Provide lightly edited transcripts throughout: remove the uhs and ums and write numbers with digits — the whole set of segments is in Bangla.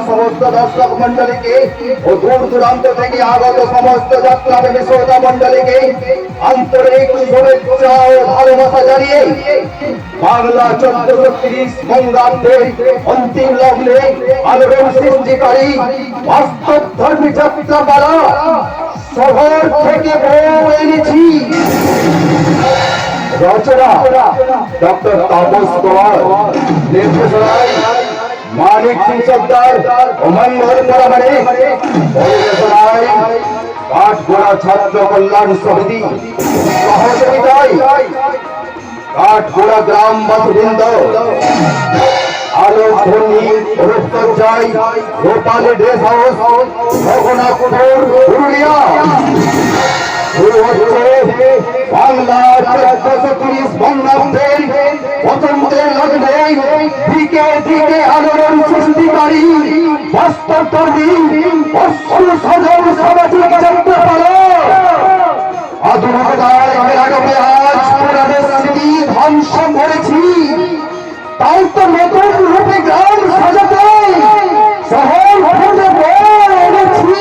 সমস্ত দর্শক মন্ডলীকে ও দূর দূরান্ত থেকে আগত সমস্ত যাত্রাপ্রেমী শ্রোতা মন্ডলীকে আন্তরিক শুভেচ্ছা ও ভালোবাসা জানিয়ে বাংলা 1430 বঙ্গাব্দের অন্তিম লগ্নে আলোড়ন সৃষ্টিকারী বাস্তব ধর্মী যাত্রাপালা শহর থেকে বউ এনেছি। রচনা ডক্টর তাপস কুমার, নির্দেশনায় মানিক সিং সর্দার ও মঙ্গল পরামানিক, পরিবেশনায় কাঠগোড়া ছাত্র কল্যাণ সমিতি, সহযোগিতায় কাঠগোড়া গ্রামবাসীবৃন্দ, আলোক ধ্বনি রূপচর্চায় গোপালী ড্রেস হাউস, রঘুনাথপুর, পুরুলিয়া। শুরু হচ্ছে বাংলা 1430 বঙ্গাব্দের বসন্তের লগ্নে দিকে দিকে আলোড়ন সৃষ্টিকারী বাস্তবধর্মী সজল সামাজিক যাত্রাপালা। আধুনিকতার আগমে আজ পুরাণের স্মৃতি ধ্বংস করেছি, তাই তো নতুন রূপে গ্রাম সাজাতে শহর থেকে বউ এনেছি।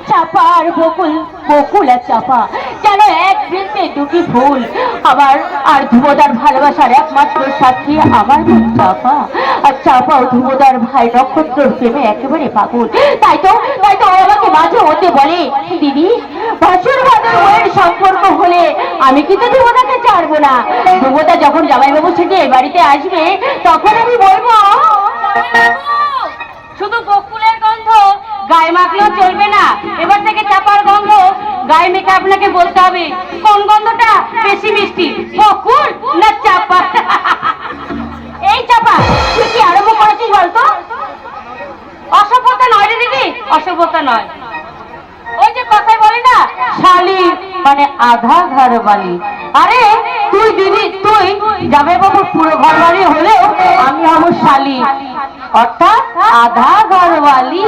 চাপার বকুল বকুল আর চাপা যেন এক বৃন্তে দুটি ফুল, আমার আর ধ্রুবদার ভালোবাসার একমাত্র সাক্ষী আমার চাপা। আর চাপা ও ধ্রুবদার ভাই নক্ষত্রর প্রেমে একেবারে পাগল। তাই তো ও আমাকে মাঝে মধ্যে বলে, দিদি ভাসুর ভাদর বইয়ের সম্পর্ক হলে আমি কিন্তু ধ্রুবদাকে ছাড়বো না। ধ্রুবদা যখন জামাইবাবু থেকে এ বাড়িতে আসবে তখন আমি বলবো, শুধু বকুলের গন্ধ গায়ে মাখলেও চলবে না, এবার থেকে চাপার গন্ধ গায়ে মেখে আপনাকে বলতে হবে কোন গন্ধটা বেশি মিষ্টি, বকুল না চাপা। এই চাপা, তুই কি আরম্ভ করেছিস বলতো? অসভ্যতা নয় রে দিদি, অসভ্যতা নয়। ওই যে কথাই বলে না, শালি মানে আধা ঘর বালি। আরে তুই দিদি, তুই জামাইবাবুর পুরো ঘর বাড়ি হলেও আমি হবো শালি, অর্থাৎ আধা ঘরওয়ালি।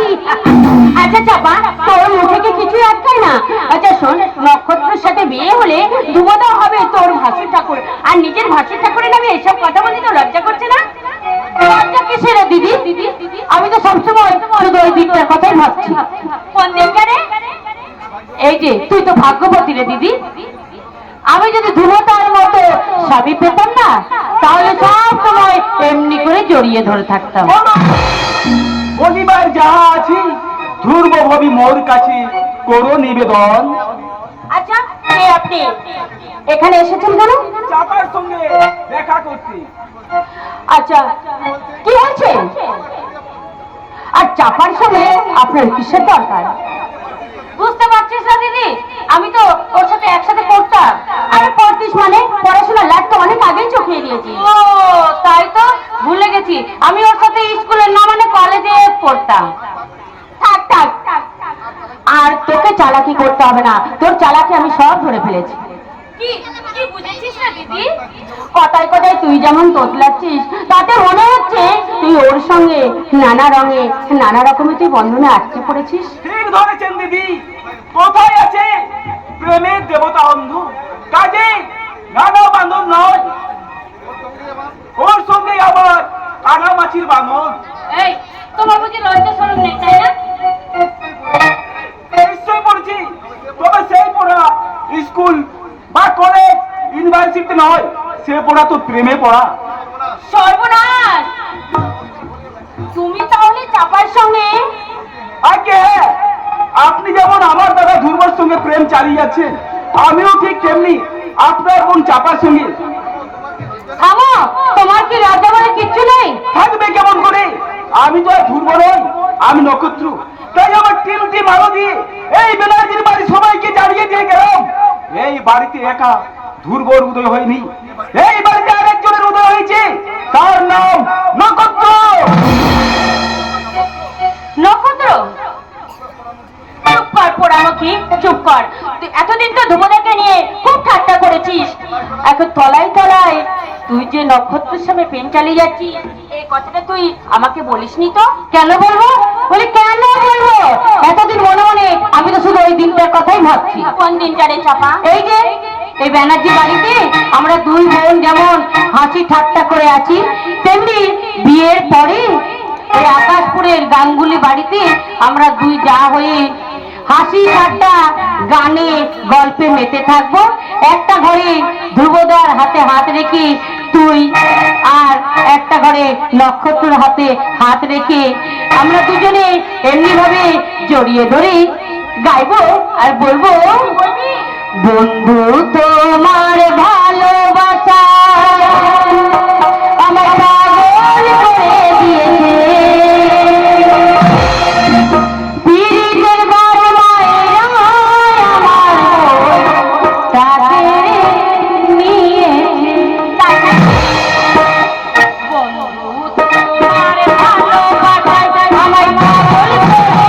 আচ্ছা চাপা, তোর মুখে কি কিছুই আটকায় না? আচ্ছা শোন, নক্ষত্রের সাথে বিয়ে হলে ধ্রুবদা হবে তোর ভাসুর ঠাকুর, আর নিজের ভাসুর ঠাকুরের নামে এইসব কথা বলতে তো লজ্জা করছে না? লজ্জা কিসের দিদি? আমি তো সবসময় শুধু ওই দিকটার কথাই ভাবছি। কোন দিকটা রে? এই যে তুই তো ভাগ্যবতী রে দিদি। আমি যদি ধ্রুবতার মতো স্বামী পেতাম না, তাহলে সব সময় এমনি করে জড়িয়ে ধরে থাকতাম। পরিবার যাহা আছি ধ্রুব ভবি মোর কাছে করো নিবেদন। আচ্ছা আপনি এখানে এসেছেন কেন? চাপার সঙ্গে দেখা করতে। আচ্ছা কি হয়েছে? আর চাপার সঙ্গে আপনার কিসের দরকার? বুঝতে পারছিস না দিদি, আমি তো ওর সাথে একসাথে পড়তাম। আরে পড়তিস মানে পড়াশোনার লাট তো অনেক আগেই চোখিয়ে দিয়েছি। ও তাই তো ভুলে গেছি, আমি ওর সাথে স্কুলের না মানে কলেজে পড়তাম। থাক থাক, আর তোকে চালাকি করতে হবে না, তোর চালাকি আমি সব ধরে ফেলেছি। কি কি বুঝেছিস না দিদি? কথায় কথায় তুই যেমন তোতলাচ্ছিস, তাতে মনে হচ্ছে তুই ওর সঙ্গে নানা রঙে নানা রকমের তুই বন্ধনে আটকে পড়েছিস। ঠিক ধরেছেন দিদি, কোথায় আছে প্রেমের দেবতা অন্ধ, কাজে নানা বান্ধব নয়, ওর সঙ্গে আবার কানামাছির বাঁধন। এই তোমার বুঝি লজ্জা শরম নেই, তাই না? নিশ্চয় পড়েছি, তবে সেই পড়া স্কুল বা কলেজ ইউনিভার্সিটি নয়, সে পড়া তো প্রেমে পড়া। সর্বনাশ, তুমি তাহলে চাপার সঙ্গে? আগে আপনি যেমন আমার দাদা সঙ্গে প্রেম চালিয়ে যাচ্ছে, আমিও ঠিক তেমনি আপনার বোন চাপার সঙ্গে। থামো, তোমার কি রাজা বলে কিচ্ছু নেই? থাকবে কেমন করে? আমি তো আর ধ্রুব নই, আমি নক্ষত্র। তাই আমার তিনটি মালো দিয়ে এই ব্যানার্জির বাড়ি সবাইকে জানিয়ে দিয়ে গেলাম, এই বাড়িতে একা ধ্রুবর উদয় হয়নি, এই বাড়িতে আরেকজনের উদয় হয়েছে, তার নাম নক্ষত্র। নক্ষত্র? চুপ কর পোড়ামুখী, চুপ কর। তুই এতদিন তো ধ্রুবদাকে নিয়ে খুব ঠাট্টা করেছিস, এখন তলায় তলায় তুই যে নক্ষত্রের সামনে প্রেম চালিয়ে যাচ্ছিস, এই কথাটা তুই আমাকে বলিসনি তো? কেন বলবো? বলি কেন বলবো? এতদিন মনে মনে আমি তো শুধু ওই দিনটার কথাই ভাবছি। কোন দিনটা রে চাপা? এই যে এই ব্যানার্জি বাড়িতে আমরা দুই বোন যেমন হাসি ঠাট্টা করে আছি, তেমনি বিয়ের পরে এই আকাশপুরের গাঙ্গুলি বাড়িতে আমরা দুই যা হয়ে হাসি ঠাট্টা গানে গল্পে মেতে থাকবো। একটা ঘরে ধ্রুবদার হাতে হাত রেখে তুই, আর একটা ঘরে নক্ষত্রের হাতে হাত রেখে আমরা দুজনে এমনি ভাবে জড়িয়ে ধরে গাইবো আর বলবো, বন্ধু তোমার ভালোবাসা আমার পাগল করে দিয়েছে, পীড়িতের বারমায় আমার তাকে নিয়েছে। বন্ধু তোমার ভালোবাসায় আমার পাগল করে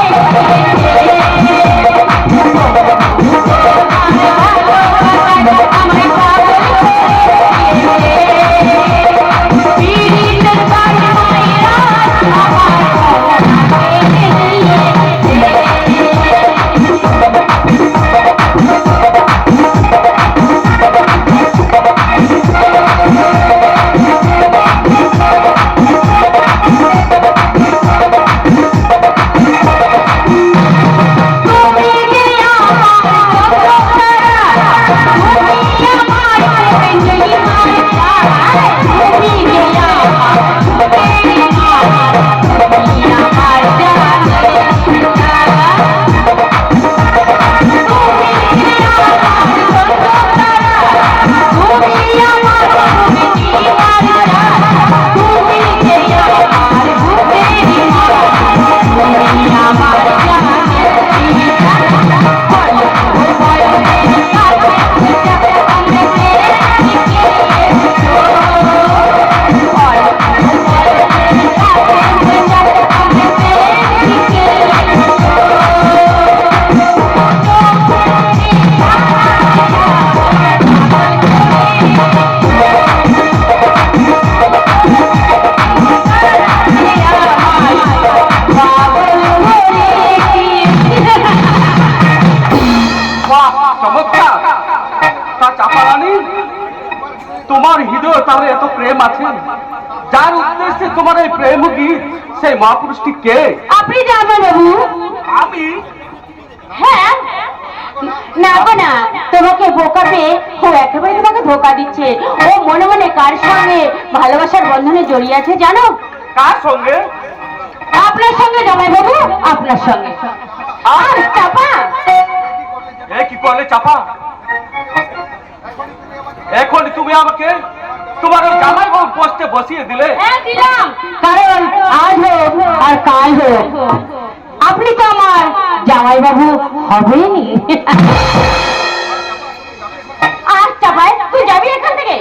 তোমার হৃদয় তার এত প্রেম আছে, যার উদ্দেশ্যে তোমার এই প্রেম গীত, সেই মহাপুরুষটি কে? আপনি জানবেন বাবু। আমি? হ্যাঁ, না গো না, তোমাকে বোকা পেয়ে ও একেবারে তোমাকে ধোকা দিচ্ছে। ও মনে মনে কার সঙ্গে ভালোবাসার বন্ধনে জড়িয়ে আছে জানো? কার সঙ্গে? আপনার সঙ্গে জামাই বাবু, আপনার সঙ্গে। আর চাপা, এ কি করলে চাপা? এখন তুমি আমাকে তোমার ওই জামাই বাবুর পোস্টে বসিয়ে দিলে? হ্যাঁ দিলাম, কারণ আজ হোক আর কাল হোক আপনি তো আমার জামাই বাবু হবেনি। আর চাপাই, তুই যাবি এখান থেকে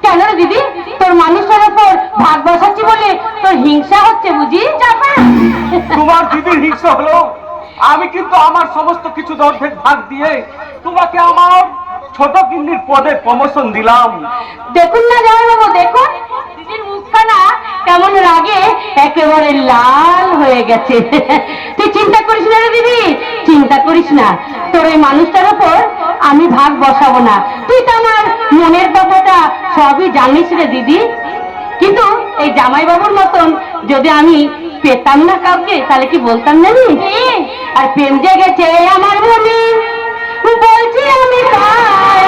কেন রে দিদি? তোর মানুষটার উপর ভাগ বসাচ্ছি বলে তোর হিংসা হচ্ছে বুঝি? চাপা, তোমার দিদির হিংসা হলো, আমি কিন্তু আমার সমস্ত কিছু অর্ধেক ভাগ দিয়ে তোমাকে আমার ছোট কিন্নির পদে প্রমোশন দিলাম। দেখুন না জামাই বাবু, দেখুন দিদির মুখখানা কেমন রাগে একেবারে লাল হয়ে গেছে। তুই চিন্তা করিস না রে দিদি, চিন্তা করিস না, তোর ওই মানুষটার উপর আমি ভাগ বসাবো না। তুই তো আমার মনের ব্যাপারটা সবই জানিস রে দিদি। কিন্তু এই জামাই বাবুর মতন যদি আমি পেতাম না কাউকে, তাহলে কি বলতাম জানি? আর প্রেম জেগেছে আমার মনে, বলছি আমি তাই,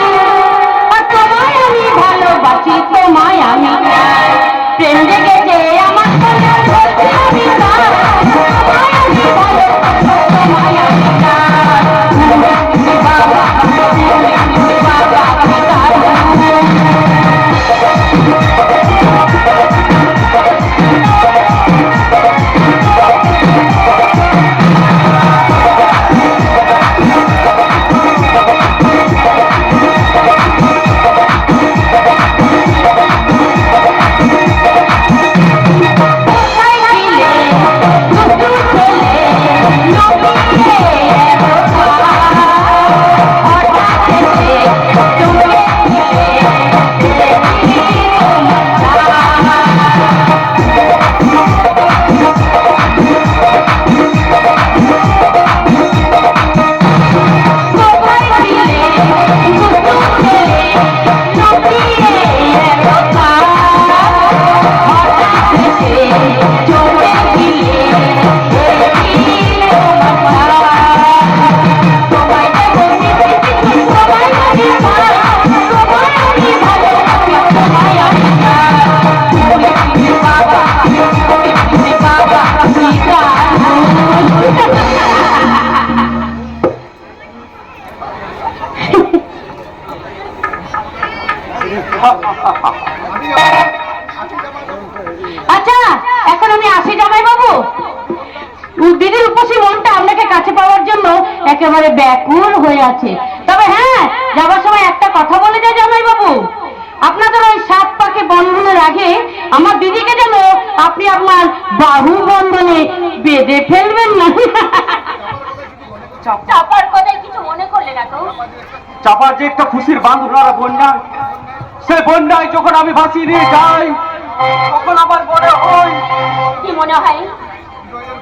আর তোমায় আমি ভালোবাসি, তোমায় আমি চাই। প্রেম জেগেছে আমার মনে, বলছি আমি তাই, তোমায় আমি ভালোবাসি, তোমায় আমি চাই। একেবারে ব্যাকুল হয়ে আছে। তবে হ্যাঁ, যাবার সময় একটা কথা বলে যায় জামাই বাবু, আপনাদের ওই 7 পাকে বন্ধনের আগে আমার দিদিকে যেন আপনি আপনার বাহু বন্ধনে বেঁধে ফেলবেন না। চাপার কথায় কিছু মনে করলে না তো? চাপার যে একটা খুশির বান্ধবরা বন্যা, সে বন্যায় যখন আমি ভাসিয়ে নিয়ে যাই তখন আমার মনে হয়, কি মনে হয়?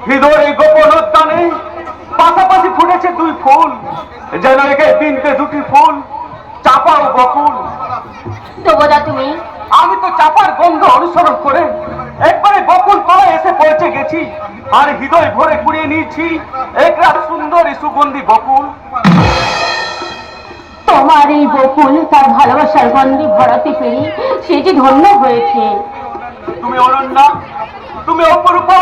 হৃদয়ে গোপন উদ্যানে পাশাপাশি ফুটেছে 2 ফুল, যেন একে তিনটে 2টি ফুল, চাপা ও বকুল। দেবদা তুমি? আমি তো চাপার গন্ধ অনুসরণ করে একবারে বকুল তলায় এসে পৌঁছে গেছি, আর হৃদয় ভরে কুড়িয়ে নিয়েছি একটা সুন্দরী সুগন্ধি বকুল। তোমার এই বকুল তার ভালোবাসার গন্ধে ভরাতে পেরে সে যে ধন্য হয়েছে। তুমি অনন্যা, তুমি অপরূপা,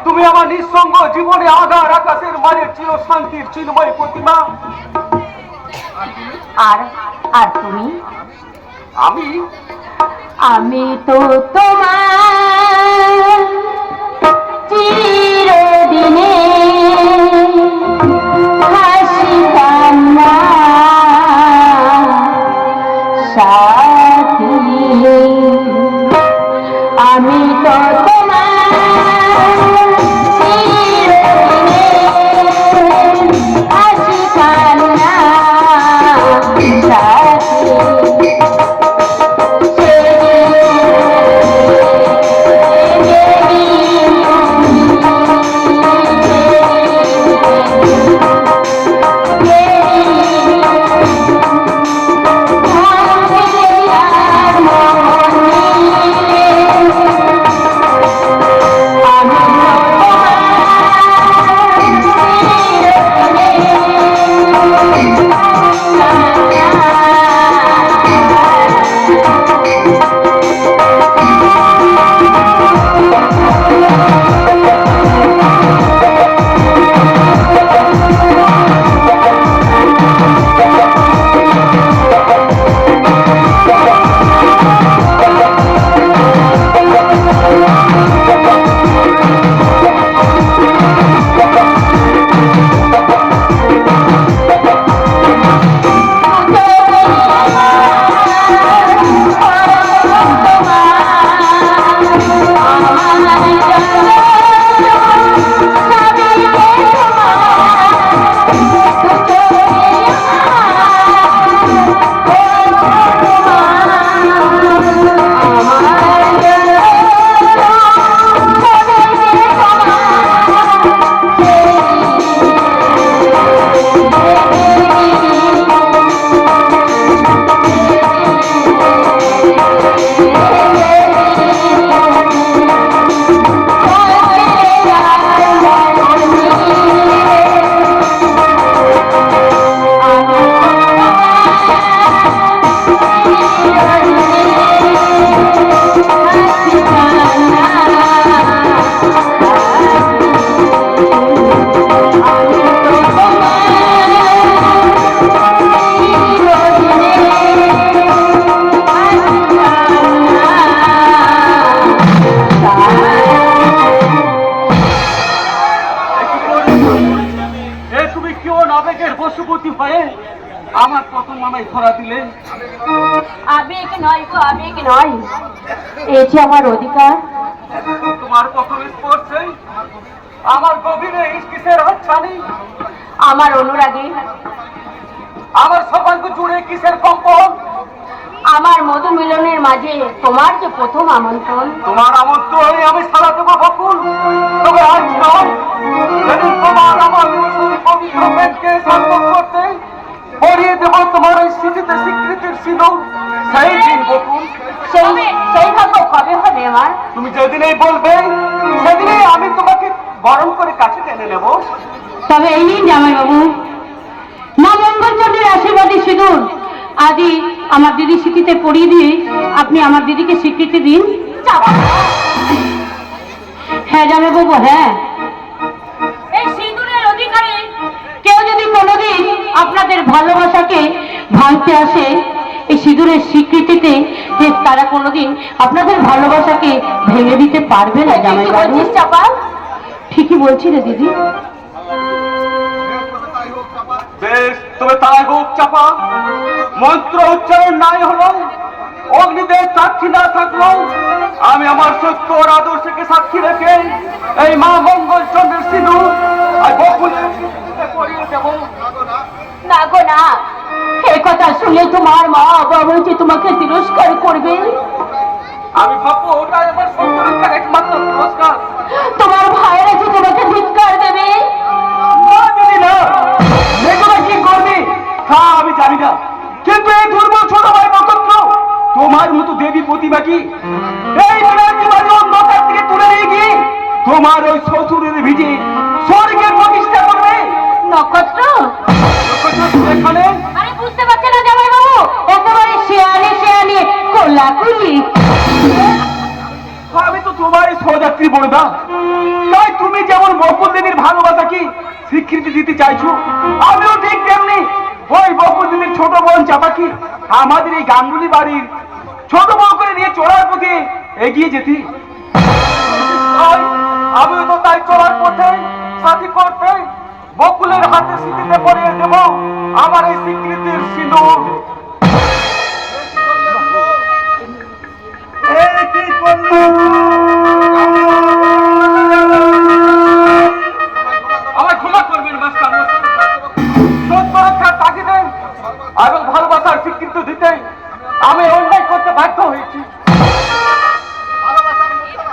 তুমি আমার নিঃসঙ্গ জীবনে আধার আকাশের মাঝে চির শান্তির চিন্ময় প্রতিমা। আর আর তুমি? আমি আমি তো তোমার চিরদিনে হাসি কান্না সাথী, আমি তো তোমার চিরদিনে হাসি কান্না সাথী। আমার প্রথম মামাই ধরা দিলে। আবেগ নয় গো, আবেগ নয়, এই যে আমার অধিকার। তোমার প্রথম স্পর্শে আমার গভীরে কিসের হাতছানি, আমার অনুরাগে আমার সর্বাঙ্গ জুড়ে কিসের কম্পন, আমার মধু মিলনের মাঝে তোমার যে প্রথম আমন্ত্রণ। তোমার আমন্ত্রণে আমি সাড়া দেবো বকুল, তবে আজ নয়, যেদিন তোমার আমার পবিত্র প্রেমকে সার্থক করতে পরিয়ে দেবো তোমার ওই স্মৃতিতে স্বীকৃতির সিঁদুর, সেই দিন বকুল। সেই ভাগ্য কবে হবে আমার? তুমি যেদিনেই বলবে সেদিনেই আমি তোমাকে বরণ করে কাছে টেনে নেব। তবে এই নিন জামাইবাবু, মা মঙ্গলচন্দ্রের আশীর্বাদী সিঁদুর আদি আমার দিদির স্মৃতিতে পরিয়ে দিয়ে আপনি আমার দিদিকে স্বীকৃতি দিন। হ্যাঁ জামাইবাবু, হ্যাঁ, এই সিঁদুরের অধিকারী কেউ যদি কোনোদিন আপনাদের ভালোবাসাকে ভাঙতে আসে, এই সিঁদুরের স্বীকৃতিতে যে তারা কোনোদিন আপনাদের ভালোবাসাকে ভেঙে দিতে পারবে না। জামাইবাবু, ঠিকই বলছি রে দিদি। তবে তাই হোক চাপা, মন্ত্র উচ্চারণ নাই হলো, অগ্নিদেব সাক্ষী না থাকলো, আমি আমার সত্য আর আদর্শকে সাক্ষী রেখে এই মা মঙ্গল চন্দ্রের সিঁদুর আর বকুলের সিঁদুরে পরিয়ে দেব। না গো না, এই কথা শুনে তোমার মা বাবা যে তোমাকে তিরস্কার করবে। আমি ভাববো ওটাই আমার সত্য রক্ষার একমাত্র পুরস্কার। তোমার ভাইয়েরা যে তোমাকে ধিক্কার দেবে। না দিদি না, এগুলো কি করবি তা আমি জানি না, কিন্তু এই দুর্বল ছোট ভাই নক্ষত্র তোমার মতো দেবী প্রতিমা কি এই বিলাসী বাড়ি অন্ধকার থেকে তুলে নিয়ে গিয়ে তোমার ওই শ্বশুরের ভিজে স্বর্গের প্রতিষ্ঠা করবে? নক্ষত্র, এখানে আরে বুঝতে পারছে না জামাই বাবু, একেবারে শেয়ালে শেয়ালে কোলাকুলি। আমি তো তোমারই সহযাত্রী বড়দা, তাই তুমি যেমন বকুল দেবীর ভালোবাসাকে স্বীকৃতি দিতে চাইছো, আমিও ঠিক তেমনি ওই বকুল দেবীর ছোট বোন চাপাকি আমাদের এই গাঙ্গুলি বাড়ির ছোট বউ করে নিয়ে চলার পথে এগিয়ে যেতি। আমিও তো তাই চলার পথে সাথী করতে বকুলের হাতে স্মৃতিতে পরিয়ে দেব আমার এই স্বীকৃতির সিঁদুর। আমার ক্ষমা করবেন মাস্টার মশাই, সত্য রক্ষার তাগিদে এবং ভালোবাসার স্বীকৃতি দিতে আমি অন্যায় করতে বাধ্য হয়েছি।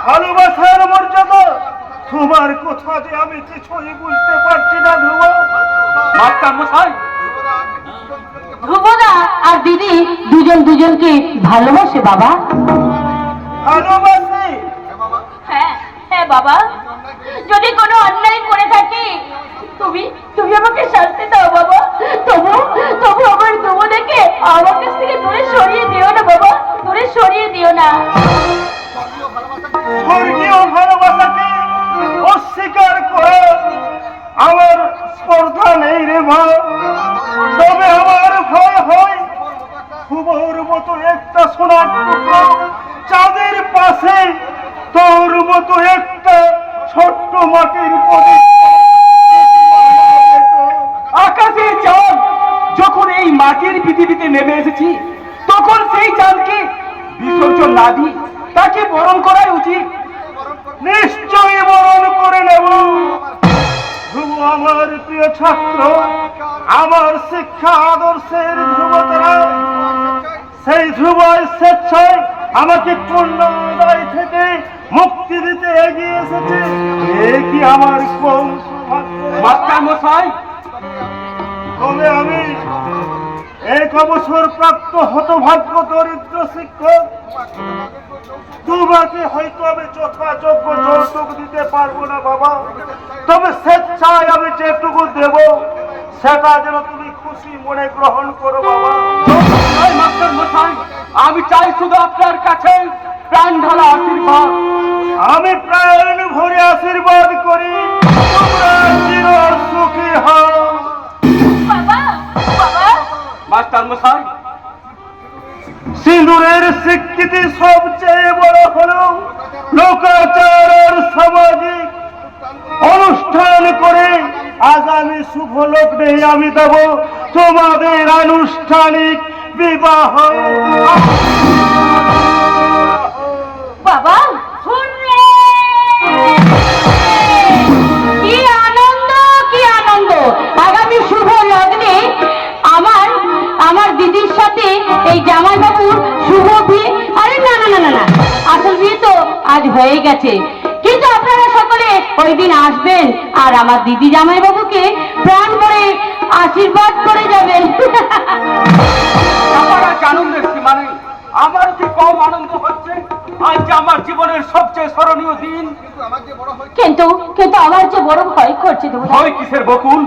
ভালোবাসার মর্যাদা তোমার কথা যে আমি কিছুই বুঝতে পারছি না ধ্রুব। মাস্টার মশাই, ধ্রুবদা আর দিদি দুজন দুজনকে ভালোবাসে বাবা। ভালোবাসি? হ্যাঁ হ্যাঁ বাবা, যদি কোনো অন্যায় করে থাকি তুমি তুমি আমাকে শাস্তি দাও বাবা। তবু তবু আমার ধ্রুবদাকে আমার কাছ থেকে দূরে সরিয়ে দিও না বাবা, দূরে সরিয়ে দিও না। স্বর্গীয় ভালোবাসাকে অস্বীকার করে আমার স্পর্ধা নেই রে মা, তবে আমার ভয় হয় খুবর মতো একটা সোনার টুকরো চাঁদের পাশে তোর মতো একটা ছোট্ট মাটির প্রদীপ। আকাশে চাঁদ যখন এই মাটির পৃথিবীতে নেমে এসেছি, তখন সেই চাঁদকে বিসর্জন না দিয়ে তাকে বরণ করাই উচিত। নিশ্চয়ই বরণ করে নেব। ধ্রুব আমার প্রিয় ছাত্র, আমার শিক্ষা আদর্শের ধ্রুবতারা, সেই ধ্রুব স্বেচ্ছায় আমাকে পূর্ণ দায় থেকে মুক্তি দিতে এগিয়ে এসেছে। এ কি আমার কোন সৌভাগ্য! মাস্টার মশাই, তবে আমি এক অবসর প্রাপ্ত হতভাগ্য দরিদ্র শিক্ষক, তোমাকে হয়তো আমি যথাযোগ্য যৌতুক দিতে পারবো না বাবা, তবে স্বেচ্ছায় আমি যেটুকু দেব সেটা যেন তুমি খুশি মনে গ্রহণ করো বাবা। মাস্টার মশাই, আমি চাই শুধু আপনার কাছে প্রাণ ঢালা আশীর্বাদ। আমি প্রাণ ভরে আশীর্বাদ করি তোমরা চির সুখী হও। বাবা বাবা, মাস্টার মশাই, সিঁদুরের স্বীকৃতি সবচেয়ে বড় হলো লোকাচার আর সামাজিক অনুষ্ঠান করে আগামী শুভ লগ্নে আমি দেব তোমাদের আনুষ্ঠানিক বিবাহ। বাবা হুররে! কি আনন্দ কি আনন্দ! আগামী শুভ লগ্নে আমার আমার দিদির সাথে এই জামাই বাবুর শুভ বিয়ে। আরে না না না না না, আসল বিয়ে তো আজ হয়ে গেছে, কিন্তু আপনারা সকলে ওই দিন আসবেন আর আমার দিদি জামাই বাবুকে প্রাণ ভরে আশীর্বাদ করে যাবেন। আমার আজ আনন্দের সীমা নেই। আমার কি কম আনন্দ হচ্ছে? আজ আমার জীবনের সবচেয়ে স্মরণীয় দিন। কিন্তু কিন্তু আমার যে বড় ভয় করছে দেবতা। ভয় কিসের বকুল?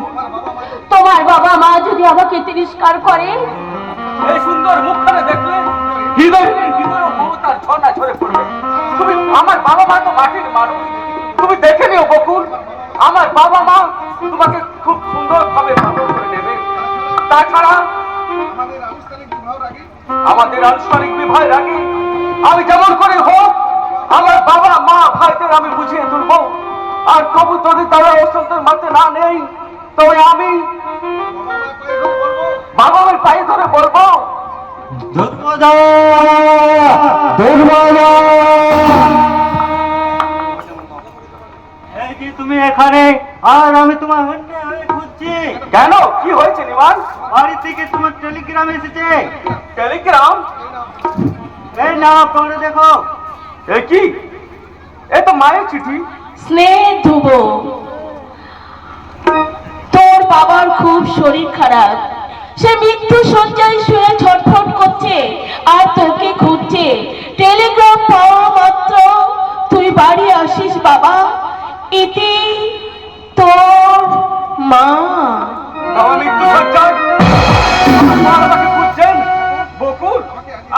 তোমার বাবা মা যদি আমাকে তিরস্কার করে? এই সুন্দর মুখখানে দেখলে হৃদয় মমতার ঝর্ণা ঝরে পড়বে। তুমি আমার বাবা মা তো মাটির মানুষ, তুমি দেখে নিও বকুল, আমার বাবা মা তোমাকে খুব সুন্দর ভাবে পালন করে নেবে। তাছাড়া আমাদের আনুষ্ঠানিক বিবাহের আগে আমি যেমন করে হোক আমার বাবা মা ভাইদের আমি বুঝিয়ে তুলবো। আর তবু যদি তারা অসন্তর মাঝে না নেই, তবে আমি বাবা ওই পায়ে ধরে বলবো, দুর্বদা দুর্বদা এই যে তুমি এখানে, আর আমি তোমার হন্যে হয়ে খুঁজছি। কেন কি হয়েছে নিমান? বাড়ি থেকে তোমার টেলিগ্রাম এসেছে। টেলিগ্রাম? এই না পড়ে দেখো। এ কি? এ তো মায়ের চিঠি। স্নেহ ধ্রুব, তোর বাবার খুব শরীর খারাপ, সে মৃত্যু শয্যায় শুয়ে ছটফট করছে আর তোকে খুঁজছে। টেলিগ্রাম পাওয়া মাত্র তুই বাড়ি আসিস বাবা। ইতি তোর মা। বাবা মৃত্যু সজ্জায়, আমার মা আমাকে খুঁজছেন। বকুল,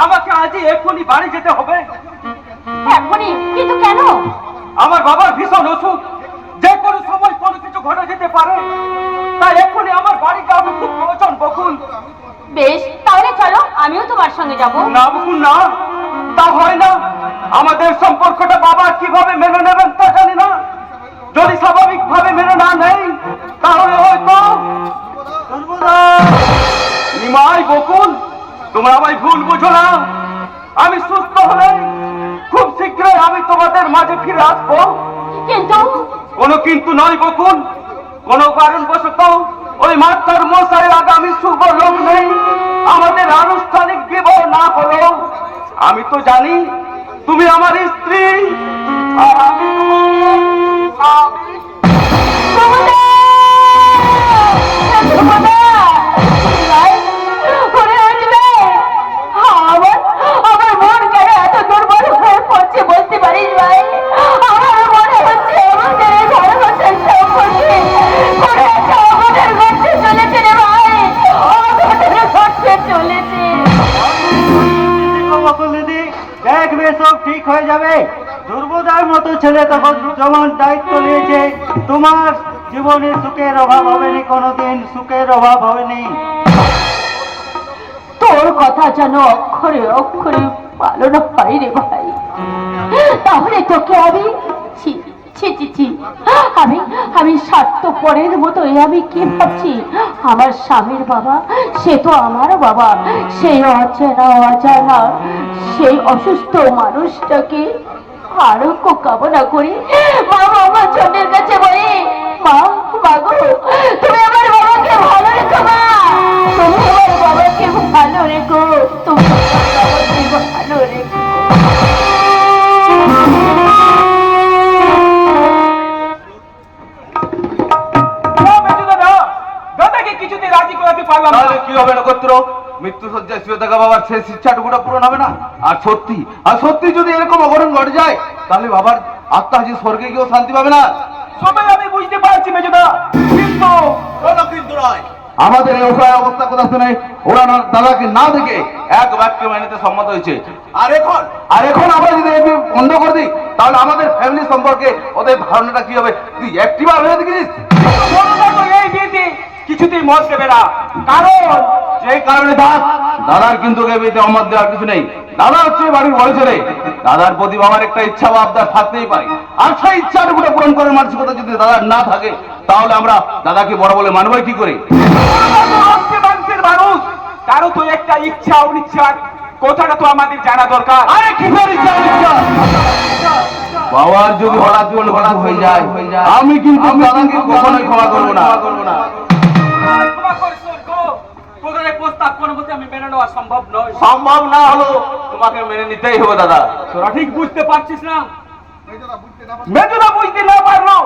আমাকে আজই এক্ষুনি বাড়ি যেতে হবে। এখনই? কিন্তু কেন? আমার বাবার ভীষণ অসুখ, যে কোনো সময় কোনো কিছু ঘটে যেতে পারে, তাই এক্ষুনি আমার বাড়ি যাওয়া খুব প্রয়োজন। বকুল, বেশ, তাহলে চলো, আমিও তোমার সঙ্গে যাব। না বকুল না, তা হয় না। আমাদের সম্পর্কটা বাবা কিভাবে মেনে নেবেন তা জানি না। যদি স্বাভাবিক ভাবে মেনে না নেই, তাহলে হয়তো নিমাই। বকুল, তোমরা আমায় ভুল বুঝো না। আমি সুস্থ হলে খুব শীঘ্রই আমি তোমাদের মাঝে ফিরে আসবো। কিন্তু কোনো কিন্তু নয় বকুল, কোনো কারণবশত ওই মাস্টার মশাইয়ের আগামী শুভ লগ্নে আমাদের আনুষ্ঠানিক বিবাহ না হলো, আমি তো জানি তুমি আমার স্ত্রী আর আমি আমার মন কেন এত দুর্বল হয়ে পড়ছে বলতে পারিস ভাই? আমার মনে হচ্ছে আমাদের এই ভালোবাসার সম্পর্কে কোনো একটা অঘটন ঘটতে চলেছে রে ভাই, অঘটন ঘটতে চলেছে। দিদি দেখবে সব ঠিক হয়ে যাবে। দুর্বোধার মতো ছেলে তখন যেমন দায়িত্ব নিয়েছে, তোমার জীবনে সুখের অভাব হবেনি, কোনোদিন সুখের অভাব হবেনি। তোর কথা যেন অক্ষরে অক্ষরে পালন হয় রে ভাই। তাহলে তোকে আমি ছি ছি ছি ছি, আমি স্বার্থপরের মতো আমি কি ভাবছি? আমার স্বামীর বাবা, সে তো আমার বাবা। সেই অচেনা অজানা সেই অসুস্থ মানুষটাকে আরোগ্য কামনা করি। মা বাবা চন্ডের কাছে বলি, মা মাগো, তুমি আমার বাবাকে ভালো রেখো। মা, তুমি আমার বাবাকে ভালো রেখো, তুমি আমার বাবাকে ভালো রেখো। দাদাকে কিছুতে রাজি করাতে পারলাম না। কি হবে নক্ষত্র? মৃত্যু সজ্জায় শুয়ে থাকা বাবার শেষ ইচ্ছাটুকুটা পূরণ হবে না? আর সত্যি যদি এরকম অঘটন ঘটে যায়, তাহলে বাবার আত্মা যে স্বর্গে গিয়েও শান্তি পাবে না। সবাই আমি বুঝতে পারছি মেজদা, কিন্তু কোনো কিন্তু নয়। আমাদের এই অসহায় অবস্থা কথা শুনে ওরা দাদাকে না দেখে এক বাক্যে মানিতে সম্মত হয়েছে। আর এখন আমরা যদি বন্ধ করে দিই, তাহলে আমাদের ফ্যামিলি সম্পর্কে ওদের ধারণাটা কি হবে? তুই একটিবার হয়ে দেখেছিস? এই বিয়েতে কিছুতেই মত দেবে না, কারণ যে কারণে দাদার কিন্তু বিয়েতে অমত দেওয়ার কিছু নেই। দাদা হচ্ছে বাড়ির বড় ছেলে, দাদার প্রতি বাবার একটা ইচ্ছা বা আবদার থাকতেই পারে। আর সেই ইচ্ছাটুকু পূরণ করার মানসিকতা যদি দাদার না থাকে, তাহলে আমরা দাদাকে বড় বলে মানবই কি করে? মানুষ তারও তো একটা ইচ্ছা অনিচ্ছা কথাটা তো আমাদের জানা দরকার। আরে কিসের ইচ্ছা অনিচ্ছা? বাবার যদি হঠাৎ করে হঠাৎ হয়ে যায়, আমি কিন্তু দাদাকে কখনোই ক্ষমা করবো না। প্রস্তাব কোনো মতে আমি মেনে নেওয়া সম্ভব নয়। সম্ভব না হলো তোমাকে মেনে নিতেই হবে দাদা। তোরা ঠিক বুঝতে পারছিস না? মেজদা বুঝতে না পারলো,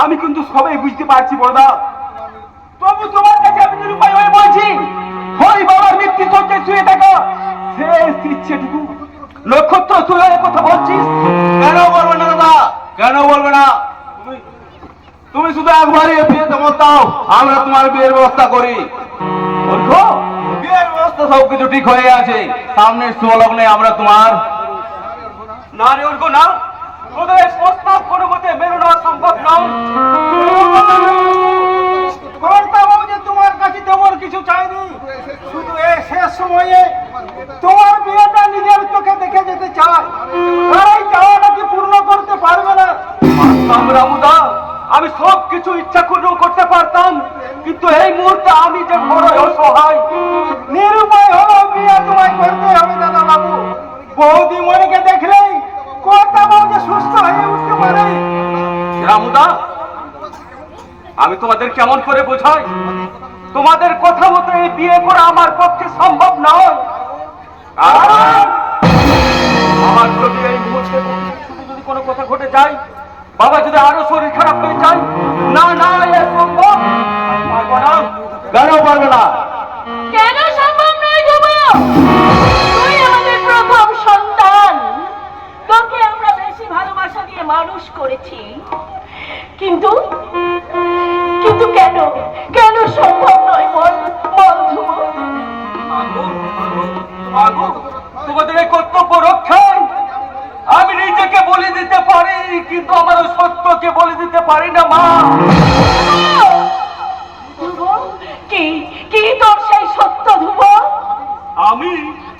আমি কিন্তু সবাই বুঝতে পারছি বড়দা। তবু তোমার কাছে আমি নিরুপায় হয়ে বলছি, ওই বাবার মৃত্যু শয্যায় শুয়ে থাকা শেষ ইচ্ছেটুকু। নক্ষত্র, তুই এই কথা বলছিস? কেন বলবে না দাদা, কেন বলবে না? তুমি শুধু একবারই বিয়েতে মত দাও, আমরা তোমার বিয়ের ব্যবস্থা করি। বিয়ের ব্যবস্থা সবকিছু ঠিক হয়ে আছে, সামনের সুলগ্নে আমরা তোমার না রে ওরকো না, তোদের প্রস্তাব কোনো মতে মেনে নেওয়া সম্ভব নয়। তোমার কাছে তেমন কিছু চাইনি, শুধু এই শেষ সময়ে তোমার বিয়েটা নিজের চোখে দেখে যেতে চাই। এই চাওয়াটা কি পূর্ণ করতে পারবে না? রামুদা, আমি সব কিছু ইচ্ছা করলেও করতে পারতাম, কিন্তু এই মুহূর্তে আমি যে বড় অসহায়। নিরুপায় হলো বিয়ে তোমায় করতে হবে দাদা বাবু। বৌদিমণিকে দেখলেই কথা বলতে সুস্থ হয়ে উঠতে পারে। রামুদা, আমি তোমাদের কেমন করে বোঝাই? তোমাদের কথা মতো এই বিয়ে করা আমার পক্ষে সম্ভব নয়। কারণ আমার যদি এই মুহূর্তে যদি কোনো কথা ঘটে যায়, বাবা যদি আরো শরীর খারাপ হয়ে যায়, না না এ সম্ভব পারবো না। কেন পারবে না? কেন সম্ভব নয় ধ্রুব? তুই আমাদের প্রথম সন্তান, তোকে আমরা বেশি ভালোবাসা দিয়ে মানুষ করেছি, কিন্তু কিন্তু কেন কেন সম্ভব নয় বল বল ধ্রুব? মাগো, তোমাদের এই কর্তব্য রক্ষায় আমি নিজেকে বলে দিতে পারি, কিন্তু আমার ওই সত্যকে বলে দিতে পারি না মা। ধ্রুব, কি কি তোর সেই সত্য ধ্রুব? আমি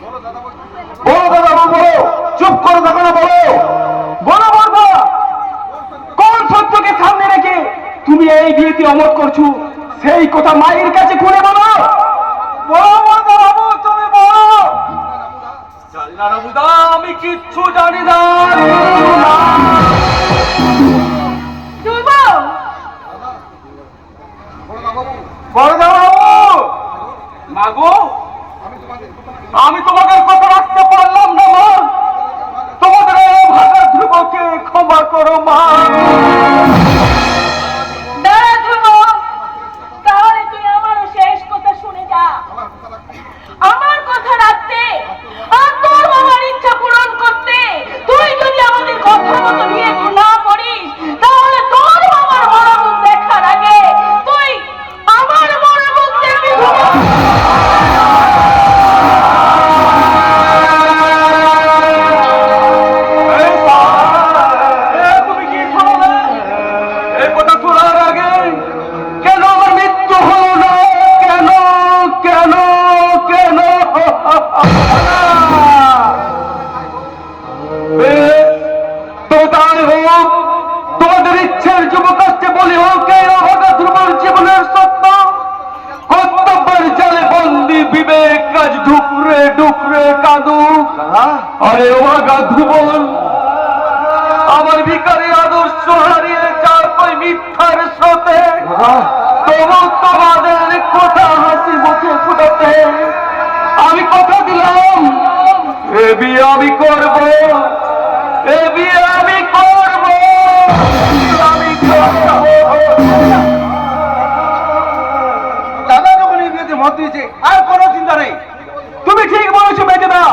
বলো দাদা বাবু, বলো। চুপ করো দেখো না, বলো। বলো বলবো, কোন সত্যকে সামনে রেখে তুমি এই বিয়েতে অমত করছো, সেই কথা মায়ের কাছে খুলে বলো। বলো বাবু, তুমি বলো। জানি না রামুদা, আমি কিচ্ছু জানি না। ধ্রুব, বলো বাবু। মাগো, আমি তোমাদের কথা রাখতে পারলাম না মা। তোমাদের এই ভাষা ধ্রুবকে ক্ষমা করো মা। দাঁড়া ধ্রুব, তাহলে তুই আমারও শেষ কথা শুনে যা। আমার কথা রাখতে আর তোর বাবার ইচ্ছা পূরণ করতে তুই যদি আমাদের কথা মতো বিয়ে না করিস, তাহলে তোর বাবার বড় মুখ দেখার আগে তুই আমার বড় মুখ দেখবি। তুমি কি শোনালে? এই কথা শোনার আগে কেন আমার মৃত্যু হলো না? কেন কেন কেন? তো তাই হোক, তোমাদের ইচ্ছের যুবকাশকে বলি হোক, এই অভাগা ধ্রুবর জীবনের সত্য কর্তব্যের জালে বন্দি বিবেক কাজ ঢুকরে ঢুকরে কাঁদুক। আরে অভাগা ধ্রুবন, আমার ভিখারি আদর্শ হারিয়ে যার কই মিথ্যার স্রোতে, তবু তোমাদের কথা হাসি মুখে ফুটাতে আমি কথা দিলাম, এ বিয়ে আমি করব, এ বিয়ে আমি করব, আমি করব। দাদা যখন এই বিয়েতে মত দিয়েছে, আর কোনো চিন্তা নেই। তুমি ঠিক বলেছো বেদেদা,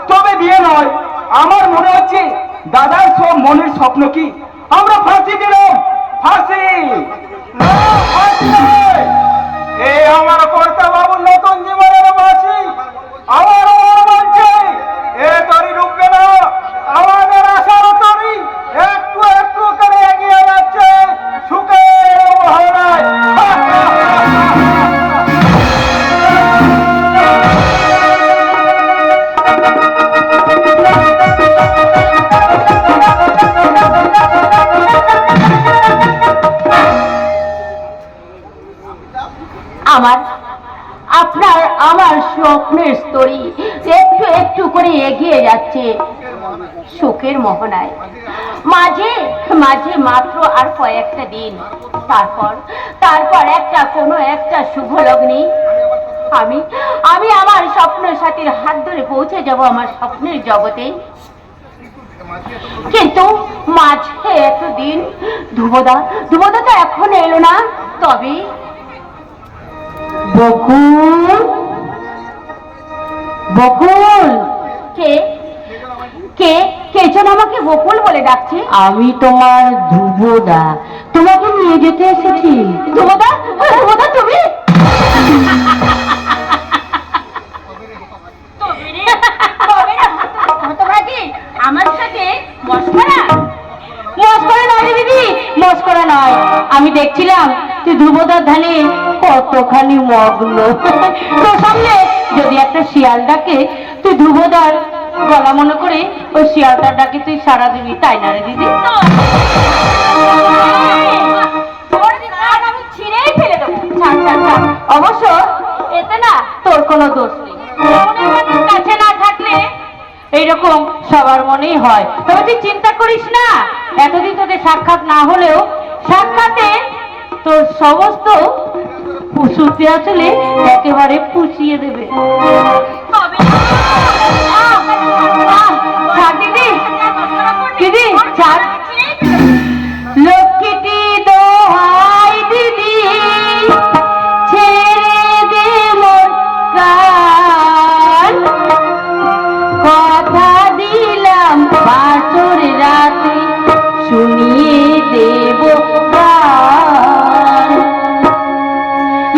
তবে বিয়ে নয়। আমার মনে হচ্ছে দাদার সব মনের স্বপ্ন কি আমরা ফাঁসি দিলাম। ফাঁসি না, ফাঁসি নয়। এই আমার কর্তা বাবুর নতুন জীবনের বাসি আমার মঞ্চে এ তরি রুখবে না। আমাদের আশার তরি একটু একটু করে এগিয়ে যাচ্ছে সুখের মহড়ায়। আমার আপনার আমার স্বপ্নের স্তরী একটু একটু করে এগিয়ে যাচ্ছে সুখের মোহনায়। মাঝে মাঝে মাত্র আর কয়েকটা দিন, তারপর তারপর কোনো একটা শুভ লগ্নে আমি আমি আমার স্বপ্নের সাথীর হাত ধরে পৌঁছে যাব আমার স্বপ্নের জগতে। কিন্তু মাঝে এতদিন ধ্রুবদা তো এখন এলো না। তবে বকুল, বকুল, কে কে কে যেন আমাকে বকুল বলে ডাকছে? আমি তোমার ধ্রুবদা, তোমাকে নিয়ে যেতে এসেছি। ধ্রুবদা, ধ্রুবদা তুমি? আমার সাথে মস্করা? মস্করা নয় দিদি, মস্করা নয়। আমি দেখছিলাম তুই ধ্রুবদার ধ্যানে কতখানি মগ্ন। তোর সামনে যদি একটা শিয়াল ডাকে, তুই ধ্রুবদার গলা মনে করে ওই শিয়ালটার ডাকে তুই সারা দিবি, তাই না রে দিদি? আমি ছিঁড়েই ফেলে দেবো। আচ্ছা আচ্ছা, অবশ্য এতে না তোর কোনো দোষ নেই। মনের মানুষ কাছে না থাকলে এইরকম সবার মনেই হয়। তবে তুই চিন্তা করিস না, এতদিন তোদের সাক্ষাৎ না হলেও সাক্ষাতে তোর সমস্ত পুষুতে আসলে একেবারে পুষিয়ে দেবে। দিদি দিদি ছাড়, লক্ষ্মীটি দোহাই দিদি ছেড়ে দে মোর প্রাণ, কথা দিলাম বাসর রাতে শুনিয়ে দেব গান।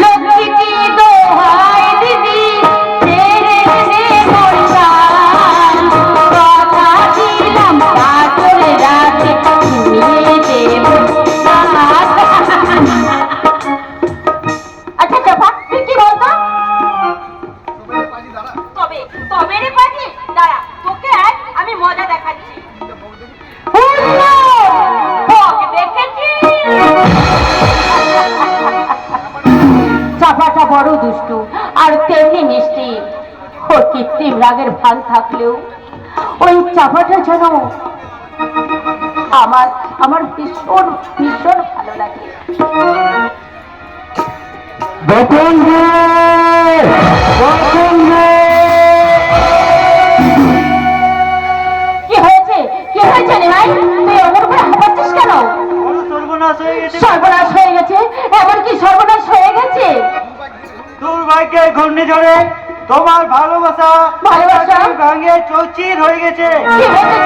লক্ষ্মীটি দোহাই দিদি ছেড়ে দে মোর প্রাণ, কথা দিলাম বাসর রাতে শুনিয়ে দেব গান। আচ্ছা চাপা, তুই কি বলতো? তবে তবে রে পাজি, দাঁড়া তোকে আজ আমি মজা দেখাচ্ছি। চাপাটা বড় দুষ্টু আর তেমনি মিষ্টি। ওর কৃত্রিম রাগের ভান থাকলেও ওই চাপাটা যেন আমার আমার ভীষণ ভীষণ ভালো লাগে। বকুল রে, বকুল রে। কি হয়েছে, কি হয়েছে রে ভাই? তুই ওর উপরে হাঁপাচ্ছিস কেন? সর্বনাশ হয়ে গেছে, সর্বনাশ হয়ে গেছে? এমন কি সর্বনাশ হয়ে গেছে? দুর্ভাগ্যে ঘূর্ণিঝড়ে তোমার ভালোবাসা ভালোবাসা? ভাঙে চৌচির হয়ে গেছে। কি হয়েছে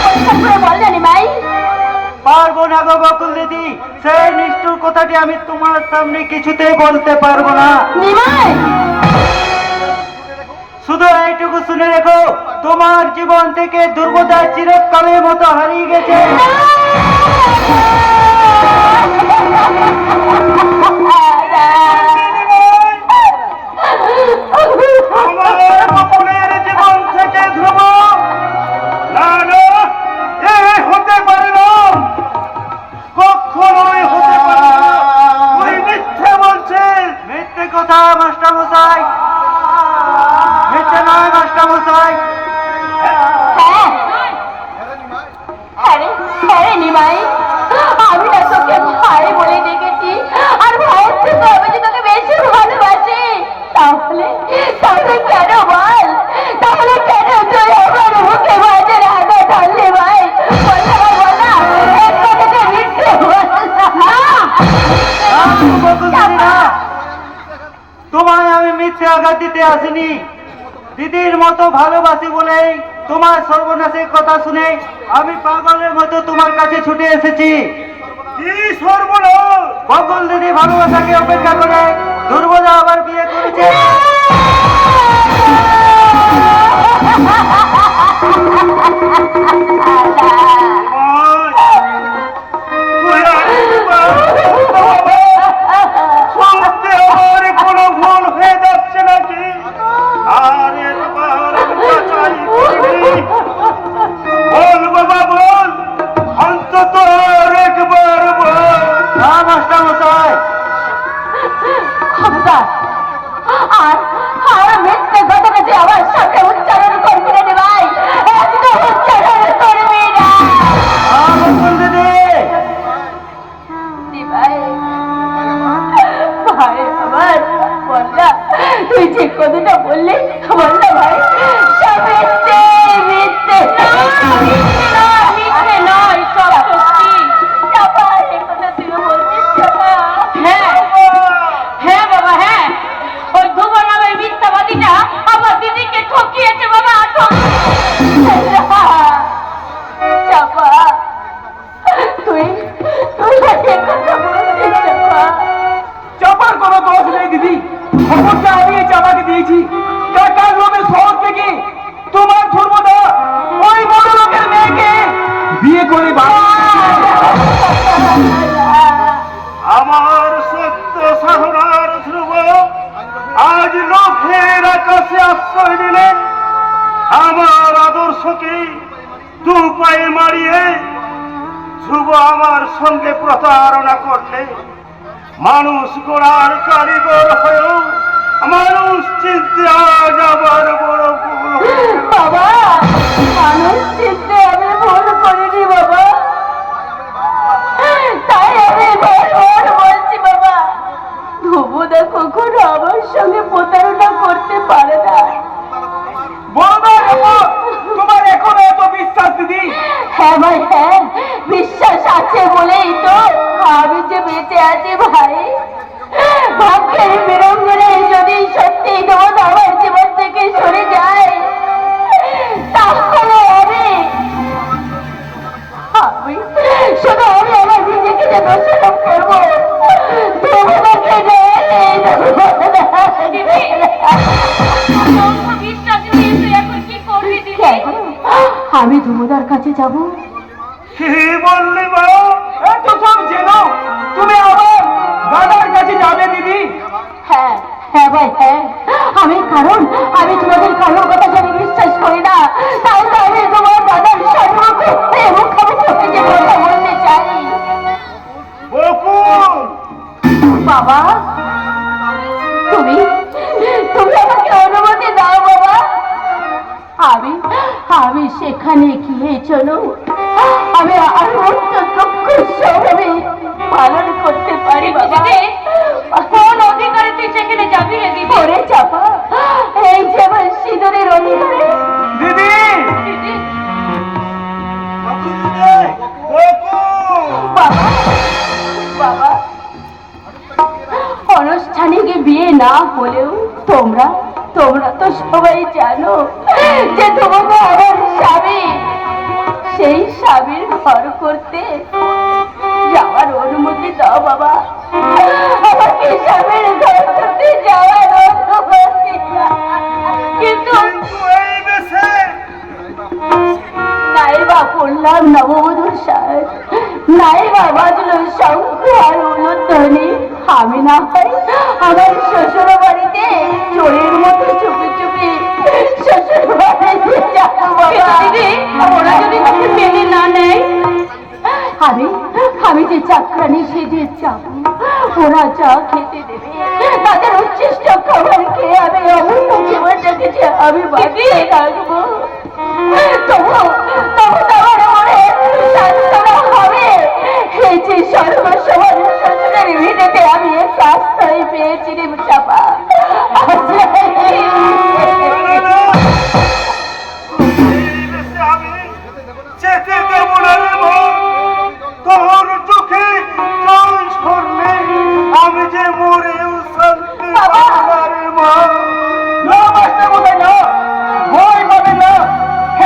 পরিষ্কার করে বল জানি ভাই। পারবো না গো বকুল দিদি, সেই নিষ্ঠুর কথাটি আমি তোমার সামনে কিছুতেই বলতে পারবো না। নিমাই, শুধু এইটুকু শুনে রেখো, তোমার জীবন থেকে দুর্বদা চিরকালের মতো হারিয়ে গেছে। আমার বকুলের জীবন থেকে ধ্রুব, না না, এ হতে পারে না, কখনোই হতে পারে না। তুই মিথ্যে বলছিস। মিথ্যে কথা মাস্টার মশাই, মিথ্যে নয় মাস্টার মশাই। হ্যাঁ নিমাই, আমি না তোকে ভাই বলে ডেকেছি, আর ভাইয়ের থেকে আমি যে তোকে বেশি ভালোবাসি। তাহলে তাহলে কেন বল, তাহলে কেন তুই আমার মুখে ভাইদের আঘাত ঢাললি ভাই? বল না, এক কথাতে মিথ্যে বল না। বকুল দিদি না, তোমায় আমি মিথ্যে আঘাত দিতে আসিনি। দিদির মতো ভালোবাসি বলেই তোমার সর্বনাশের কথা শুনে আমি পাগলের মতো তোমার কাছে ছুটে এসেছি। কি সর্বনাশ! বকুল দিদি ভালোবাসাকে অপেক্ষা করে দুর্বদা আবার বিয়ে করেছে। তুই আরেকবার শুনতে আমার কোনো ভুল হয়ে যাচ্ছে নাকি? আর একবার যাচাই করবি। বল বাবা বল, অন্তত আর একবার বল। না মাস্টার মশাই, খবরদার, আর আর মিথ্যে কথাটা যে আমার সাথে উচ্চারণ করবি না রে ভাই, একদম উচ্চারণ করবি না। বকুল দিদি, ভাই ভাই আমার বল না, তুই যে কথাটা বললি, বল না ভাই। সব মিথ্যে, মিথ্যে মিথ্যে নয়, সব সত্যি। চাপা, এই কথা তুই বলছিস চাপা? হ্যাঁ হ্যাঁ বাবা, হ্যাঁ, ওই ধ্রুব নামের মিথ্যাবাদীটা আমার দিদিকে ঠকিয়েছে বাবা, চাপা। তুই তুই এই কথা বলছিস চাপা? চাপার কোনো দোষ নেই দিদি, খবরটা আমি এই চাপাকে দিয়েছি। টাকার লোভে শহর থেকে তোমার ধর্মদা ওই বড় লোকের মেয়েকে বিয়ে করে আমার সত্য সাহরার ধ্রুব আজ লোকের আকাশে আশ্রয় দিলে, আমার আদর্শকে দু পায়ে মারিয়ে ধ্রুব আমার সঙ্গে প্রতারণা করলে। মানুষ গড়ার কারিগর হয়েও মানুষ চিনতে আজ আবার বড় ভুল হয়েছে। বাবা, মানুষ চিনতে আমি ভুল করিনি বাবা, তাই আমি ভুল বলছি বাবা। ধ্রুবদা কখনো আমার সঙ্গে প্রতারণা করতে পারে না। তোমার এখনো এত বিশ্বাস দিদি? হ্যাঁ ভাই, হ্যাঁ, বিশ্বাস আছে বলেই তো আমি যে বেঁচে আছি ভাই। ভাগ্যের বিড়ম্বনে যদি সত্যি তোমার আমার জীবন থেকে সরে যায়, তাহলে আমি শুধু আমার নিজেকে যে দোষারোপ করবো, তোমাকে আমি ধুমুদার কাছে যাব। কি বললি মা? এত সব জেনো তুমি আবার দাদার কাছে যাবে দিদি? হ্যাঁ হ্যাঁ ভাই, হ্যাঁ, কারণ আমি তোমাদের কারোর কথা আমি বিশ্বাস করি না। তাই তো আমি তোমার দাদার সম্মুখে মুখামুখি যে কথা বলতে চাই। বাবা, তুমি আমাকে অনুমতি দাও বাবা। আমি সেখানে গিয়ে চলো, আমি আর আমি পালন করতে পারি বাবা। কোন অধিকারে তুই সেখানে যাবি রে দিদি? ওরে চাপা, এই যে আমার সিঁদুরের অধিকারে। দিদি বাবা, বাবা, অনুষ্ঠানিক বিয়ে না হলেও তোমরা তো সবাই জানো যে তোমাকে আমার স্বামী, সেই স্বামীর ঘর করতে যাওয়ার অনুমতি দাও বাবা। আমাকে স্বামীর ঘর করতে যাওয়ার অনুমতি দাও। কিন্তু নাইবা পড়লাম নববধূর সাজ, নাইবা বাজলো শঙ্খ আর উলুধ্বনি, আমি না হয় আমার শ্বশুর বাড়িতে চোরের মতো চুপি চুপি শ্বশুর বাড়িতে যাবো বাবা। ওরা যদি তাকে মেনে না নেয়, আমি যে চাকরানি সেজে যাব, ওরা যা খেতে দেবে তাদের উচ্ছিষ্ট খাবার খেয়ে আমি অমূল্য জীবনটাকে যে আমি বাঁচিয়ে রাখবো। তবু আমার মনে সান্ত্বনা হবে, এই যে সর্বসমান শ্বশুরের ভিড়েতে আমি এক আশ্রয় পেয়েছি রে চাপা। আমি যেতে দেব না রে মা। তোর চোখে জল ঝরলে আমি যে মরেও শান্তি পাবো না রে মা। না মাস্টার মশাই, না, ভয় পাবেন না।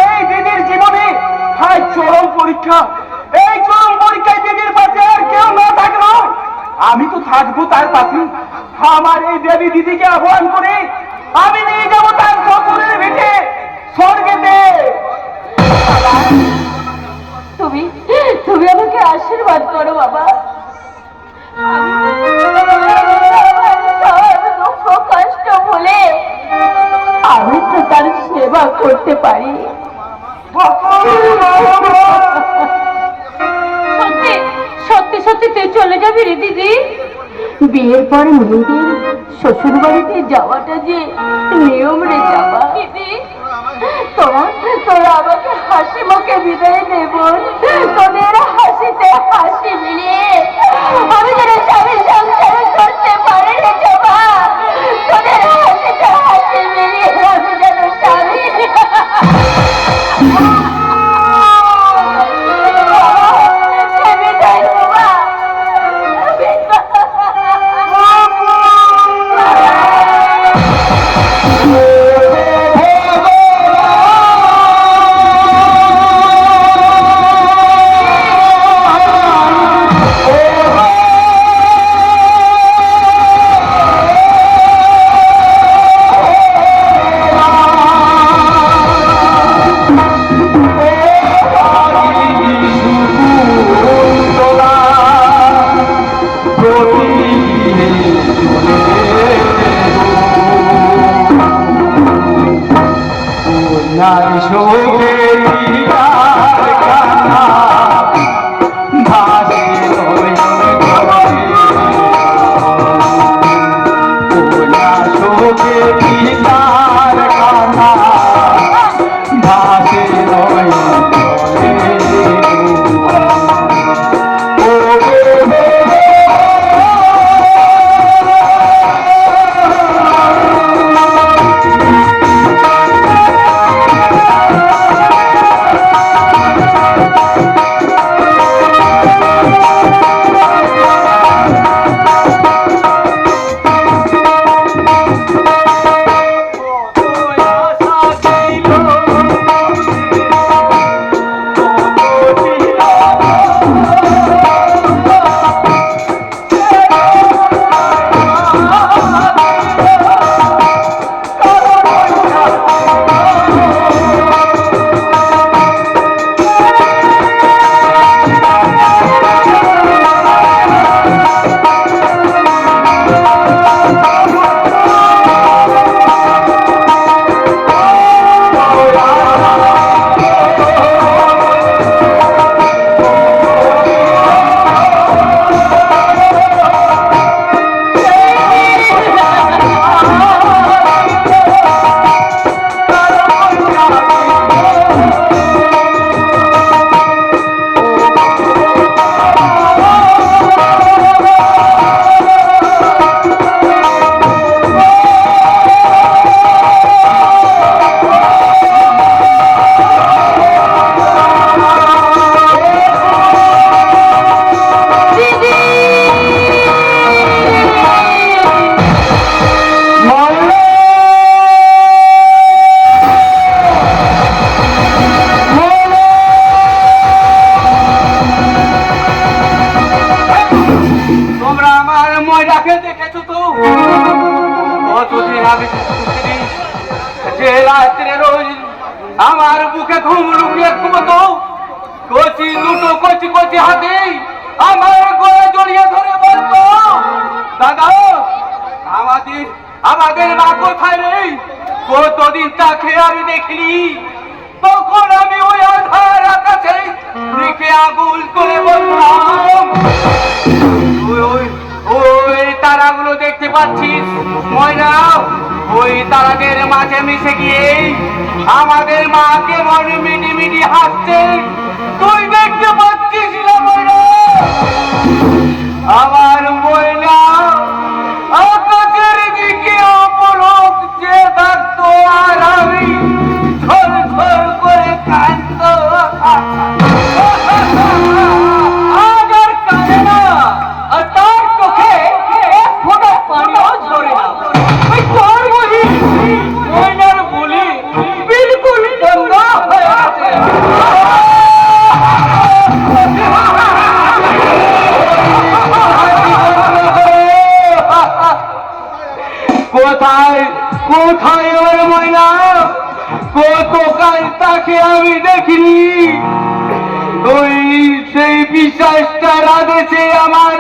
এই দিদির জীবনে আজ চরম পরীক্ষা। এই চরম পরীক্ষায় দিদির পাশে আর কেউ না থাকলো, আমি তো থাকবো তার পাশে। আমার এই দেবী দিদিকে আহ্বান করে আমি নিয়ে যাবো তার শ্বশুরের ভিটে স্বর্গেতে। তুমি আমাকে আশীর্বাদ করো বাবা। দুঃখ কষ্ট বলে আমি তো তার সেবা করতে পারি। সত্যি সত্যি তুই চলে যাবি রে দিদি? বিয়ের পর মেয়েদের শ্বশুর বাড়িতে যাওয়াটা যে নিয়ম রে যাবা। দিদি, তোরা আমাকে হাসি মুখে বিদায় দেব। তোদের হাসিতে হাসি মিলিয়ে আমি যেন স্বামী সংসার করতে পারি রে যাবা। তোদের হাসিতে হাসি মিলিয়ে আমি যেন স্বামী বিদায় বাবা। চোখে পিতার কান্না ভাসে আমার বুকে ঘুম লুকিয়ে ঘুমতো কচি দুটো কচি কচি হাতে আমার গলা জড়িয়ে ধরে বলতো, দাদা আমাদের মা কোথায় রে? কতদিন তাকে আমি দেখিনি। তখন আমি ওই আধার আকাশে দিকে আগুল করে বললাম, ওই তারাগুলো দেখতে পাচ্ছিস ময়না? ওই তারাদের মাঝে মিশে গিয়ে আমাদের মা কেমন মিটি মিটি হাসছে তুই দেখতে পাচ্ছিস না ময়না? আমার ময়না আকাশের দিকে অপলক যে থাকতো আর আমি ঝর ঝর করে কাঁদতো। আজ আর কাঁদে না, আর তার চোখে এক ফোঁটা পানিও ঝরে না। ওই তোর ময়নার বলি বিলকুল বন্ধ হয়ে গেছে। কোথায় কোথায় ওর ময়না? কতকাল তাকে আমি দেখিনি। ওই সেই বিশ্বাসটার আদেশে আমার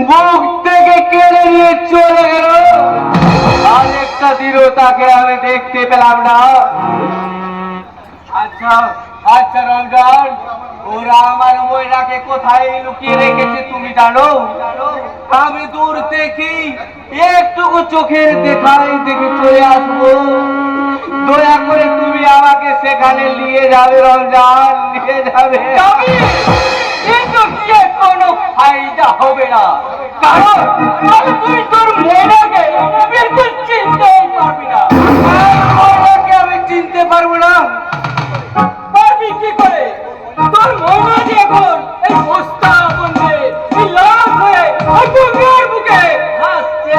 বুক থেকে কেড়ে নিয়ে চলে গেল। আর একটা দিনও তাকে আমি দেখতে পেলাম না। আচ্ছা আচ্ছা রঞ্জন, ওরা আমার ময়নাকে কোথায় লুকিয়ে রেখেছে তুমি জানো? আমি দূর থেকে একটুকু চোখের দেখাই দেখে চলে আসবো। দয়া করে তুমি আমাকে সেখানে নিয়ে যাবে রঞ্জন, নিয়ে যাবে। কিন্তু গিয়ে কোনো ফায়দা হবে না, কারণ তুই তোর ময়নাকে বিলকুল চিনতেই পারবি না। ময়নাকে আমি চিনতে পারবো না? পারবি কি করে? তোর ময়না যে এখন এই বস্তা বন্ধে এই লাশ হয়ে ওই গঙ্গার বুকে হাসছে।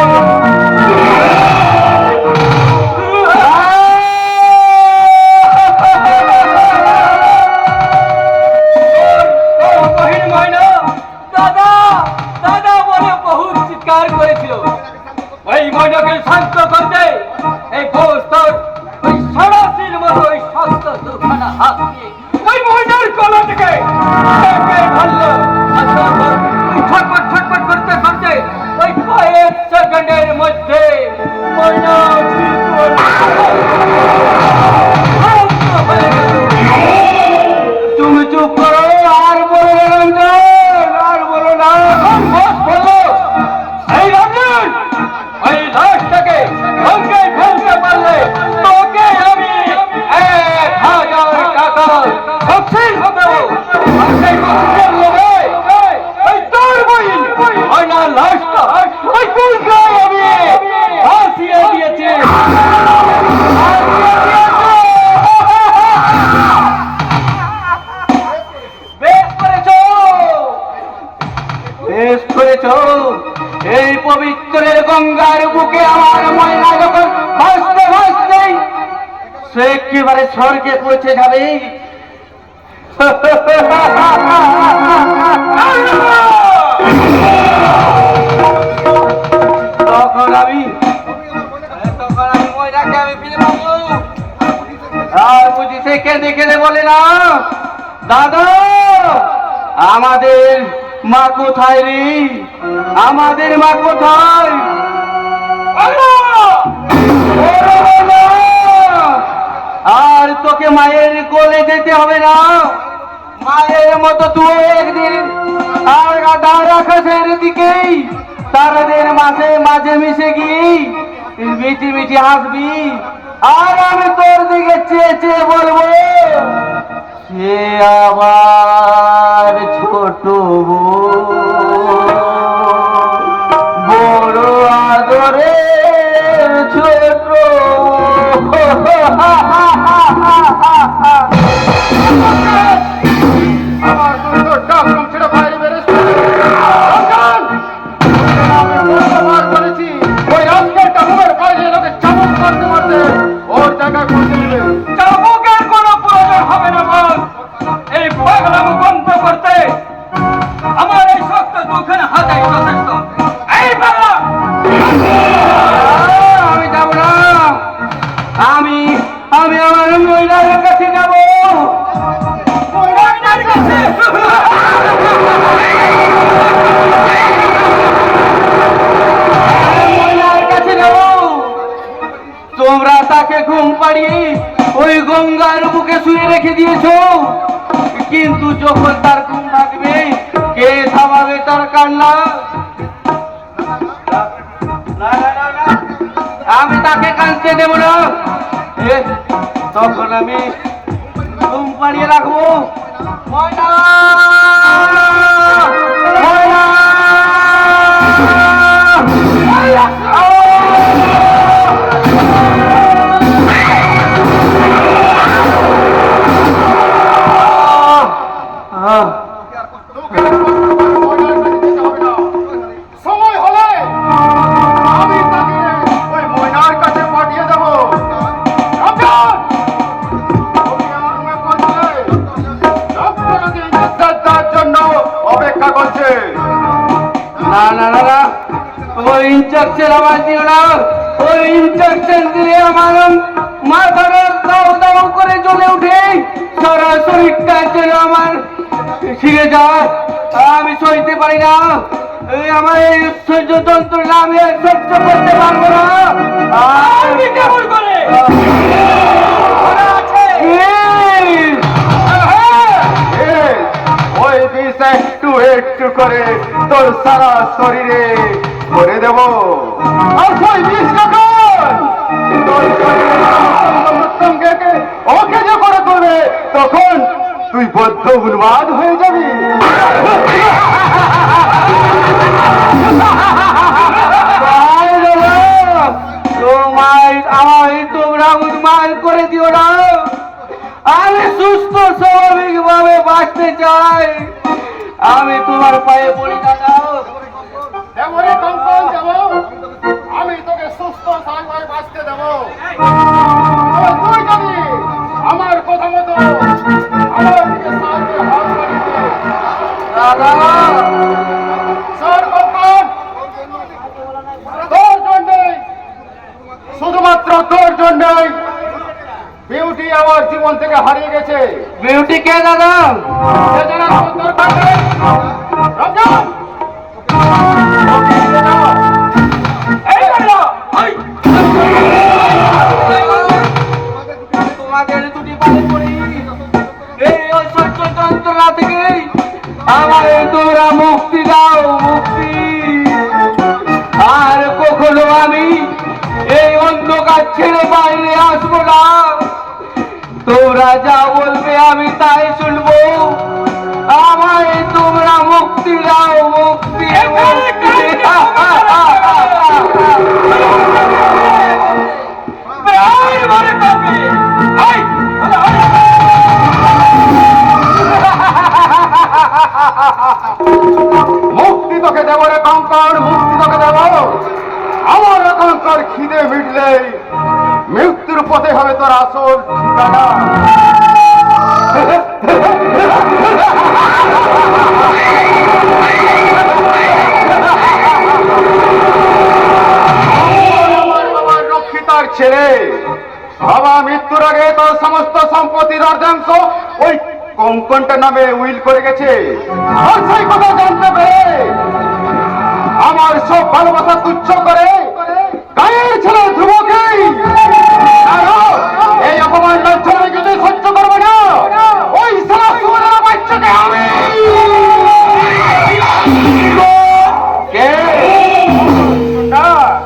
দাদা দাদা বলে বহু চিৎকার করেছিল। ওই ময়নাকে শান্ত করতে এই বস্তার ওই সরাসির মতো ওই শক্ত দুখানা হাত দিয়ে ওই ময়নার গলা থেকে ধরলো। ছটপট ছটপট করতে করতে ওই কয়েক সেকেন্ডের মধ্যে ময়না তুমি চুপ করো, আর বলো না রঞ্জন, আর বলো না। বললো এই রঞ্জন ওই লাশটাকে বকশিস দেব। আর সেই বকশিসের লোভে ওই তোর বইন না লাশটা ওই কুলকায় আমি ফাঁসিয়ে দিয়েছি। বেশ করেছ, বেশ করেছ। এই পবিত্র গঙ্গার বুকে আমার ময়না যখন ভাসতে ভাসতে সে একেবারে স্বর্গে পৌঁছে যাবে। তখন আমি ময়নাকে আমি ফিরে পাবো। আর বুঝি সে কেঁদে কেঁদে বলে না, দাদা আমাদের মা কোথায় রে, আমাদের মা কোথায়? আর তোকে মায়ের কোলে যেতে হবে না, মায়ের মতো তুই একদিন আর আধার আকাশের দিকেই তারাদের মাঝে মাঝে মিশে গিয়ে মিটি মিটি হাসবি। আর আমি তোর দিকে চেয়ে চেয়ে বলবো, সে আবার ছোট বড় আদরের ছোট। আমার সুন্দর ডাক ছিল বাইরে বেরেছে। আমি ব্যবহার করেছি ওই আজকের টাকুমের বাইরে লোকে চাবুক মারতে মারতে ওর জায়গায় পৌঁছে দিবে। চাবুকের কোনো প্রয়োজন হবে না বল। এই পাগলামো বন্ধ করতে আমার এই শক্ত দুখানে হাতেই যথেষ্ট। এই পাগলা আমি যাব না, আমি আমি আমার মহিলার কাছে যাব। মহিলার কাছে মহিলার কাছে যাব। তোমরা তাকে ঘুম পাড়িয়ে ওই গঙ্গার বুকে শুয়ে রেখে দিয়েছো, কিন্তু যখন তার ঘুম ভাঙবে কে থামাবে তার কান্না? আমি তাকে কাঁদতে দেব না। তখন আমি ঘুম পাড়িয়ে রাখবো। ময়না ময়না তোকে ময়নার কাছে যেতে হবে না। সময় হলে আমি তাকে ওই ময়নার কাছে পাঠিয়ে দেবো। রমজান, তুমি আমার রুমে পৌঁছলে রমজানকে ইজ্জত দেওয়ার জন্য অপেক্ষা করছে। না না না না, ওই ইনস্ট্রাকশন আমার দিও না। ওই ইনস্ট্রাকশন দিলে আমার মাথাটা দাও দাও করে জ্বলে উঠে, সারা শরীরটা যেন আমার ছিঁড়ে যায়। আমি সইতে পারি না। এই আমার এই সহ্য যন্ত্রণা আমি আর সহ্য করতে পারবো না। আমি কেমন করে ওই বিষ একটু একটু করে তোর সারা শরীরে করে দেব। আর ওই বিষ যখন তোর শরীরে ওকে যে করে করবে তখন তুই বদ্ধ উন্মাদ হয়ে যাবি। তোমরা উন্মাদ করে দিও না। আমি সুস্থ স্বাভাবিক ভাবে বাঁচতে চাই। আমি তোমার পায়ে পড়ি দাদা। দেবরে কম্পন দেব, আমি তোকে সুস্থ স্বাভাবিক বাঁচতে দেবো। তুই যদি আমার কথা মতো আমার দিকে সাহায্যের হাত বাড়িয়ে দে। দাদা স্যার কম্পন, তোর জন্যই, শুধুমাত্র তোর জন্যই বিউটি আমার জীবন থেকে হারিয়ে গেছে। বিউটি কে দাদা? সে জানার কোনো দরকার নেই। রমজান, তোমাদের দুটি পায়ে পড়ি, এই অসহ্য যন্ত্রণা থেকে আমায় তোমরা মুক্তি দাও, মুক্তি। আর কখনো আমি এই অন্ধকার ছেড়ে বাইরে আসবো না। তোমরা তোমরা যা বলবে আমি তাই শুনবো। আমায় তোমরা মুক্তি দাও, মুক্তি। মুক্তি তোকে দেবো রে কঙ্কর, মুক্তি তোকে দেবো। আমার কঙ্কর খিদে মিটলে মৃত্যুর পথে হবে তোর আসল ঠিকানা। আমার রক্ষিতার ছেলে বাবা মৃত্যুর আগে তোর সমস্ত সম্পত্তির অর্ধাংশ ওই কঙ্কনটা নামে উইল করে গেছে। আর সেই কথা জানতে পেরে আমার সব ভালোবাসা তুচ্ছ করে গায়ের ছেলে ধ্রুবকে এই অপমান লজ্জা কিন্তু সহ্য করবে না। ওই সারা সুরের বাচ্চাকে আমি কে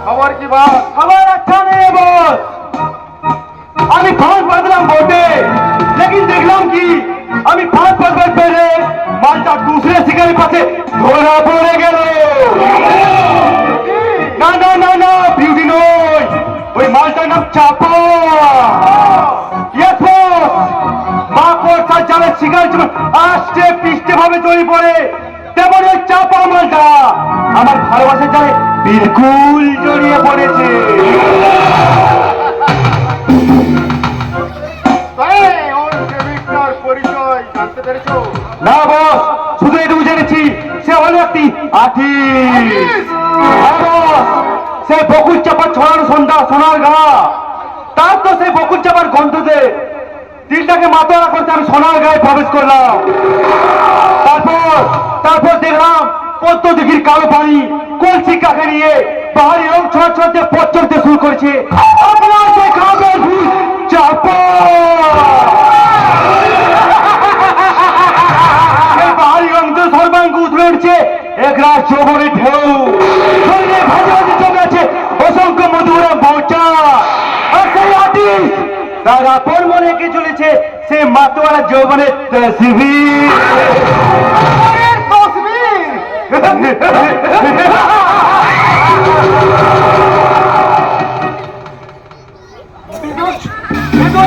খবর কি বল? खबर अच्छा नहीं है बॉस। আমি ফাঁস বাঁধলাম বটে, লেকিন দেখলাম কি আমি ফাঁস বাঁধবার পেরে মালটা दूसरे শিকারের পাশে ধরা পড়ে গেল। না না না না, বিউটি নয়, ওই মালটার নাম চাপা। ইয়েস বস, মাকড়সার জালে শিকার যেমন আষ্টে পৃষ্ঠে ভাবে জড়িয়ে পড়ে, তেমন ওই চাপা মালটা আমার ভালোবাসার জালে বিলকুল জড়িয়ে পড়েছে। ওর প্রেমিকটার পরিচয় জানতে পেরেছো? না বস, শুধু এটুকু জেনেছি সে হলো একটি আর্টিস্ট। হ্যাঁ বস, সে বকুল চাপার ছড়ানো সন্ধ্যা সোনার গা। তার তো সেই বকুল চাপার গন্ধতে দিলটাকে মাতোয়ারা করতে আমি সোনার গায়ে প্রবেশ করলাম। তারপর দেখলাম পদ্মদিঘির কালো পানি কলসি কাকে নিয়ে পাহাড়ি রং ছোঁয়া ছোঁয়াতে পথ চলতে শুরু করেছে। আপনার দেখাবে চাপা। পাহাড়ি রং তো সর্বাঙ্গ উঠে উঠছে এক রাত যৌবনের ঢেউ। শরীরে ভাজে ভাজে জমে আছে অসংখ্য মধুরা মৌচা। আর সেই আর্টিস্ট তার আপন মনে এঁকে চলেছে সে মাতোয়ারা যৌবনের তসবির।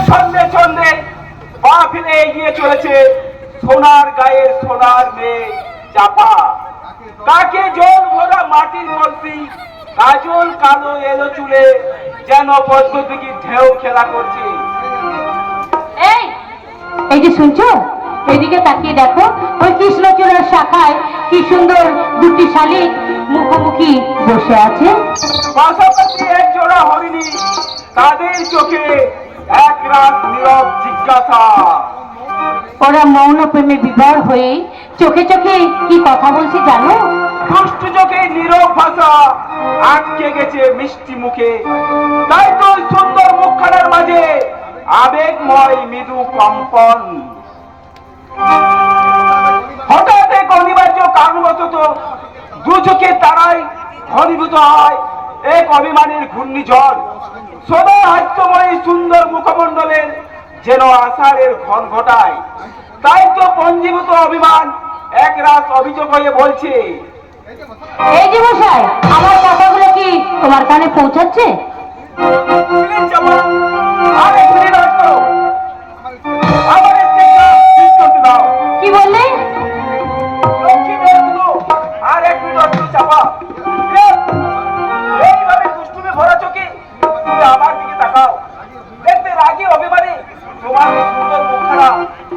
ছন্দে ছন্দে পা ফেলে এগিয়ে চলেছে সোনার গায়ে সোনার মেয়ে চাপা। কাকে জল ভরা মাটির কলসি, কাজল কালো এলো চুলে, যেন পদ্মদিঘি ঢেউ খেলা করছে। এই এই যে শুনছো, এদিকে তাকিয়ে দেখো, ওই কৃষ্ণচূড়ার শাখায় কি সুন্দর দুটি শালিক মুখোমুখি বসে আছে। পাশাপাশি এক জোড়া হরিণী, তাদের চোখে এক রাত নীরব জিজ্ঞাসা। ওরা মৌন প্রেমে বিভোর হয়ে চোখে চোখে কি কথা বলছে জানো? দুষ্টু চোখে নীরব ভাষা আটকে গেছে মিষ্টি মুখে। তাই তো ওই সুন্দর মুখখানার মাঝে আবেগময় মৃদু কম্পন। হঠাৎ এক অনিবার্য কারণবশত দু চোখে তারাই ঘনীভূত হয় এক অভিমানের ঘূর্ণিঝড়। সদা হাস্যময় সুন্দর মুখমণ্ডলের যেন আষাঢ়ের ঘন ঘটায়। তাই তো পঞ্জীভূত অভিমান এক রাত অভিযোগ হয়ে বলছে, এই যে মশাই, আমার কথাগুলো কি তোমার কানে পৌঁছাচ্ছে? প্লিজ জামা, আর এক মিনিট রাখো, আমার স্টেজটা ঠিক করতে দাও। কি বললে? লক্ষ্মী মেয়েগুলো, আর এক মিনিট রাখো চাপা। এইভাবে দুষ্টুমি ভরা চোখে তুমি আমার দিকে তাকাও। দেখবে রাগে অভিমানে তোমার এই সুন্দর মুখখানা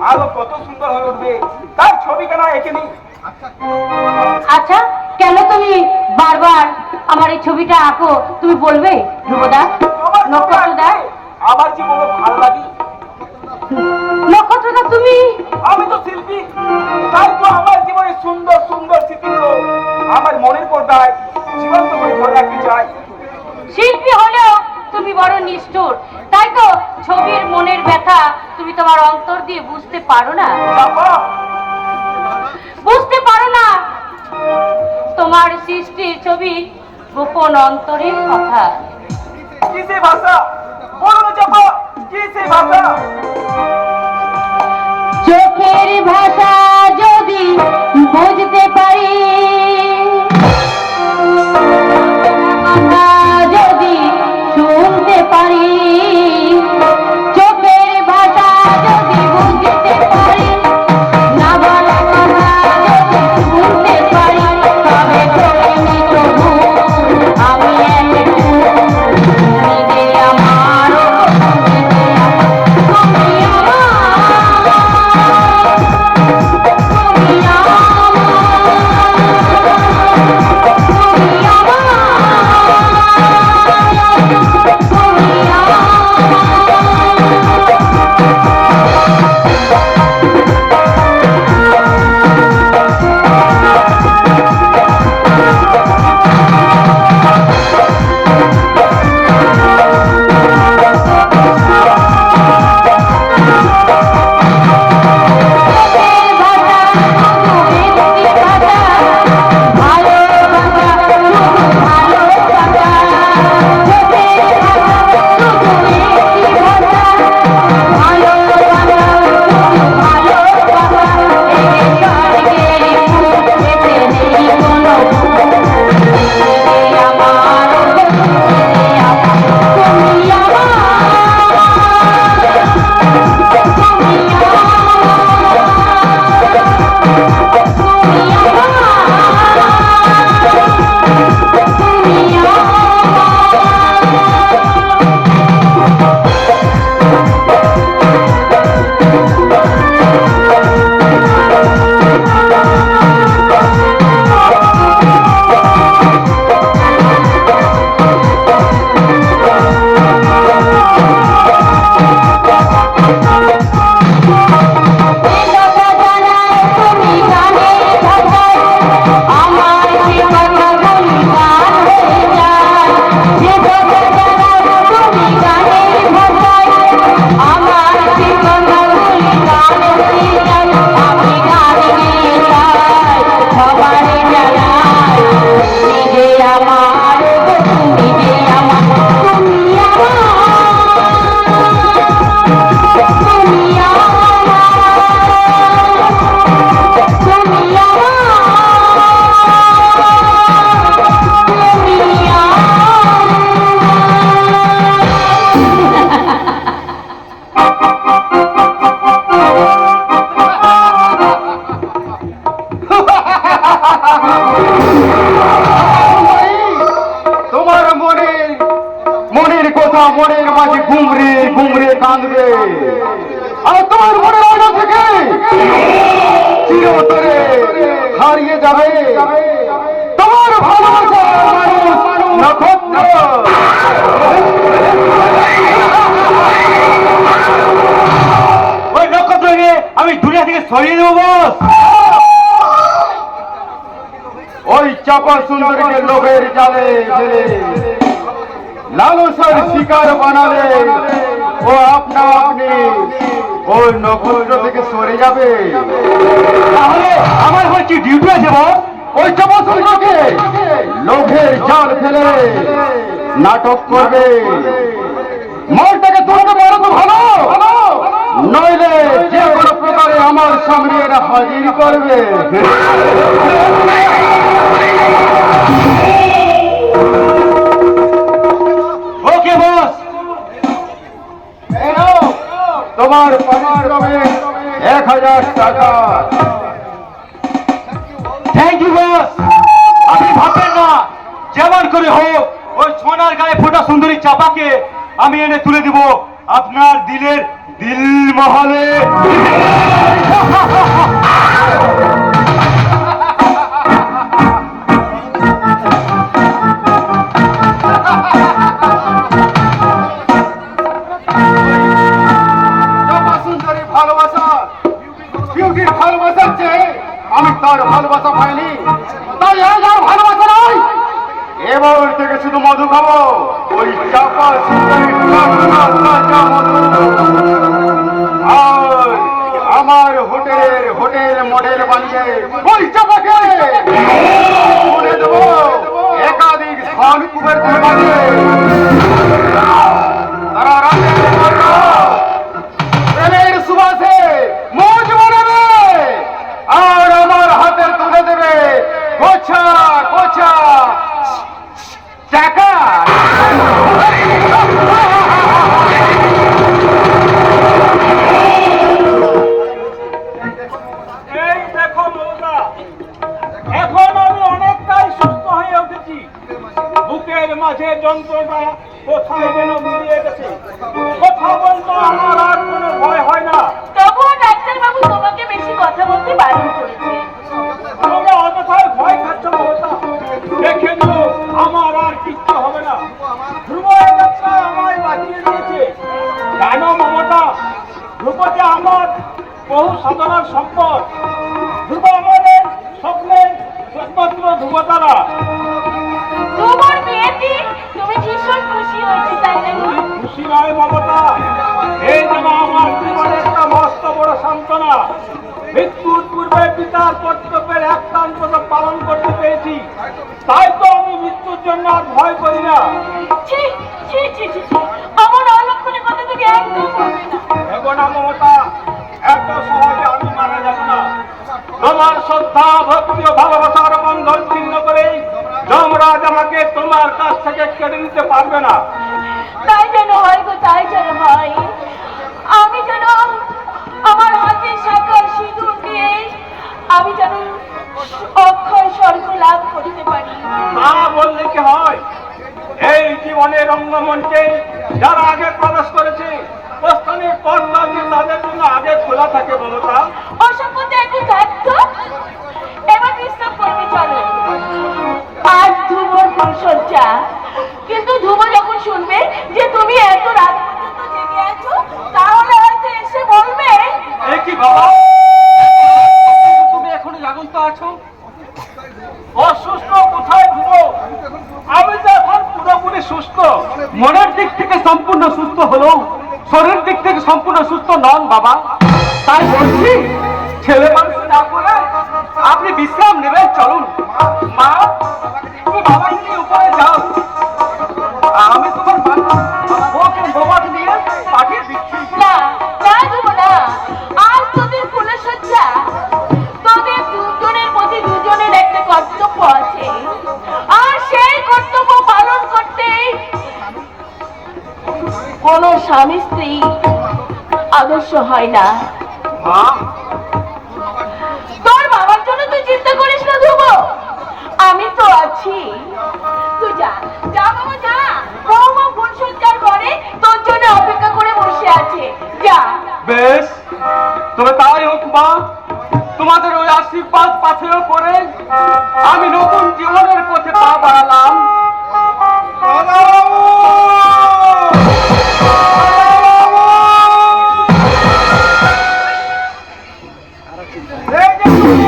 আরো কত সুন্দর হয়ে উঠবে, তার ছবিখানা এঁকে নিই। আচ্ছা, কেন তুমি বারবার আমার এই ছবিটা আঁকো? তুমি বলবে ধ্রুবদা, তোমার ছবি নক্ষত্রদা, আঁকতে আমার যে বড় ভালো লাগে। নক্ষত্রদা তুমি? আমি তো শিল্পী, তাই তো আমার জীবনে সুন্দর সুন্দর স্মৃতিগুলো আমার মনের পর্দায় জীবন্ত করে ধরে রাখতে চাই। শিল্পী হলেও তুমি বড় নিষ্ঠুর, তাই তো ছবির মনের ব্যথা তুমি তোমার অন্তর দিয়ে বুঝতে পারো না। চাপা, বুঝতে পারো না তোমার সৃষ্টির ছবি গোপন অন্তরের কথা। কিসে ভাষা বলো না চাপা, কিসে ভাষা? চোখের ভাষা যদি বুঝতে পারি, কথা যদি শুনতে পারি, চোখের ভাষা যদি বুঝতে পারি, না বলা কথা যদি শুনতে পারি, তবে করিনি তবু আমি একটু নিজে আমার তোমার মনের কথা মনের মাঝে ঘুমরে ঘুমরে কাঁদবে, আর তোমার মনের আলো থেকে চিরতরে হারিয়ে যাবে তোমার ভালোবাসা মানুষ নক্ষত্র। ওই নক্ষত্রকে আমি দুনিয়া থেকে সরিয়ে দেবো বস। ওই চাপা সুন্দরীকে লোভের জালে ফেলে লালসার শিকার বানালে ও আপনা আপনি ওই নক্ষত্র থেকে সরে যাবে। তাহলে আমার হচ্ছে ডিউটি আছে বস। ওই চাপা সুন্দরকে লোভের জাল ফেলে নাটক করবে, মালটাকে তুলতে পারো তো ভালো, নইলে যে কোনো প্রকারে আমার সামনে এরা হাজির করবে। ওকে বস। তোমার পারিশ্রমিক 1000 টাকা। Thank you boss. আপনি ভাববেন না, যেমন করে হোক ওই সোনার গায়ে ফোটা সুন্দরী চাপাকে আমি এনে তুলে দিব আপনার দিলের দিল মহলে। চাপা সুন্দরী ভালোবাসা, বিউটির ভালোবাসার চেয়ে আমি তার ভালোবাসা পাইনি, তাই আজ আর ভালোবাসা নয়। এবার থেকে শুধু মধু খাবো, ওই চাপা সুন্দরী তাজা মধু। আর আমার হোটেল মডেল বানিয়ে ওই চাপাকে তুলে দেবো একাধিক স্থান কুবের বানিয়ে। তারা রাতের প্রেমের সুবাসে মজবুত বহু সাধনার সম্পদ। ধ্রুব আমাদের স্বপ্নের একমাত্র ধ্রুবতারা। তোমার বিয়েতে তুমি ভীষণ খুশি হয়েছি তাই না গো? খুশি নয় মমতা, এই যেন আমার জীবনের একটা মস্ত বড় সান্ত্বনা। মৃত্যুর পূর্বে পিতার কর্তব্যের একটা অন্তত পালন করতে পেরেছি, তাই তো আমি মৃত্যুর জন্য আর ভয় করি না। ছি ছি ছি ছি ছি, আমার অলক্ষণের কথা তুমি একদম বলবে না। ভেবো না মমতা, এত সহজে আমি মারা যাব না। তোমার শ্রদ্ধা, ভক্তি ও ভালোবাসার বন্ধন ছিন্ন করেই যমরাজ আমাকে তোমার কাছ থেকে কেড়ে নিতে পারবে না। তাই যেন হয় গো, তাই যেন হয়। আমি যেন আমার হাতে শাখার সিঁদুর দিয়ে আমি যেন অক্ষয় স্বর্গ লাভ করতে পারি। তা বললে কি হয়? এই জীবনের রঙ্গমঞ্চে যারা আগে প্রবেশ করেছে, প্রস্থানের পথটা যে তাদের জন্য আগে খোলা থাকে মমতা। অসম্পত্তি একটু থাকতো, এবার বিশ্রাম করবে চলো। আজ ধ্রুবর ফুলসজ্জা, কিন্তু ধ্রুব যখন শুনবে যে তুমি এত রাত পর্যন্ত জেগে আছো, তাহলে হয়তো এসে বলবে এ কি বাবা, তুমি এখনো জাগন্ত আছো? অসুস্থ কোথায় ধ্রুব? আমি তো এখন পুরোপুরি সুস্থ। মনের দিক থেকে সম্পূর্ণ সুস্থ হলেও শরীরের দিক থেকে সম্পূর্ণ সুস্থ নন বাবা। তাই বলছি, ছেলে মানুষ না করে আপনি বিশ্রাম নেবেন, চলুন। মা, তুমি বাবাকে নিয়ে উপরে যাও, আমি তোমার ওকে বাবাকে নিয়ে পাঠিয়ে দিচ্ছি। না না ধ্রুব না, আজ তোদের ফুলসজ্জা, তোদের দুজনের প্রতি দুজনের একটা কর্তব্য আছে, আর সেই কর্তব্য পালন করতে কোন স্বামী স্ত্রী আদর্শ হয় না। মা, তোর বাবার জন্য তুই চিন্তা করিস না ধ্রুব, আমি তো আছি। তুই যা যা বাবা যা, বৌমা ফুলসজ্জার ঘরে তোর জন্য অপেক্ষা করে বসে আছে, যা। বেশ, তবে তাই হোক মা। তোমাদের ওই আশীর্বাদ পাথেয় করে আমি নতুন জীবনের পথে পা বাড়ালাম।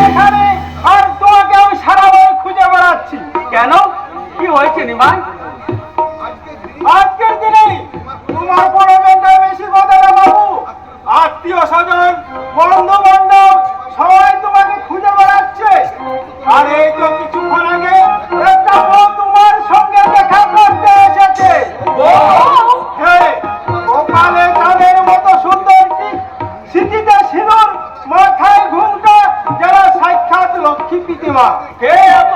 এখানে আর তোমাকে আমি সারা বছর খুঁজে বেড়াচ্ছি কেন? কি হয়েছে নিমাই? আজকের দিনে তোমার বড় বেটা বেশি কথা না বাবু। আত্মীয় স্বজন, বন্ধু বান্ধব সবাই তোমাকে খুঁজে বেড়াচ্ছে। আর এই তো কিছুক্ষণ আগে একটা বউ তোমার সঙ্গে দেখা করতে এসেছে। হ্যাঁ, কপালে তাদের মতো সুন্দর স্মৃতিতে সিঁদুর, মাথায় ঘুমটা, যারা সাক্ষাৎ লক্ষ্মী প্রতিমা। কে এত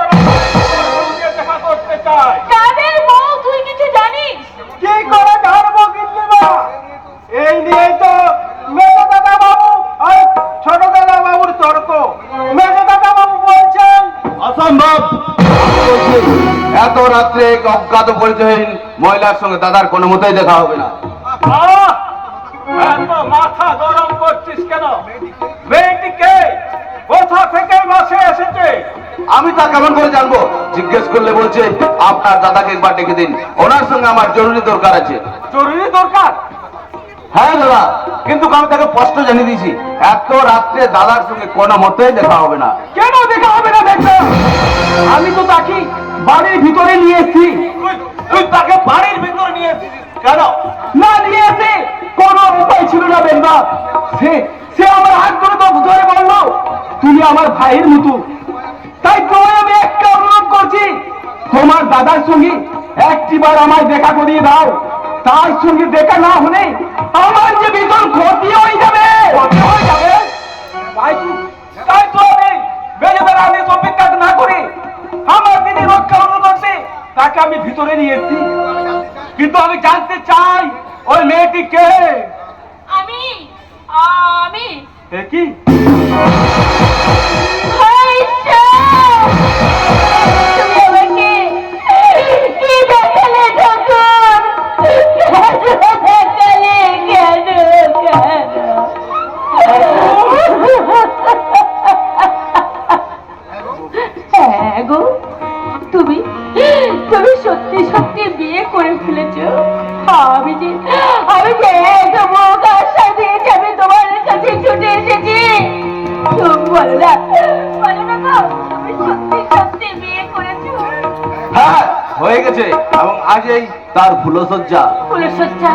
সঙ্গে দেখা করতে চায়? কাদের বউ তুই কিছু জানিস? কি করে ধরবো প্রতিমা? এই নিয়ে তো মেজ দাদা বাবু আর ছোট দাদা বাবুর তর্ক। মেজ দাদা বাবু বলছেন অসম্ভব। এত রাত্রে এক অজ্ঞাত পরিচয়হীন মহিলার সঙ্গে দাদার কোনো মতেই দেখা হবে না। আহ! এত মাথা গরম করছিস কেন? মেয়েটিকে কোথা থেকে বাসে এসেছে? আমি তা কেমন করে জানবো? জিজ্ঞেস করলে বলছে আপনার দাদাকে একবার ডেকে দিন, ওনার সঙ্গে আমার জরুরি দরকার আছে। জরুরি দরকার? হ্যাঁ দাদা, কিন্তু আমি তাকে স্পষ্ট জানিয়ে দিয়েছি এত রাত্রে দাদার সঙ্গে কোনো মতেই দেখা হবে না। কেন দেখা হবে না? দেখবে, আমি তো তাকে বাড়ির ভিতরে নিয়ে এসেছি। তুই তাকে বাড়ির ভিতরে নিয়ে এসেছিস কেন? না নিয়ে এসে কোনো উপায় ছিল না বেন্দা। সে আমার হাত ধরে বললো তুমি আমার ভাইয়ের মতো। তাই তোমায় আমি একটা অনুরোধ করছি, তোমার দাদার সঙ্গে একটিবার আমায় দেখা করিয়ে দাও। তার সঙ্গে দেখা না হলে আমার যে ভীষণ ক্ষতি হয়ে যাবে। তাই তো আমি বেজেদের আদেশ অপেক্ষা না করে আমার দিদি রক্ষা করতে তাকে আমি ভিতরে নিয়ে এসেছি। কিন্তু আমি জানতে চাই ওই মেয়েটি কে? আমি আমি কি তুমি তুমি সত্যি সত্যি বিয়ে করে ফেলেছো। আমি যে আমি তোমার কাছে ছুটে এসেছি। বলো না গো, তুমি সত্যি সত্যি বিয়ে করেছো? হ্যাঁ হয়ে গেছে, এবং আজই তার ফুলসজ্জা। ফুলসজ্জা?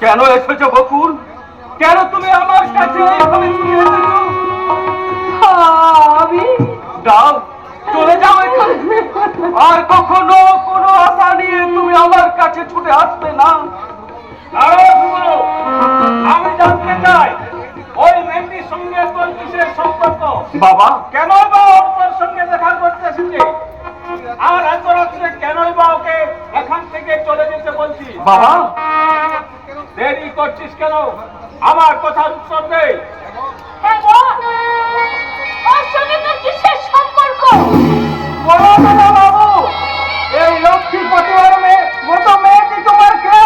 কেন এসেছো বকুল? কেন তুমি আমার কাছে এইভাবে ছুটে এসেছো? আমি যাও, চলে যাও এখান থেকে। আর কখনো কোনো আশা নিয়ে তুমি আমার কাছে ছুটে আসবে না। দাঁড়াও শুনো, আমি জানতে চাই ওই মেয়েটির সঙ্গে তোর কিসের সম্পর্ক? বাবা কেনই বা ও তোর সঙ্গে দেখা করতে এসেছে? আর এত রাত্রে কেনই বা ওকে এখান থেকে চলে যেতে বলছি? বাবা দেরি করছিস কেন? আমার কথার উত্তর দে। হ্যাঁ গো, ওর সঙ্গে তোর কিসের সম্পর্ক? বলো না বাবু, এই লক্ষ্মী পটুয়ার মতো মেয়েটি তোমার কে?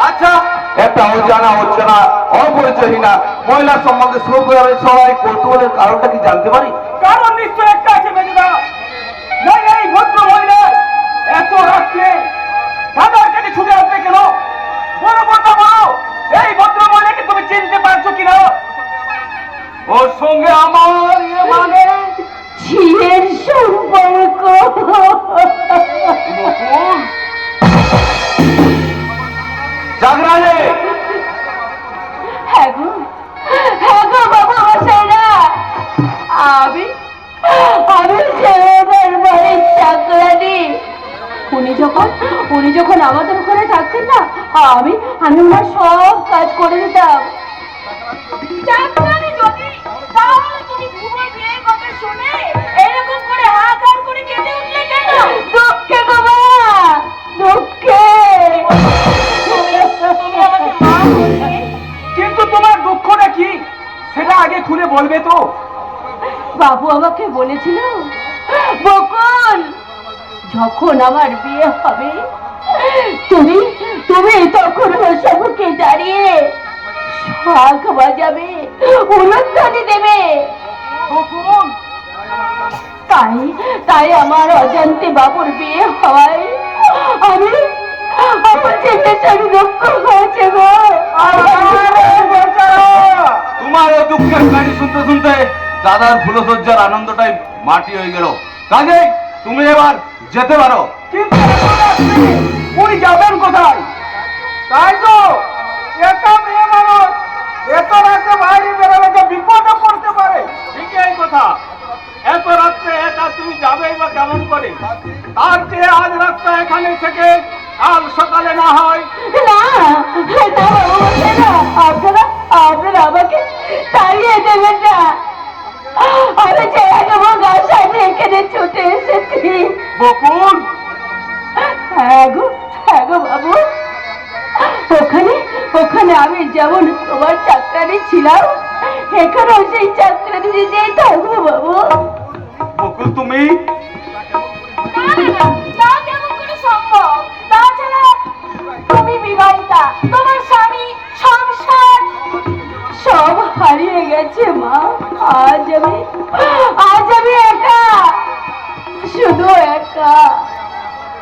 আচ্ছা, একটা অজানা অচেনা অপরিচয়হীনা মহিলার সম্বন্ধে সবাই কৌতূহলের কারণটা কি জানতে পারি? কারণ নিশ্চয় একটা আছে মেজদা। না এই ভদ্র মহিলা এত রাত্রে দাদার কাছে ছুটে আসবে কেন? বড় বড় বলো, এই ভদ্র মহিলাকে তুমি চিনতে পারছো কিনা? ওর সঙ্গে আমার মানে ঝিয়ের সম্পর্ক। বকুল, জাগরানে হ্যাঁ গো বাবা মশাইরা, আমি ছেলেদের বাড়ির চাকরানি। উনি যখন আমাদের ওখানে থাকতেন না, আমি ওনার সব কাজ করে দিতাম। চাকরানি যদি, তাহলে তুমি ঘুমে বিয়ের কথা শুনে এরকম করে হাহাকার করে কেঁদে উঠলে কেন? দুঃখে গো বাবা, দুঃখে। তুমি আমাকে মা বললে। কিন্তু তোমার দুঃখটা কি সেটা আগে খুলে বলবে তো? বাবু আমাকে বলেছিল, বকুল, যখন আমার বিয়ে হবে তুমি তখন ওর সম্মুখে দাঁড়িয়ে শাঁখ বাজাবে, উলুধ্বনি দেবে। বকুল, তাই আমার অজান্তে বাবুর বিয়ে হয় আমার ছেলেটার দুঃখ হয়েছে গো। তোমার এই দুঃখের কাহিনী শুনতে শুনতে দাদার ফুলসজ্জার আনন্দটাই মাটি হয়ে গেল। কাজেই তুমি এবার যেতে পারো। কিন্তু এত রাত্রে উনি যাবেন কোথায়? তাই তো, একটা মেয়ে মানুষ এত রাতে বাইরে বেরোলে তো বিপদে পড়তে পারে। ঠিকই এই কথা। এত রাত্রে একা তুমি যাবেই বা কেমন করে? তার চেয়ে আজ রাতটা এখানে থেকে কাল সকালে না হয় না, বাবু মশাইরা, আপনারা আমাকে তাড়িয়ে দেবেন না। আমি যে একেবারে আশায় নিয়ে এখানে ছুটে এসেছি। বকুল, হ্যাঁ গো বাবু, ওখানে আমি যেমন তোমার চাকরানি ছিলাম, এখানেও সেই চাকরানি দিয়েই থাকবো বাবু। বকুল তুমি তা কেমন করে সম্ভব? তাছাড়া তুমি বিবাহিতা, তোমার স্বামী, সংসার সব হারিয়ে গেছে মা। আজ আমি একা, শুধু একা।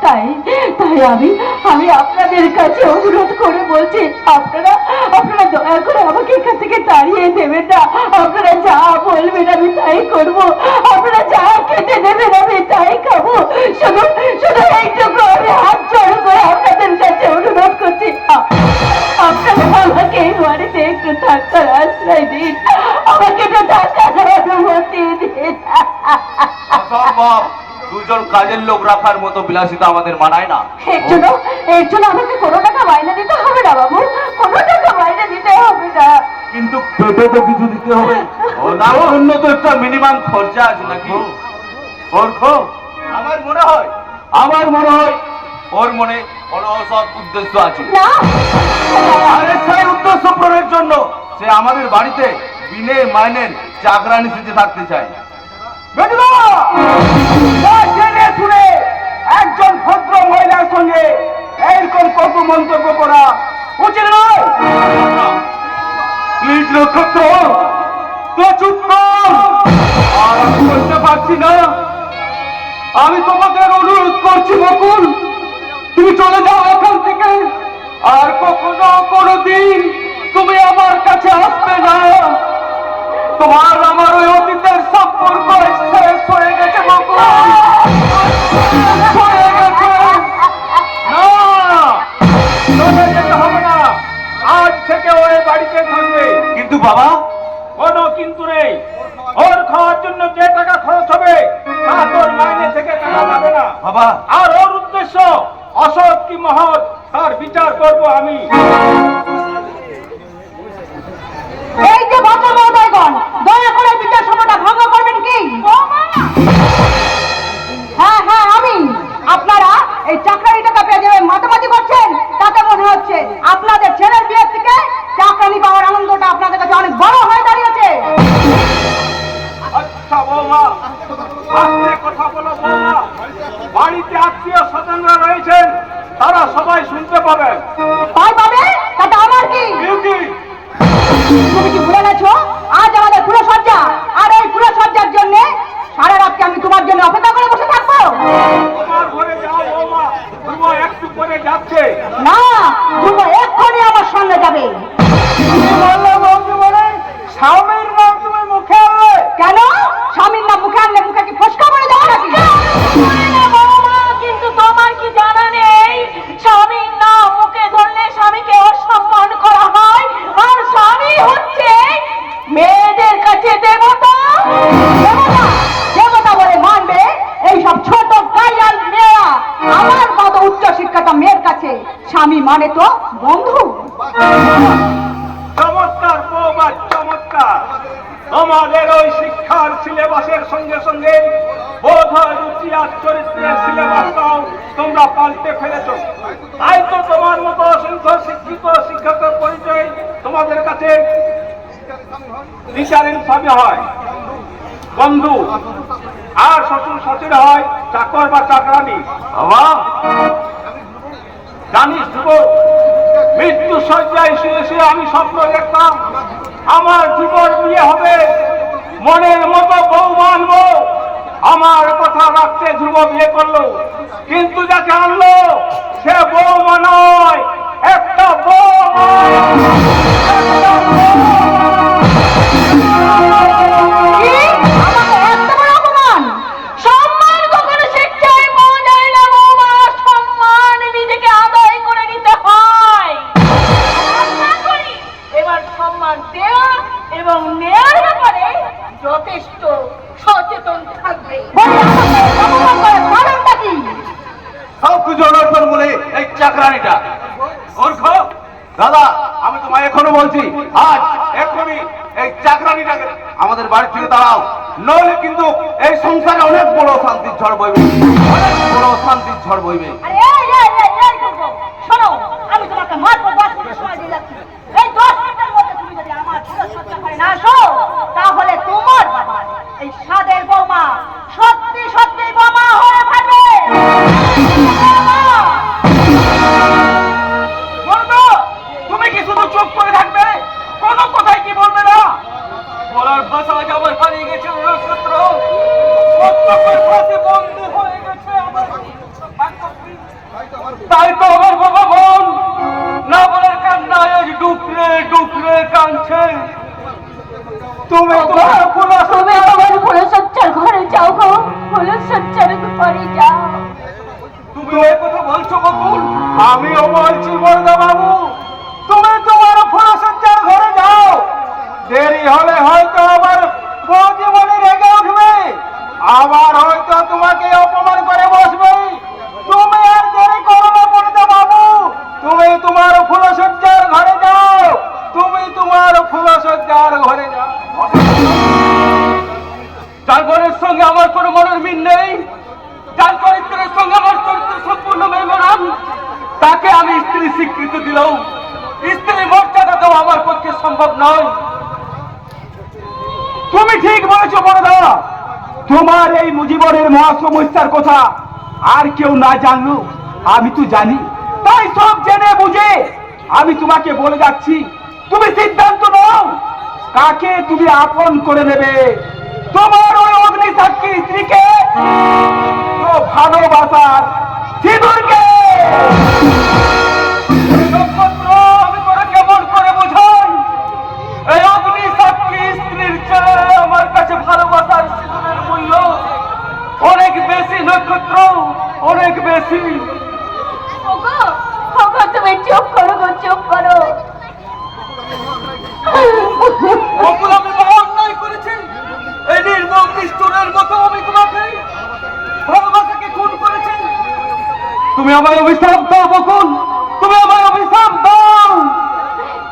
তাই আমি আপনাদের কাছে অনুরোধ করে বলছি, আপনারা দয়া করে আমাকে এখান থেকে তাড়িয়ে দেবেন না। আপনারা যা বলবেন আমি তাই করব, আপনারা যা খেতে দেবেন আমি তাই খাবো। শুধু এইটুকু আমি হাত জোড় করে আপনাদের কাছে অনুরোধ করছি, আপনারা আমাকে এই বাড়িতে একটু থাকার আশ্রয় দিন, আমাকে একটু থাকার অনুমতি দিন। অসম্ভব, দুজন কাজের লোক রাখার মতো বিলাসিতা আমাদের মানায় না। এর জন্য আমাকে কোনো টাকা মাইনে দিতে হবে না বাবু, কোনো টাকা মাইনে দিতে হবে না। কিন্তু পেটে তো কিছু দিতে হবে, তার জন্য তো একটা মিনিমাম খরচা আছে নাকি? অর্থ আমার মনে হয় ওর মনে কোনো সৎ উদ্দেশ্য আছে। না, আর সেই উদ্দেশ্য পূরণের জন্য সে আমাদের বাড়িতে বিনে মাইনের চাকরানি সেজে থাকতে চায়। বেজুদা, জেনে শুনে একজন ভদ্র মহিলার সঙ্গে এইরকম কত মন্তব্য করা উচিত নয়। প্লিজ নক্ষত্র, তো চুপ কর। আর আমি বলতে পারছি না। আমি তোমাদের অনুরোধ করছি বকুল, তুমি চলে যাও এখান থেকে। আর কখনো কোনোদিন তুমি আমার কাছে আসবে না। তোমার আমার বাড়িতে থাকবে। কিন্তু বাবা, কোনো কিন্তু নেই। ওর খাওয়ার জন্য যে টাকা খরচ হবে তা তোর মাইনে থেকে টাকা পাবে না। বাবা, আর ওর উদ্দেশ্য অসৎ কি মহৎ তার বিচার করব আমি। এই যে ভদ্র মহোদয়গণ, দয়া করে বিচার সভাটা ভঙ্গ করবেন কি? হ্যাঁ হ্যাঁ, আমি। আপনারা এই চাকরানি টাকা পেয়ে যাবে মাতামাতি করছেন, তাতে মনে হচ্ছে আপনাদের ছেলের বিয়ের থেকে চাকরানি পাওয়ার আনন্দটা আপনাদের কাছে অনেক বড় হয়ে দাঁড়িয়েছে। আচ্ছা বৌমা, আস্তে কথা বলো বৌমা। বাড়িতে আত্মীয় স্বজনরা রয়েছেন, তারা সবাই শুনতে পাবেন। ভয় পাবে তাতে আমার কি? বিউটি, তুমি কি ভুলে গেছো আজ আমাদের পুরসজ্জা? আর এই পুরসজ্জার জন্য সারা রাতকে আমি তোমার জন্য অপেক্ষা করে বসে থাকবো? তোমার ঘরে যাও বৌমা, ধ্রুব একটু করে যাচ্ছে। না, তুমি এক্ষুনি আমার সঙ্গে যাবে। স্বামীর নাম তুমি মুখে আনলে? কেন? স্বামীর নাম মুখে আনলে মুখে কি ফসকা পড়ে যাবে নাকি? কিন্তু তোমার কি জানা নেই, স্বামীর নাম মুখে ধরলে স্বামীকে অসম্মান করা হয়, আর স্বামী হচ্ছে মেয়েদের কাছে দেবতা। দেবতা দেবতা বলে মানবে এইসব ছোট গাইয়াল মেয়েরা? আমার মতো উচ্চ শিক্ষিত মেয়ের কাছে স্বামী মানে তো বন্ধু। চমৎকার বৌমা, চমৎকার। তোমাদের ওই শিক্ষার সিলেবাসের সঙ্গে সঙ্গে বোধ হয় রুচি আর চরিত্রের সিলেবাসটাও তোমরা পাল্টে ফেলেছ। তাই তো তোমার মতো অসংখ্য শিক্ষিত শিক্ষকের পরিচয় তোমাদের কাছে বিচারের ভাবে হয় বন্ধু, আর শ্বশুর শাশুড়ি হয় চাকর বা চাকরানি। বাবা, জানিস ধ্রুব, মৃত্যু শয্যায় শুয়ে শুয়ে আমি স্বপ্ন দেখতাম আমার জীবন বিয়ে হবে, মনের মতো বউ মানবো। আমার কথা রাখতে ধ্রুব বিয়ে করলো, কিন্তু যাকে আনলো সে বৌমা নয়, একটা বউ। কি? আমাকে এত বড় অপমান! সম্মান কখনো শিক্ষায় পাওয়া যায় না বৌমা, সম্মান নিজেকে আদায় করে নিতে হয়। আশা করি এবার সম্মান দেওয়া এবং নেওয়ার ব্যাপারে যথেষ্ট সচেতন থাকবে। বলি আমাকে অপমান করার কারণটা কি? সব কিছু অনর্থন বলে এই চাকরানিটা। অর্ঘ, দাদা, আমি তোমায় এখনো বলছি, আজ এক্ষুনি এই চাকরানিটাকে আমাদের বাড়ি থেকে দাঁড়াও, নইলে কিন্তু এই সংসারে অনেক বড় শান্তির ঝড় বইবে, অনেক বড় শান্তির ঝড় বইবে। আরে এই করবো, শোনো, আমি তোমাকে মাত্র 10 মিনিট সময় দিয়ে যাচ্ছি। এই 10 মিনিটের মধ্যে তুমি যদি আমার পুরসজ্জা করে না আসো, তাহলে তোমার বাবা এই সাদের বৌমা সত্যি সত্যি বোমা হয়ে ফাটবে। বলবো, তুমি কি শুধু চুপ করে থাকবে, কোনো কথাই কি বলবে না? বলার ভাষা আজ আমার হারিয়ে গেছে নক্ষত্র, প্রত্যেকের প্রতি বন্ধু হয়ে গেছে আমার বাক্যশ্রী। তাই তো আমার বাবা বোন না বলার কান্নায় আজ ডুকরে ডুকরে কাঁদছে। তুমি তোমার তুমি আমার পুরসজ্জার ঘরে যাও গো, পুরসজ্জার ঘরে যাও। তুমি এই কথা বলছো বকুল? আমিও বলছি বরদা বাবু, তুমি তোমার ফুলসজ্জার ঘরে যাও। দেরি হলে হয়তো আবার বৌদিমণি রেগে উঠবে, আবার হয়তো তোমাকে অপমান করে বসবে। তুমি আর দেরি করো না বরদা বাবু, তুমি তোমার ফুলসজ্জার ঘরে যাও, তুমি তোমার ফুলসজ্জার ঘরে যাও। যার ঘরের সঙ্গে আমার কোনো মনের মিল নেই, যার চরিত্রের সঙ্গে আমার চরিত্র সম্পূর্ণ মেমোরাম, তাকে আমি স্ত্রী স্বীকৃতি দিলাম। স্ত্রী মর্যাদা দেওয়া আমার পক্ষে সম্ভব নয়। তুমি ঠিক বলেছো বড়দা, তোমার এই মুজিবরের মহা সমস্যার কথা আর কেউ না জানলো আমি তো জানি। তাই সব জেনে বুঝে আমি তোমাকে বলে যাচ্ছি, তুমি সিদ্ধান্ত নাও কাকে তুমি আপন করে নেবে, তোমার ওই অগ্নি সাক্ষী স্ত্রীকে, তো ভালোবাসার সিঁদুরকে। নক্ষত্র, আমি তোরা কেমন করে বোঝাই, এই অগ্নি সাক্ষী স্ত্রীর চেয়ে আমার কাছে ভালোবাসার সিঁদুরের মূল্য অনেক বেশি। নক্ষত্র, অনেক বেশি। ওগো, ওগো, তুমি চুপ করো গো, চুপ করো। তুমি আমায় অভিশাপ দাও বকুল, তুমি আমায় অভিশাপ দাও।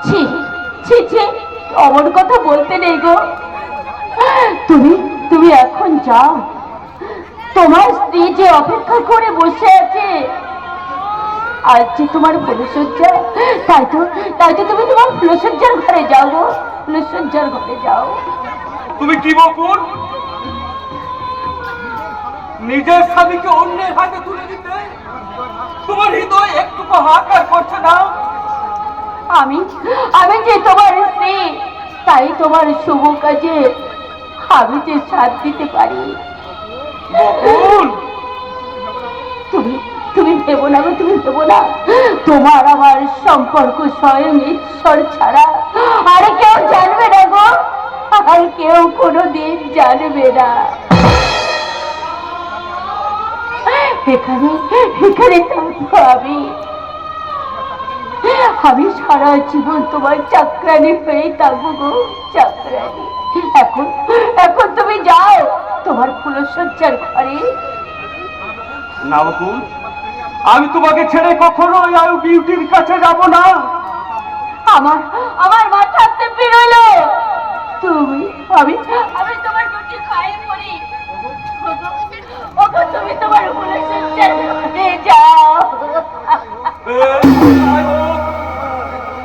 ছি ছি ছি, অমন কথা বলতে নেই গো। তুমি তুমি এখন যাও, তোমার স্ত্রী যে অপেক্ষা করে বসে আছে। আজ যে তোমার ফুলসজ্জা, তাই তো তুমি তোমার ফুলসজ্জার ঘরে যাও গো, ফুলসজ্জার ঘরে যাও। তুমি কি বকুল, নিজের স্বামীকে অন্যের হাতে তুলে দিতে তোমার হৃদয় একটু হাহাকার করছে না? আমি আমি যে তোমার স্ত্রী, তাই তোমার শুভ কাজে আমি যে সাথ দিতে পারি। বকুল, তুমি তুমি ভেবো না গো, তুমি ভেবো না। তোমার আমার সম্পর্ক স্বয়ং ঈশ্বর ছাড়া আর কেউ জানবে না গো, আর কেউ কোনোদিন জানবে না। এখানে এখানে থাকবো আমি সারা জীবন তোমার চাকরানি হয়েই থাকবো গো, চাকরানি। এখন এখন তুমি যাও তোমার ফুলসজ্জার ঘরে। না বকুল, আমি তোমাকে ছেড়ে কখনো আর বিউটির কাছে যাব না। আমার আমার মাথাতে বেরোলো তুমি, আমি আমি তোমার রুটি খাই পড়ি। ওগো তুমি তোমার ফুলসজ্জার ঘরে যাও।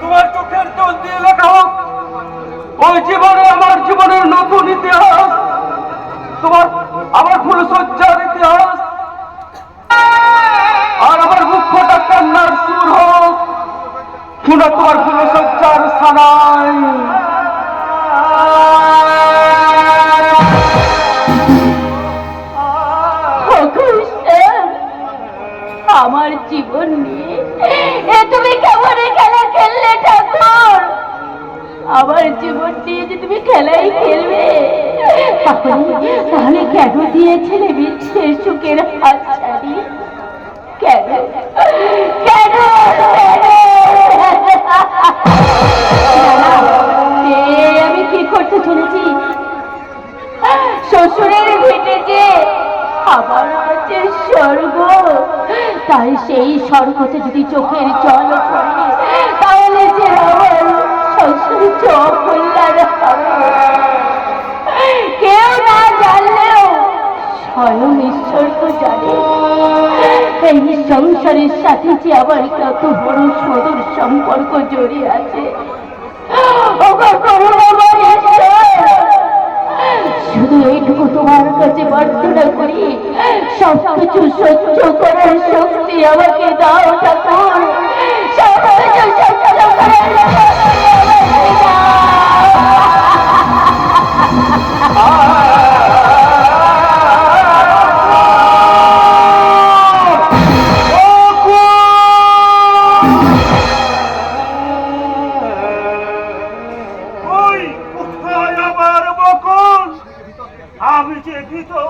তোমার চোখের জল দিয়ে লেখা হোক ওই জীবনে আমার জীবনের নতুন ইতিহাস, তোমার আমার ফুলসজ্জার ইতিহাস। আর আমার মুখ্যটা কান্নার সুর হোক শুনে তোমার ফুলসজ্জার সানাই। আমার জীবন নিয়ে এ তুমি কেমন খেলা খেললে ঠাকুর? আমার জীবন নিয়ে যে তুমি খেলাই খেলবে, তাহলে কেন দিয়েছিলে বিচ্ছের সুখের হাত ছাড়ি? কেন কেন আমি কি করতে চলেছি? শ্বশুরের ভিটে যে আমার আছে স্বর্গ, তাই সেই স্বর্গতে যদি চোখের জল পড়ে তাহলে যে আমার শ্বশুর চোখ কল্যাণ হবে। কেউ না জানলেও স্বয়ং ঈশ্বর তো জানে এই সংসারের সাথে যে আবার কত বড় সদর সম্পর্ক জড়িয়ে আছে। শুধু এইটুকু তোমার কাছে প্রার্থনা করি, সব কিছু সহ্য করার শক্তি আমাকে দাও ঠাকুর, সব কিছু সহ্য করার শক্তি আমি যে ভিতর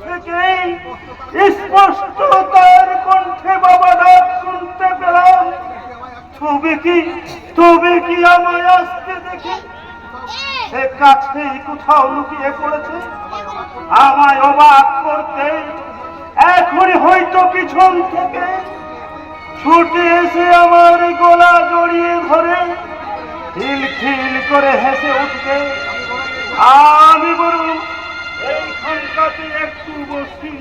থেকে স্পষ্ট তার কণ্ঠে বাবা ডাক শুনতে পেলাম। তবে কি আমায় আসতে দেখে সে কাছেই কোথাও লুকিয়ে পড়েছে আমায় অবাক করতে। এখনই হয়তো পিছন থেকে ছুটে এসে আমার গলা জড়িয়ে ধরে খিলখিল করে হেসে উঠবে। আমি বলুন এইখানটাতে একটু বসি,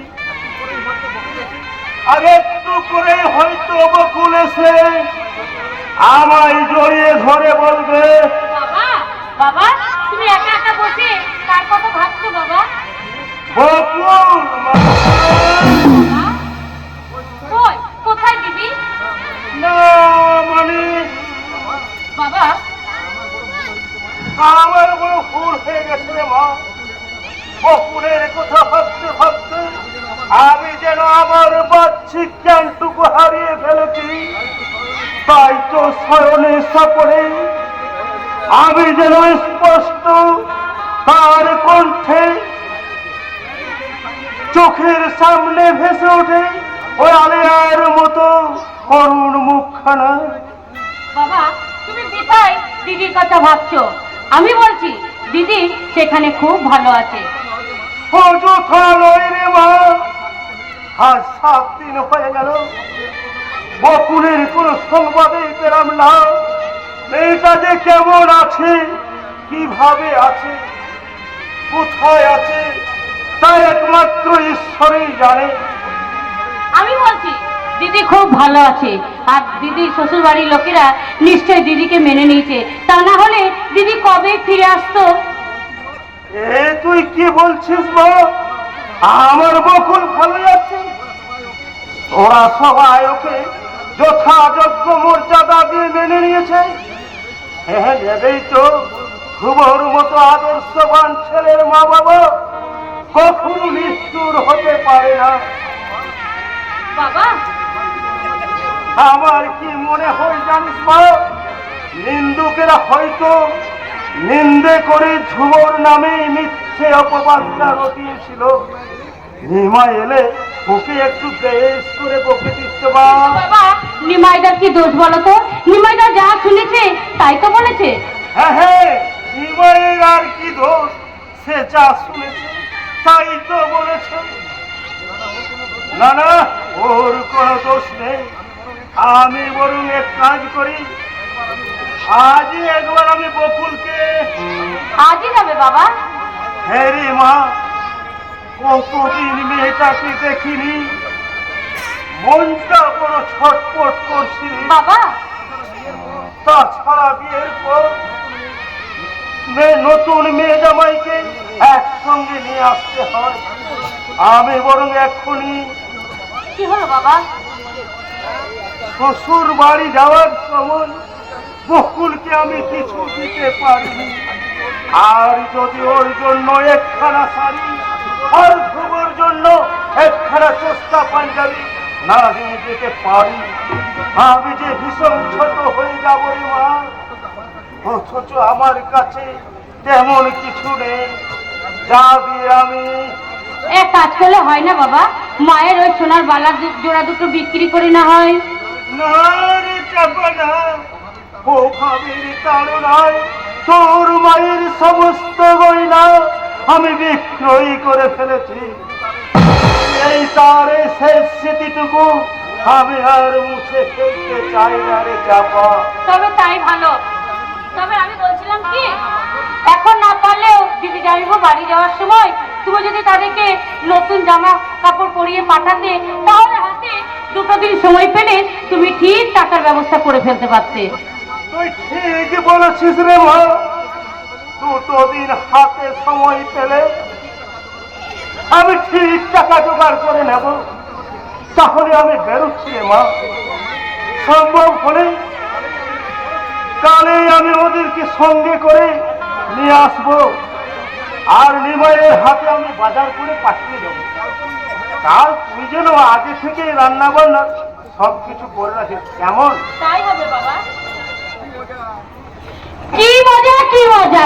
আর একটু করে হয়তো বকুল এসে আমায় জড়িয়ে ধরে বলবে, বাবা বাবা তুমি একা একা বসে কার কথা ভাবছো বাবা? বকুল কোথায় দিদি? না মানে বাবা আমার বড় ভুল হয়ে গেছে রে মা। বকুলের কথা ভাবতে ভাবতে আমি যেন আমার বাহ্যিক জ্ঞানটুকু হারিয়ে ফেলেছি। তাই তো শয়নে সপনে আমি যেন স্পষ্ট তার কণ্ঠে চোখের সামনে ভেসে ওঠে ওই আলিয়ার মতো করুণ মুখখানা। বাবা তুমি কোথায় দিদির কথা ভাবছো? আমি বলছি দিদি সেখানে খুব ভালো আছে। অযথা নয় রে মা, আজ 7 দিন হয়ে গেল বকুলের কোনো সংবাদই পেলাম না। মেয়েটা যে কেমন আছে, কিভাবে আছে, কোথায় আছে, তা একমাত্র ঈশ্বরই জানে। আমি বলছি দিদি খুব ভালো আছে, আর দিদি শ্বশুর বাড়ির লোকেরা নিশ্চয়ই দিদিকে মেনে নিয়েছে, তা না হলে দিদি কবে ফিরে আসতো। এ তুই কি বলছিস মা? আমার বকুল ভালো আছে? ওরা সবাই ওকে যথাযোগ্য মর্যাদা দিয়ে মেনে নিয়েছে। হ্যাঁ, নেবেই তো। ধ্রুবর মতো আদর্শবান ছেলের মা বাবা কখনো নিষ্ঠুর হতে পারে না। বাবা, আমার কি মনে হয় জানিস মা, নিন্দুকেরা হয়তো নিন্দে করে ধ্রুবর নামে মিথ্যে অপবাদটা রটিয়েছিল। নিমা এলে ওকে একটু বেশ করে বকে দিচ্ছে মা। বাবা, নিমাইদার কি দোষ বলো তো? নিমাইদা যা শুনেছে তাই তো বলেছে। হ্যাঁ হ্যাঁ, নিমাইয়ের আর কি দোষ? সে যা শুনেছে তাই তো বলেছে। না না, ওর কোনো দোষ নেই। আমি বরং এক কাজ করি, আজই একবার আমি বকুলকে। আজই যাবে বাবা? হ্যাঁ রে মা, কতদিন মেয়েটাকে দেখিনি, মনটা বড় ছটপট করছি। বাবা, তাছাড়া বিয়ের পর নতুন মেয়ে জামাইকে একসঙ্গে নিয়ে আসতে হয়। আমি বরং এক্ষুনি কি হলো বাবা? শ্বশুর বাড়ি যাওয়ার সময় বকুলকে আমি কিছু দিতে পারিনি। আর যদি ওর জন্য একখানা শাড়ি আর ধ্রুবর জন্য একখানা চোস্তা পাঞ্জাবি না নিয়ে যেতে পারি, আমি যে ভীষণ ছোট হয়ে যাব রে মা। অথচ আমার কাছে তেমন কিছু নেই যা দিয়ে আমি। এক কাজ করলে হয় না বাবা? মায়ের ওই সোনার বালার জোড়া দুটো বিক্রি করে না হয়? না রে চাপা না, ও ভাবির তাড়নায় তোর মায়ের সমস্ত গয়না আমি বিক্রয় করে ফেলেছি। এই তার শেষ স্মৃতিটুকু আমি আর মুছে ফেলতে চাই না রে চাপা। তবে তাই ভালো। তবে আমি বলছিলাম কি, এখন না পারলেও দিদি জানিব বাড়ি যাওয়ার সময় তুমি যদি তাদেরকে নতুন জামা কাপড় পরিয়ে পাঠাতে, তাহলে হাতে দুটো দিন সময় পেলে তুমি ঠিক টাকার ব্যবস্থা করে ফেলতে পারতে। তুই ঠিক বলেছিস রে মা, দুটো দিন হাতে সময় পেলে আমি ঠিক টাকা জোগাড় করে নেব। তাহলে আমি বেরোচ্ছি রে মা। সম্ভব হলে কালে আমি ওদেরকে সঙ্গে করে নিয়ে আসবো, আর নিমাইয়ের হাতে আমি বাজার করে পাঠিয়ে দেবো। তার তুই যেন আগে থেকে রান্না বান্না সবকিছু করে রাখিস, কেমন? তাই হবে বাবা। কি মজা, কি মজা!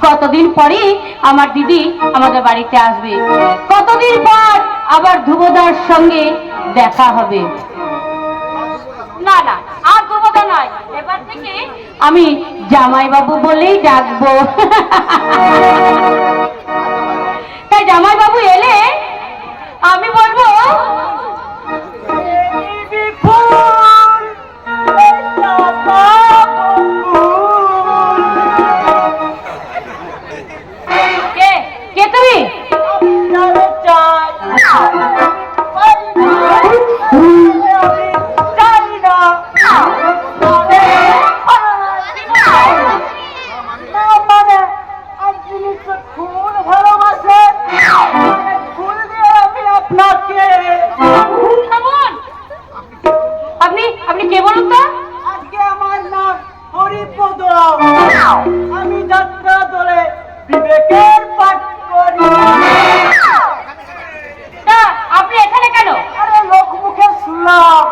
কতদিন পরে আমার দিদি আমাদের বাড়িতে আসবে, কতদিন পর আবার ধ্রুবদার সঙ্গে দেখা হবে। না না, আর ধ্রুবদা নয়, এবার থেকে আমি জামাইবাবু বলেই ডাকবো। তাই জামাইবাবু এলে আমি বলবো, কে কে তুমি? আপনি আপনি কে বলুন তো? আজকে আমার নাম হরিপদ। আমি যাত্রা দলে বিবেকের পাঠ করি। তা আপনি এখানে কেন? আরে লোক মুখে শুনলাম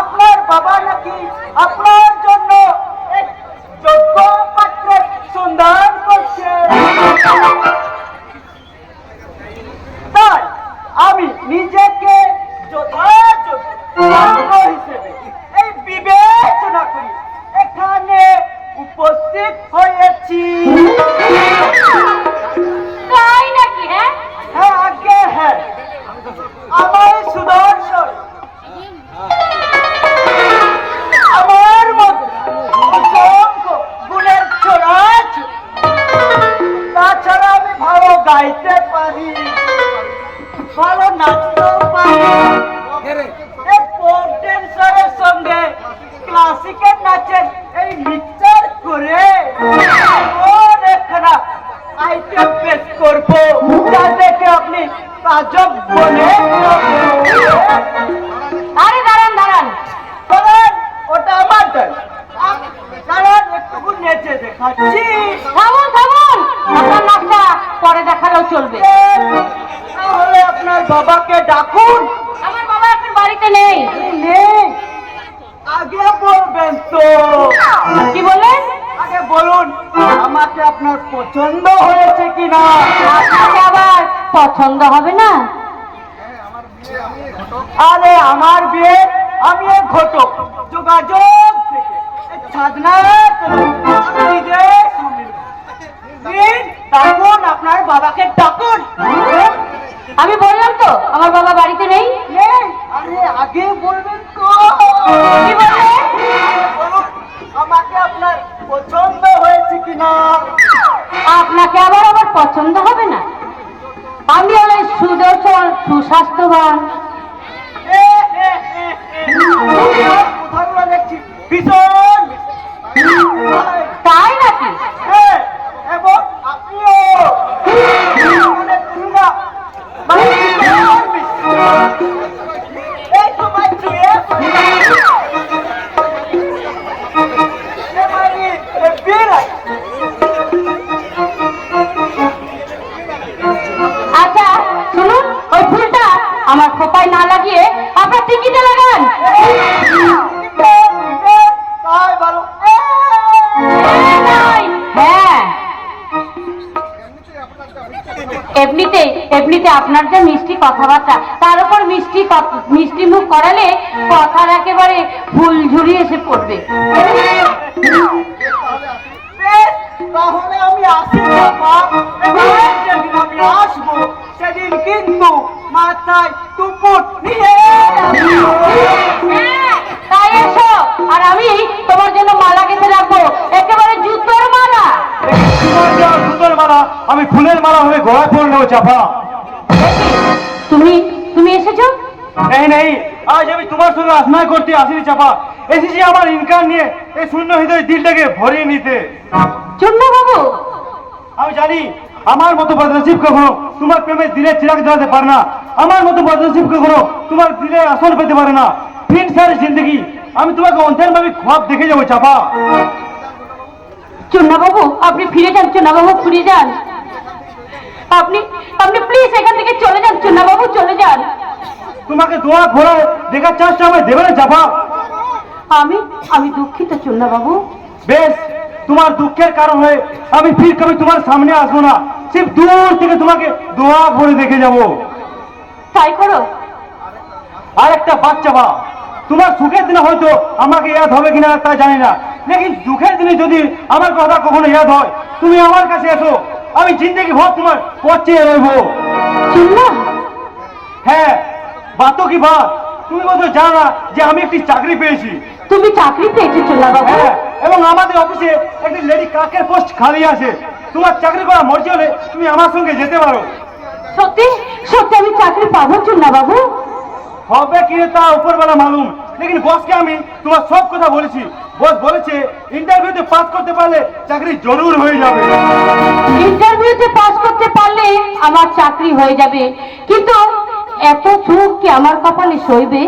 আপনার বাবা নাকি আপনার জন্য এক যোগ্য পাত্রের সন্ধান করছে। তাই আমি নিজেকে যথাযোগ্য পাত্র হিসেবে এই বিবেচনা করি এখানে উপস্থিত হয়েছি। তাই নাকি? হ্যাঁ, হ্যাঁ আগে হ্যাঁ, আমার সুদর্শন নেচে দেখাচ্ছি। থামুন থামুন, আপনার নাচটা পরে দেখালেও চলবে। তাহলে আপনার বাবাকে ডাকুন। আমার বাবা এখন বাড়িতে নেই। নেই, আগে বলবেন তো। কি বললেন? আগে বলুন আমাকে আপনার পছন্দ হয়েছে কিনা। আপনাকে আবার পছন্দ হবে না? আরে আমার বিয়ে আমি এক ঘটক, যোগাযোগ থেকে সাধনা ডাকুন, আপনার বাবাকে ডাকুন। আমি বললাম তো আমার বাবা বাড়িতে নেই। আরে আগে বলবেন তো। কি বললেন? বলুন আমাকে আপনার পছন্দ হয়েছে কিনা। আপনাকে আবার আবার পছন্দ হবে না? আমি হলে সুদর্শন, সুস্বাস্থ্যবান। কথাগুলো দেখছি ভীষণ তাই নাকি? এবং আপনিও মনে করুন না, মানে ভীষণ মিষ্টি। এই তো পাচ্ছি আচ্ছা শুনুন, ওই ফুলটা আমার খোপায় না লাগিয়ে আপনার টিকিটে লাগান। তাই ভালো। হ্যাঁ, এমনিতে এমনিতে আপনার যে মিষ্টি কথাবার্তা, তার উপর মিষ্টি মুখ করালে কথার একেবারে ফুল ঝুড়ি এসে পড়বে। তাহলে আমি আসি বাবা। এবার যেদিন আমি আসবো সেদিন কিন্তু মাথায় টুপুট নিয়ে আসবো। হ্যাঁ, তাই এসো, আর আমি তোমার জন্য মালা গেঁথে রাখবো, একেবারে জুতোর মালা। সুন্দর মালা আমি ফুলের মালা হয়ে গলায় পড়ে নেবো চাপা। তুমি তুমি এসেছো? নেই নেই, আজ আমি তোমার সঙ্গে আসনায় করতে আসিনি চাপা, এসেছি আমার ইনকাম নিয়ে এই শূন্য হৃদয় দিলটাকে ভরিয়ে নিতে। চুন্না বাবু, আমি জানি আমার মতো বদনসিব কখনো তোমার প্রেমে দিলে চিরাগ জ্বালাতে পারে না, আমার মতো বদনসিব কখনো তোমার দিলে আসন পেতে পারে না। ফির সারি জিন্দগি আমি তোমাকে অন্যের ভাবে খোয়াব দেখে যাবো চাপা। চুন্না বাবু আপনি ফিরে যান, চুন্না বাবু ফিরে যান। আপনি আপনি প্লিজ এখান থেকে চলে যান, চুন্না বাবু চলে যান। তোমাকে দোয়া ঘোরা দেখার চান্সটা আমায় দেবে না চাপা। আমি আমি দুঃখিত চুন্না বাবু। বেশ, তোমার দুঃখের কারণ হয়ে আমি ফির কবে তোমার সামনে আসবো না, সির্ফ দূর থেকে তোমাকে দোয়া ভরে দেখে যাব। তাই করো। আর একটা বাচ্চা বা তোমার সুখের দিনে হয়তো আমাকে ইয়াদ হবে কিনা তা জানি না, লেকিন দুঃখের দিনে যদি আমার কথা কখনো ইয়াদ হয় তুমি আমার কাছে এসো, আমি জিন্দগি ভর তোমার পথে রইবো। চুন্না, হ্যাঁ, বাতো কি বাত, তুমি বলতো জানো না যে আমি একটি চাকরি পেয়েছি। তুমি চাকরি পেয়েছো চুন্না বাবু? হ্যাঁ, এবং আমাদের অফিসে একটি লেডি কাকের পোস্ট খালি আছে। তোমার চাকরি করা মর্জি হলে তুমি আমার সঙ্গে যেতে পারো। সত্যি সত্যি আমি চাকরি পাবো চুন্না বাবু? হবে কি তা উপরবেলা মালুম, লেকিন বসকে আমি তোমার সব কথা বলেছি। বস বলেছে ইন্টারভিউতে পাস করতে পারলে চাকরি জরুর হয়ে যাবে। ইন্টারভিউতে পাস করতে পারলে আমার চাকরি হয়ে যাবে, কিন্তু এত সুখ কি আমার কপালে সইবে?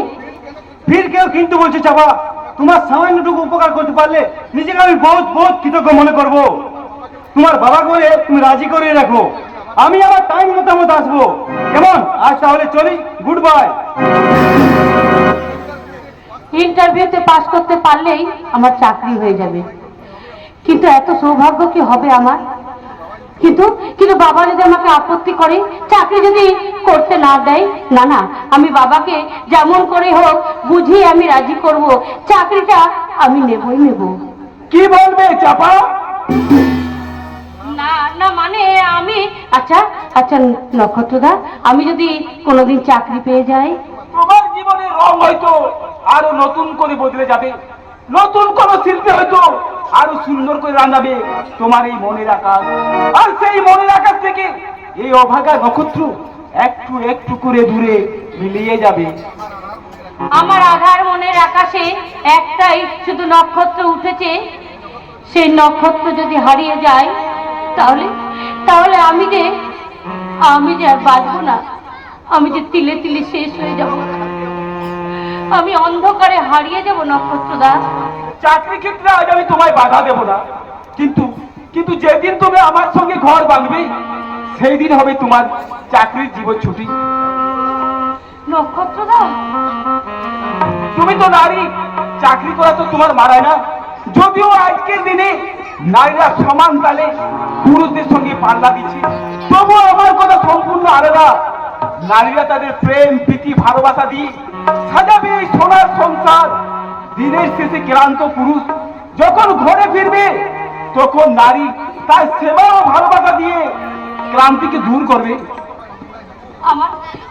ফির কেউ কিন্তু বলছে চাপা, তোমার সামান্যটুকু উপকার করতে পারলে নিজেকে আমি বহুত বহুত কৃতজ্ঞ মনে করব। তোমার বাবা করে তুমি রাজি করে রাখো, আমি আমার টাইম মতো আসবো। কেমন? আজ তাহলে চলি, গুড বাই। ইন্টারভিউতে পাস করতে পারলেই আমার চাকরি হয়ে যাবে, কিন্তু এত সৌভাগ্য কি হবে আমার? কিন্তু কিন্তু বাবা যদি আমাকে আপত্তি করে, চাকরি যদি করতে না দেয়, না না, আমি বাবাকে যেমন করে হোক বুঝিয়ে আমি রাজি করব, চাকরিটা আমি নেবই নেব। কি বলবে চাপা? না না, মানে আমি, আচ্ছা আচ্ছা নক্ষত্রদা, আমি যদি কোনোদিন চাকরি পেয়ে যাই, তোমার জীবনের রং হয়তো আরো নতুন করে বদলে যাবে, নতুন কোন শিল্পী হয়তো আরো সুন্দর করে রাঙাবে তোমার এই মনের আকাশ। আর সেই মনের আকাশ থেকে এই অভাগা নক্ষত্র একটু একটু করে দূরে মিলিয়ে যাবে। আমার আধার মনের আকাশে একটাই শুধু নক্ষত্র উঠেছে, সেই নক্ষত্র যদি হারিয়ে যায় তাহলে তাহলে আমি যে আর বাঁচবো না, আমি যে তিলে তিলে শেষ হয়ে যাব। আমি অন্ধকারে হারিয়ে যাব নক্ষত্রদা। চাকরি ক্ষেত্রে আজ আমি তোমায় বাধা দেব না, কিন্তু কিন্তু যেদিন তুমি আমার সঙ্গে ঘর বাঁধবে সেই দিন হবে তোমার চাকরির জীবন ছুটি। নক্ষত্রদা, তুমি তো নারী, চাকরি করা তো তোমার মারায় না। যদিও আজকের দিনে নারীরা সমান তালে পুরুষদের সঙ্গে পাল্লা দিচ্ছে, তবুও আমার কথা সম্পূর্ণ আলাদা। নারীরা তাদের প্রেম প্রীতি ভালোবাসা দিয়ে সাজাবে এই সোনার সংসার। দিনের শেষে ক্লান্ত পুরুষ যখন ঘরে ফিরবে তখন নারী তার সেবা ও ভালোবাসা দিয়ে ক্লান্তিকে দূর করবে। আমার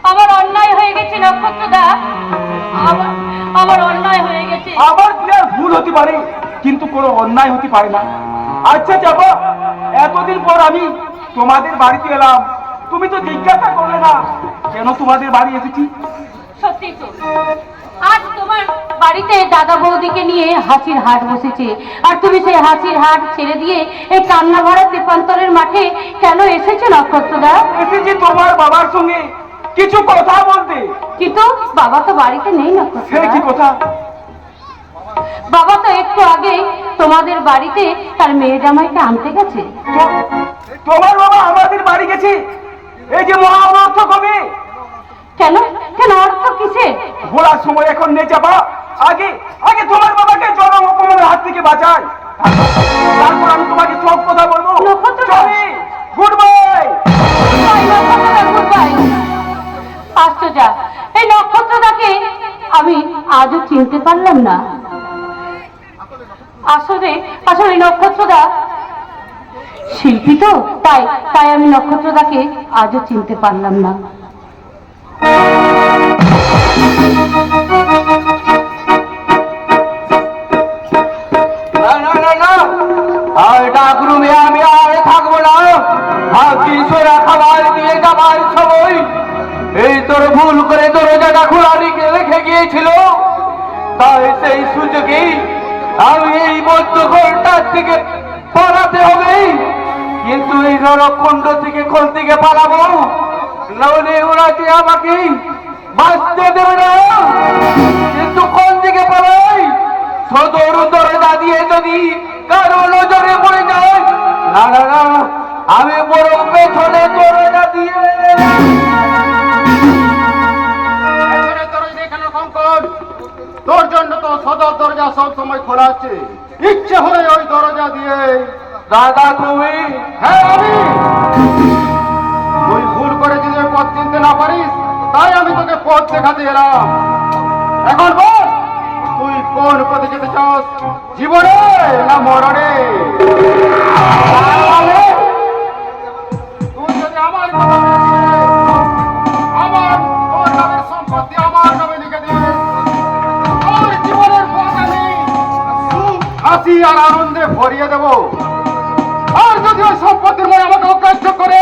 আমার অন্যায় হয়ে গেছে নক্ষত্রদা, আমার অন্যায় হয়ে গেছে। আমার প্লেয়ার ভুল হতে পারে, কিন্তু কোনো অন্যায় হতে পারে না। আচ্ছা যাবো, এতদিন পর আমি তোমাদের বাড়িতে এলাম, তুমি তো জিজ্ঞাসা করলে না কেন তোমাদের বাড়ি এসেছি। সত্যি তো, আজ তোমার বাড়িতে দাদা বৌদিকে নিয়ে হাসির হাট বসেছে, আর তুমি সেই হাসির হাট ছেড়ে দিয়ে এই কান্না ভরা তেপান্তরের মাঠে কেন এসেছো নক্ষত্রদা? এসেছি তোমার বাবার সঙ্গে কিছু কথা বলতে। কিন্তু বাবা তো বাড়িতে নেই সে নক্ষত্রদা। কি কথা? বাবা তো একটু আগে তোমাদের বাড়িতে তার মেয়ে জামাইকে আনতে গেছে। তোমার বাবা আমাদের বাড়ি গেছে? এই যে মহা অনর্থ কবে? কেন কেন অর্থ কিসের? বলার সময় এখন নেই যাবা, আগে আগে তোমার বাবাকে জনম অপমানের হাত থেকে বাঁচাই, তারপর আমি তোমাকে সব কথা বলবো। নক্ষত্রদা, গুড বাই। আশ্চর্য, এই নক্ষত্রদাকে আমি আজও চিনতে পারলাম না। আসলে আসলে নক্ষত্রদা শিল্পী তো, তাই তাই আমি নক্ষত্রদাকে আজও চিনতে পারলাম না। আর ডাকরুমে আমি আর থাকবো না। কিশোরা খাবার দিয়ে যাবার সময় এই তোর ভুল করে দরজাটা খোলা রেখে গিয়েছিল, তাই সেই সুযোগে আমি এই মধ্য ঘরটার থেকে পালাতে হবে। কিন্তু এই নরকুণ্ড থেকে কোন দিকে পালাবো? নইলে ওরা যে আমাকে বাঁচতে দেবে না। কিন্তু কোন দিকে পালাই? সদর দরজা দিয়ে যদি কারো নজরে পড়ে যায়, না না না, আমি বড় পেছনে দরজা দিয়ে। তোর জন্য তো সদর দরজা সব সময় খোলা আছে, ইচ্ছে হলে ওই দরজা দিয়ে। দাদা তুমি? হ্যাঁ আমি। তুই ভুল করে যদি ওই পথ চিনতে না পারিস, তাই আমি তোকে পথ দেখাতে এলাম। এখন বল, তুই কোন পথে যেতে চাস, জীবনে না মরণে? তুই যদি আমার কথা আমার তোর নামের সম্পত্তি আমার নামে লিখে দিস, তোর জীবনের পথ আমি সুখ হাসি আর আনন্দে ভরিয়ে দেব। আর যদি ওই সম্পত্তির মনে আমাকে অগ্রাহ্য করে,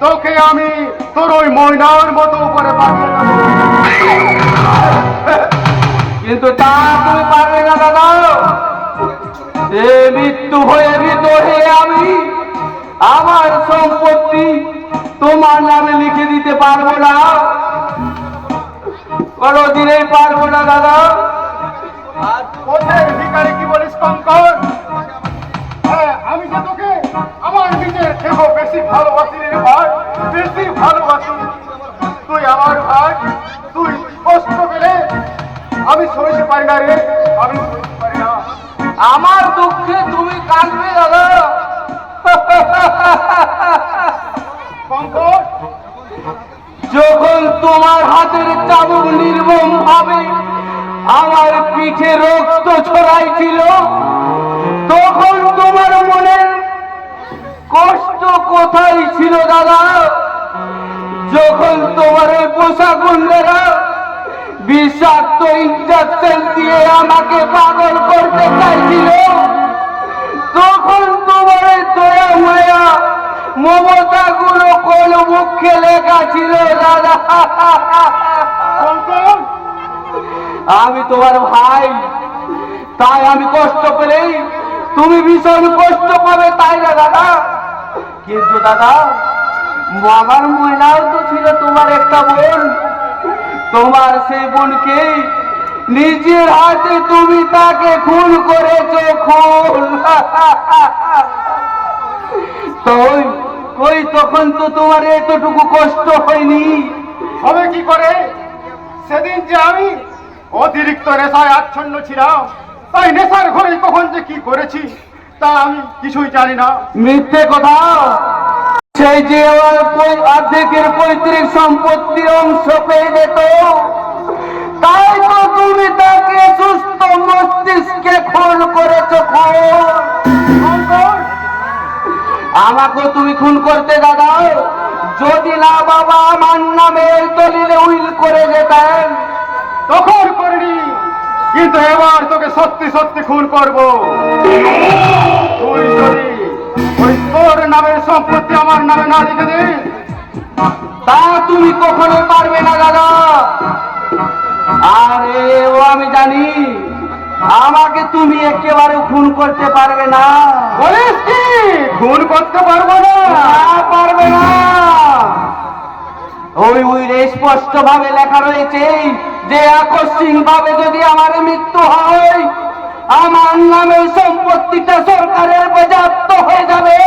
তোকে আমি তোর ওই ময়নার মতো উপরে পাঠিয়ে দেবো। কিন্তু তা তুমি পারবে না দাদা। এ মৃত্যু হয়ে মৃত হয়ে আমি আমার সম্পত্তি তোমার নামে লিখে দিতে পারবো না, কোনোদিনই পারবো না দাদা। পথের ভিখারি কি বলিস কঙ্কর? হ্যাঁ, আমি যে তোকে আমার নিজের থেকেও বেশি ভালোবাসি রে ভাই, বেশি ভালোবাসি। তুই আমার ভাই, তুই কষ্ট পেলে আমি সইতে পারি না রে, আমি সইতে পারি না। আমার দুঃখে তুমি কাঁদবে দাদা। কঙ্কর, যখন তোমার হাতের চাবুক নির্মম ভাবে আমার পিঠে রক্ত ছড়াইছিল, তখন তোমার মনের কষ্ট কোথায় ছিল দাদা? যখন তোমার ওই পোষা গুন্ডেরা বিষাক্ত ইঞ্জেকশন দিয়ে আমাকে পাগল করতে চাইছিল, তখন তোমার দয়া মায়া মমতা গুলো কোন মুখে লেখা ছিল দাদা? কঙ্কর, আমি তোমার ভাই, তাই আমি কষ্ট পেলেই তুমি ভীষণ কষ্ট পাবে, তাই না দাদা? কিন্তু দাদা, আমার ময়নাও তো ছিল তোমার একটা বোন। তোমার সেই বোনকে নিজের হাতে তুমি তাকে খুন করেছো, খুন। তো ওই তখন তো তোমার এতটুকু কষ্ট হয়নি? হবে কি করে? সেদিন যে আমি অতিরিক্ত নেশায় আচ্ছন্ন ছিলাম, তাই নেশার ঘরে কখন যে কি করেছি তা আমি কিছুই জানি না। মিথ্যে কথা। সেই যে অর্ধেকের পৈতৃক সম্পত্তির অংশ পেয়ে যেত, তাই তো তুমি তাকে সুস্থ মস্তিষ্কে খুন করেছো, খুন। আমাকেও তুমি খুন করতে দাদা, যদি না বাবা আমার নামে এই দলিলে উইল করে যেতেন। তখন করিনি, কিন্তু এবার তোকে সত্যি সত্যি খুন করব। তুই যদি ওই তোর নামের সম্পত্তি আমার নামে না লিখে দিস, তা তুমি কখনো পারবে না দাদা। আরে ও আমি জানি, আমাকে তুমি একেবারে খুন করতে পারবে না। বলিস কি খুন করতে পারবো না? পারবে না। ওই উইলে স্পষ্ট ভাবে লেখা রয়েছে যে আকস্মিক ভাবে যদি আমার মৃত্যু হয়, আমার নামের সম্পত্তিটা সরকারের বাজেয়াপ্ত হয়ে যাবে।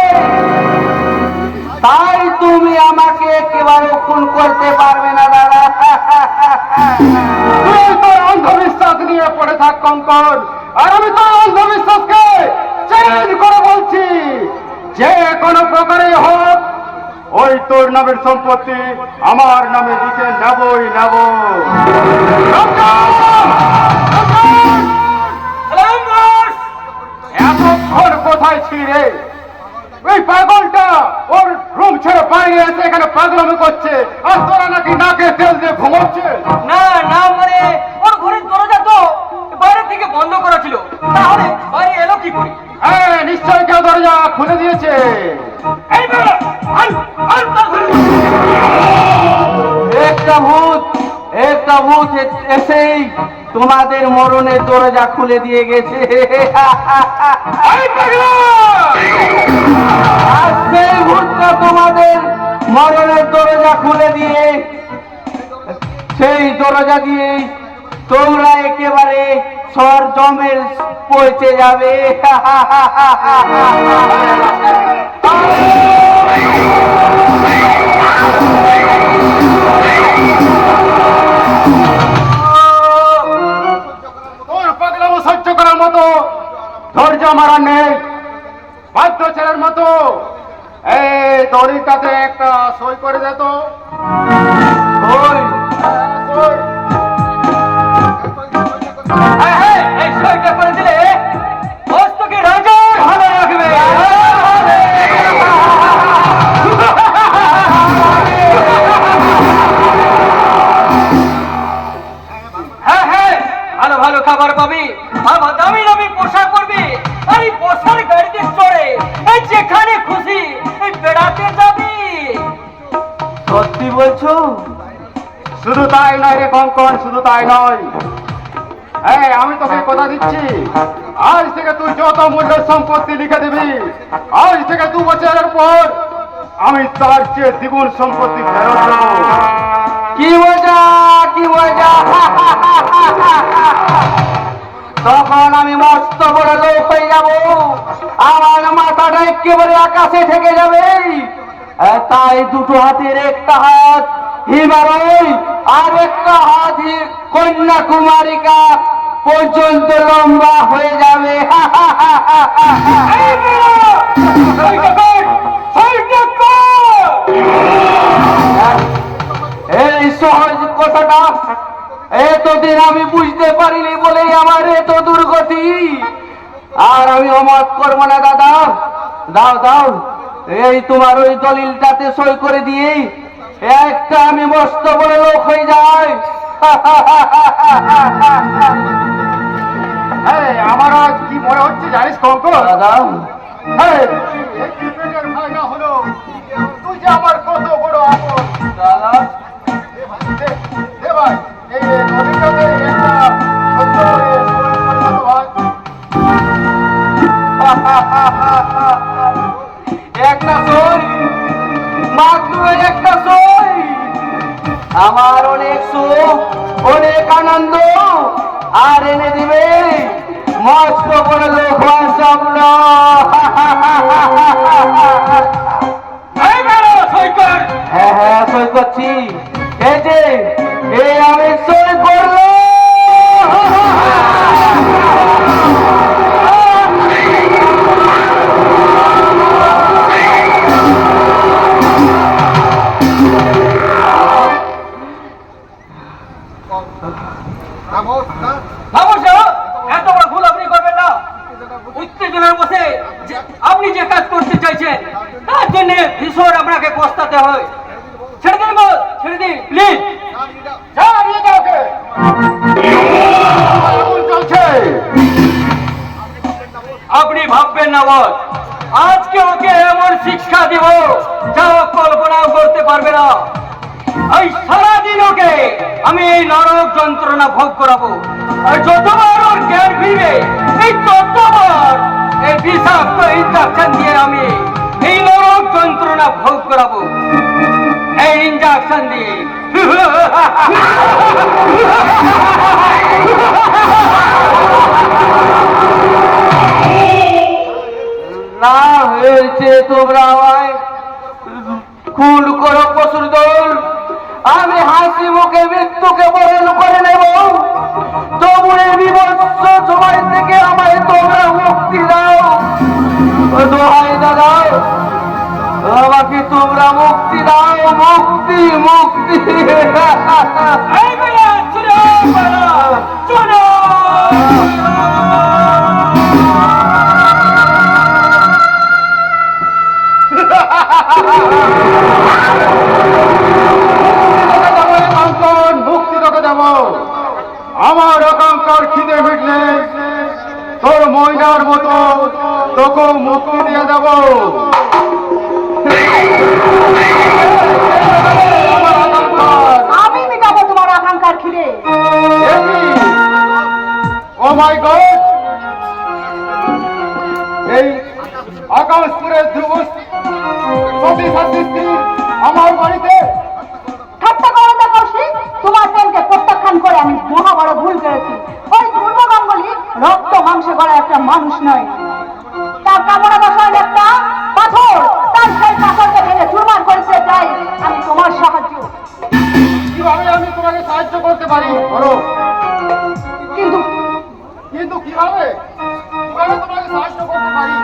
তাই তুমি আমাকে একেবারে খুন করতে পারবে না দাদা। তুই তোর অন্ধবিশ্বাস নিয়ে পড়ে থাক কঙ্কন, আর আমি তোর অন্ধবিশ্বাসকে চ্যালেঞ্জ করে বলছি, যে কোনো প্রকারে হোক ওই তোর নামের সম্পত্তি আমার নামে লিখে নেবই নেব। এতক্ষণ কোথায় ছিলি রে? ওই পাগলটা ওর রুম ছেড়ে বাইরে এসে এখানে পাগলামি করছে, আর তোরা নাকি নাকে তেল দিয়ে ঘুমোচ্ছে। না না, মানে ওর ঘরের দরজা তো বাইরে থেকে বন্ধ করা ছিল, তাহলে বাইরে এলো কি করে? হ্যাঁ, নিশ্চয় কেউ দরজা খুলে দিয়েছে। একটা ভূত এসেই তোমাদের মরণের দরজা খুলে দিয়ে গেছে। আর সেই ভূতটা তোমাদের মরণের দরজা খুলে দিয়ে, সেই দরজা দিয়ে তোমরা একেবারে সর জমের পৌঁছে যাবে। তোর পাগলামো সহ্য করার মতো ধৈর্য আমার আর নেই। বাধ্য ছেলের মতো এই দড়িটাতে একটা সই করে দে তো। সই। এই সইটা করে দিলে বস্তুকে রাজা ভালো রাখবে। হ্যাঁ হ্যাঁ, ভালো ভালো খাবার পাবি, আবার দামি দামি পোশাক পরবি, আর এই পোশাক গাড়িতে চড়ে এই যেখানে খুশি এই বেড়াতে যাবি। সত্যি বলছো? শুধু তাই নয় রে কঙ্কন, শুধু তাই নয়। হ্যাঁ, আমি তোকে কথা দিচ্ছি, আজ থেকে তুই যত মূল্যের সম্পত্তি লিখে দিবি, আজ থেকে 2 বছরের পর আমি তার চেয়ে দ্বিগুণ সম্পত্তি ফেরত দেবো। কি মজা, কি মজা। তখন আমি মস্ত বড় লোক হয়ে যাব, আমার মাথাটা একেবারে আকাশে থেকে যাবে। তাই দুটো হাতের একটা হাত হিমালয় আর একটা হাত কন্যাকুমারিকা পর্যন্ত লম্বা হয়ে যাবে। এই সহজ কথাটা এতদিন আমি বুঝতে পারিনি বলেই আমার এত দুর্গতি। আর আমি অমত করবো না দাদা। দাও দাও, এই তোমার ওই দলিলটাতে সই করে দিয়ে একটা আমি মস্ত বড় লোক হয়ে যাই। হ্যাঁ, আমার আজ কি মনে হচ্ছে জানিস কঙ্কন? দাদা হ্যাঁ, এই ক্রিকেটের ভাই না হলো তুই যে আমার কত বড় আপন। দাদা দে ভাই, এই নদীটাতে একটা সত্য করে সই করে দাও ভাই। একটা সই, মাত্র একটা সই। আমার অনেক সুখ, অনেক আনন্দ আর এনে দিবে মস্ত বড় লোকমান স্বপ্ন। এই বেরো, সই কর। হ্যাঁ হ্যাঁ সই করছি। এই যে এই আমি সই করলাম। এত বড় ভুল আপনি করবেন না। উত্তেজনার বসে আপনি যে কাজ করতে চাইছেন তার জন্য ভীষণ আপনাকে পস্তাতে হয়। ছেড়ে দিন বল, ছেড়ে দিন প্লিজ। চলছে আপনি ভাববেন না বল, আজকে ওকে এমন শিক্ষা দিব যা ও কল্পনাও করতে পারবে না। এই সারাদিন ওকে আমি এই নরক যন্ত্রণা ভোগ করাবো, আর যতবার ওর জ্ঞান ফিরবে এই ততবার এই বিষাক্ত ইঞ্জেকশন দিয়ে আমি এই নরক যন্ত্রণা ভোগ করাবো। এই ইঞ্জেকশন দিয়ে না হয়েছে তোমরা আমায় খুন করো পশুর দল, আমি হাসি মুখে মৃত্যুকে বরণ করে নেব। তবু এই বিভৎস সময় থেকে আমায় তোমরা মুক্তি দাও। দোহাই দাদা, আমাকে তোমরা মুক্তি দাও, মুক্তি মুক্তি। এই বেলা চলো, চলো। মুক্তি তোকে দেব। আমার আকাঙ্ক্ষার খিদে মিটলে তোর ময়নার মতো তোকে মুক্তি দিয়ে দেব। আমার আকাঙ্ক্ষার আমি মেটাবো তোমার আকাঙ্ক্ষার খিদে। ও মাই গড, এই আকাশপুরের ধ্রুব সতী সাথী আমার বাড়িতে ঠাট্টা করো না কৌশিক, তোমার প্রেমকে প্রত্যাখ্যান করে আমি মহা বড় ভুল করেছি। ওই পূর্ব গাঙ্গুলি রক্ত মাংসে গড়া একটা মানুষ নয়, তার কামনা বসায় একটা পাথর, তার সেই পাথরকে ভেঙে চুরমার করেছে। তাই আমি তোমার সাহায্য, কিভাবে আমি তোমাকে সাহায্য করতে পারি বলো। কিন্তু কিন্তু কিভাবে কিভাবে তোমাকে সাহায্য করতে পারি?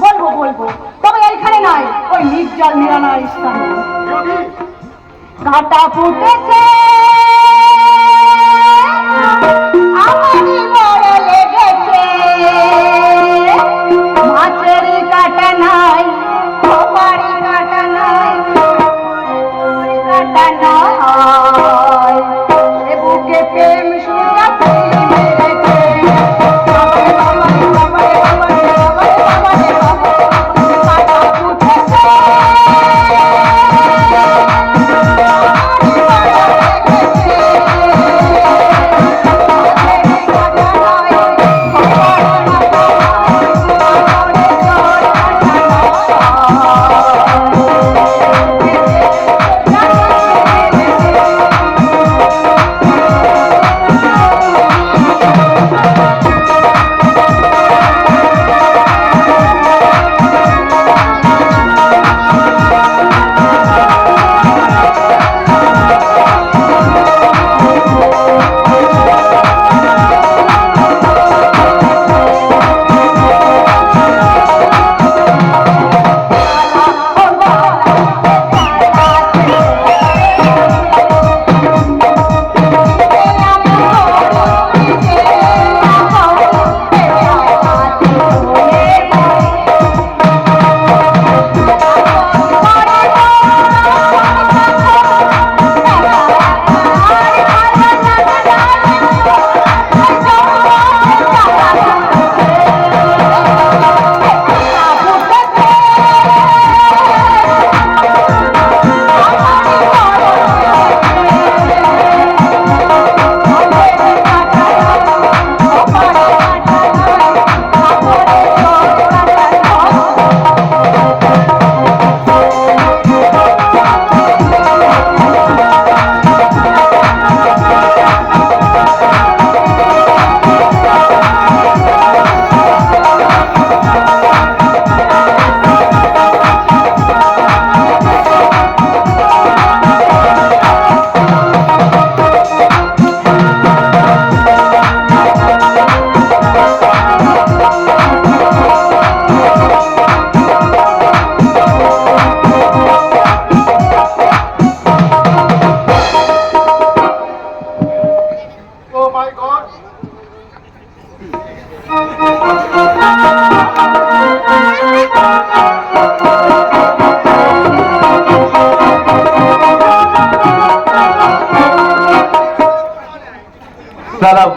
বলবো বলবো, তবে এইখানে নয়, ওই নির্জল নিরানয় স্থানে। যোগী, ঘাটা ফুটেছে আমারই বড় লেগেছে, মাছের কাটা নাই, খোপারি কাটা নাই, কাটা নাই, এ বুকে প্রেম সুতা ফুল মেরেছে। বাবারে বাবারে বাবারে বাবারে বাবারে বাবারে ঘাটা ফুটেছে।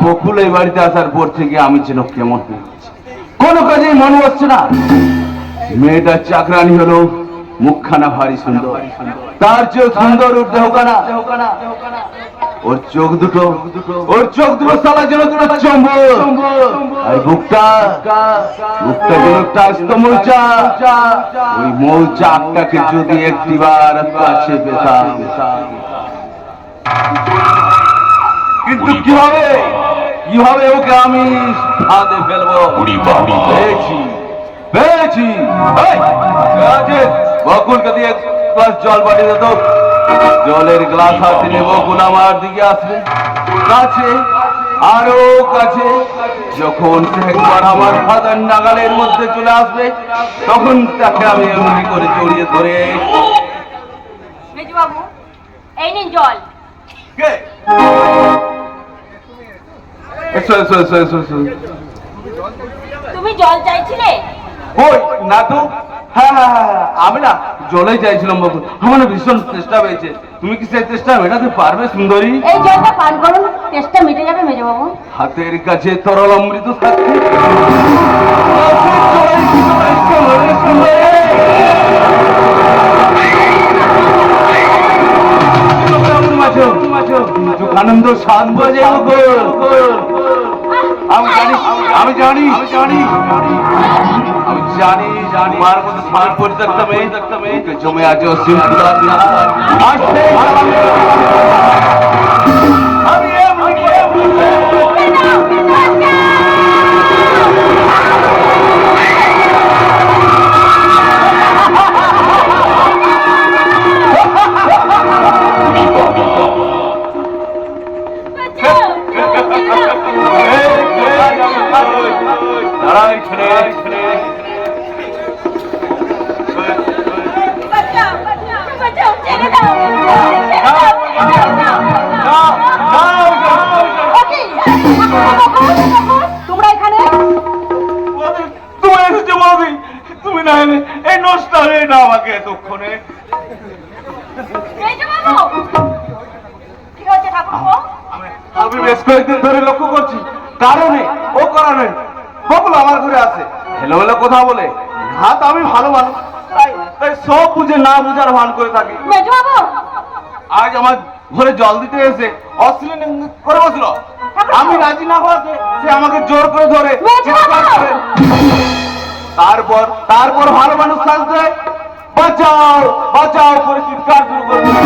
বকুল এই বাড়িতে আসার পর থেকে আমি যেন কেমন হয়ে গেছি, কোনো কাজেই মনে হচ্ছে না। মেয়েটা চাকরানি হলো, মুখখানা ভারী সুন্দর, তার চেয়েও সুন্দর ওর দেহখানা, ওর চোখ দুটো সালা যেন দুটো চম্বল, আর বুকটা যেন একটা আস্ত মৌচা। ওই মৌচাকটাকে যদি একটিবার কাছে পেতাম, কিন্তু কিভাবে ওকে আমি ফাঁদে ফেলবো? পেয়েছি। বকুলকে দিয়ে গ্লাস জল পাঠিয়ে দিত, জলের গ্লাস হাতে নিয়ে বকুল আমার দিকে আসবে, কাছে আরো কাছে। যখন সে একবার আমার ফাদার নাগালের মধ্যে চলে আসবে, তখন তাকে আমি এমনি করে জড়িয়ে ধরে, মেজবাবু এই নিন জল। কে? এসো। তুমি জল চাইছিলে? ওই না তো, হ্যাঁ, আমি না জলে চাইছিলাম বকুল, আমার না ভীষণ চেষ্টা পেয়েছে। তুমি কি সেই চেষ্টা মেটাতে পারবে সুন্দরী? এই জলটা পান করুন, টেস্টটা মিটে যাবে মেজবাবু। হাতের কাছে তরল অমৃত থাকতে আনন্দ সাত বাজে আমি জানি মার মধ্যে স্নান করে দেখতাম জমে আছে তোমরা এখানে? তুমি এসেছো বৌদি, তুমি না এলে এই নষ্ট হয়ে না আমাকে এতক্ষণে। কি হচ্ছে ঠাকুরপো? আমি বেশ কয়েকদিন ধরে লক্ষ্য করছি, কারণে বকুল আমার ঘরে আছে, হেলো কথা বলে। হাত আমি ভালো মানুষ, তাই সব বুঝে না বুঝার ভান করে থাকি। মেজবাবু আজ আমার ঘরে জল দিতে এসে অশ্লীল ইঙ্গিত করে বসল। আমি রাজি না হওয়াতে সে আমাকে জোর করে ধরে চিৎকার করে। তারপর ভালো মানুষ সাজতে বাঁচাও করে চিৎকার শুরু করে দিল।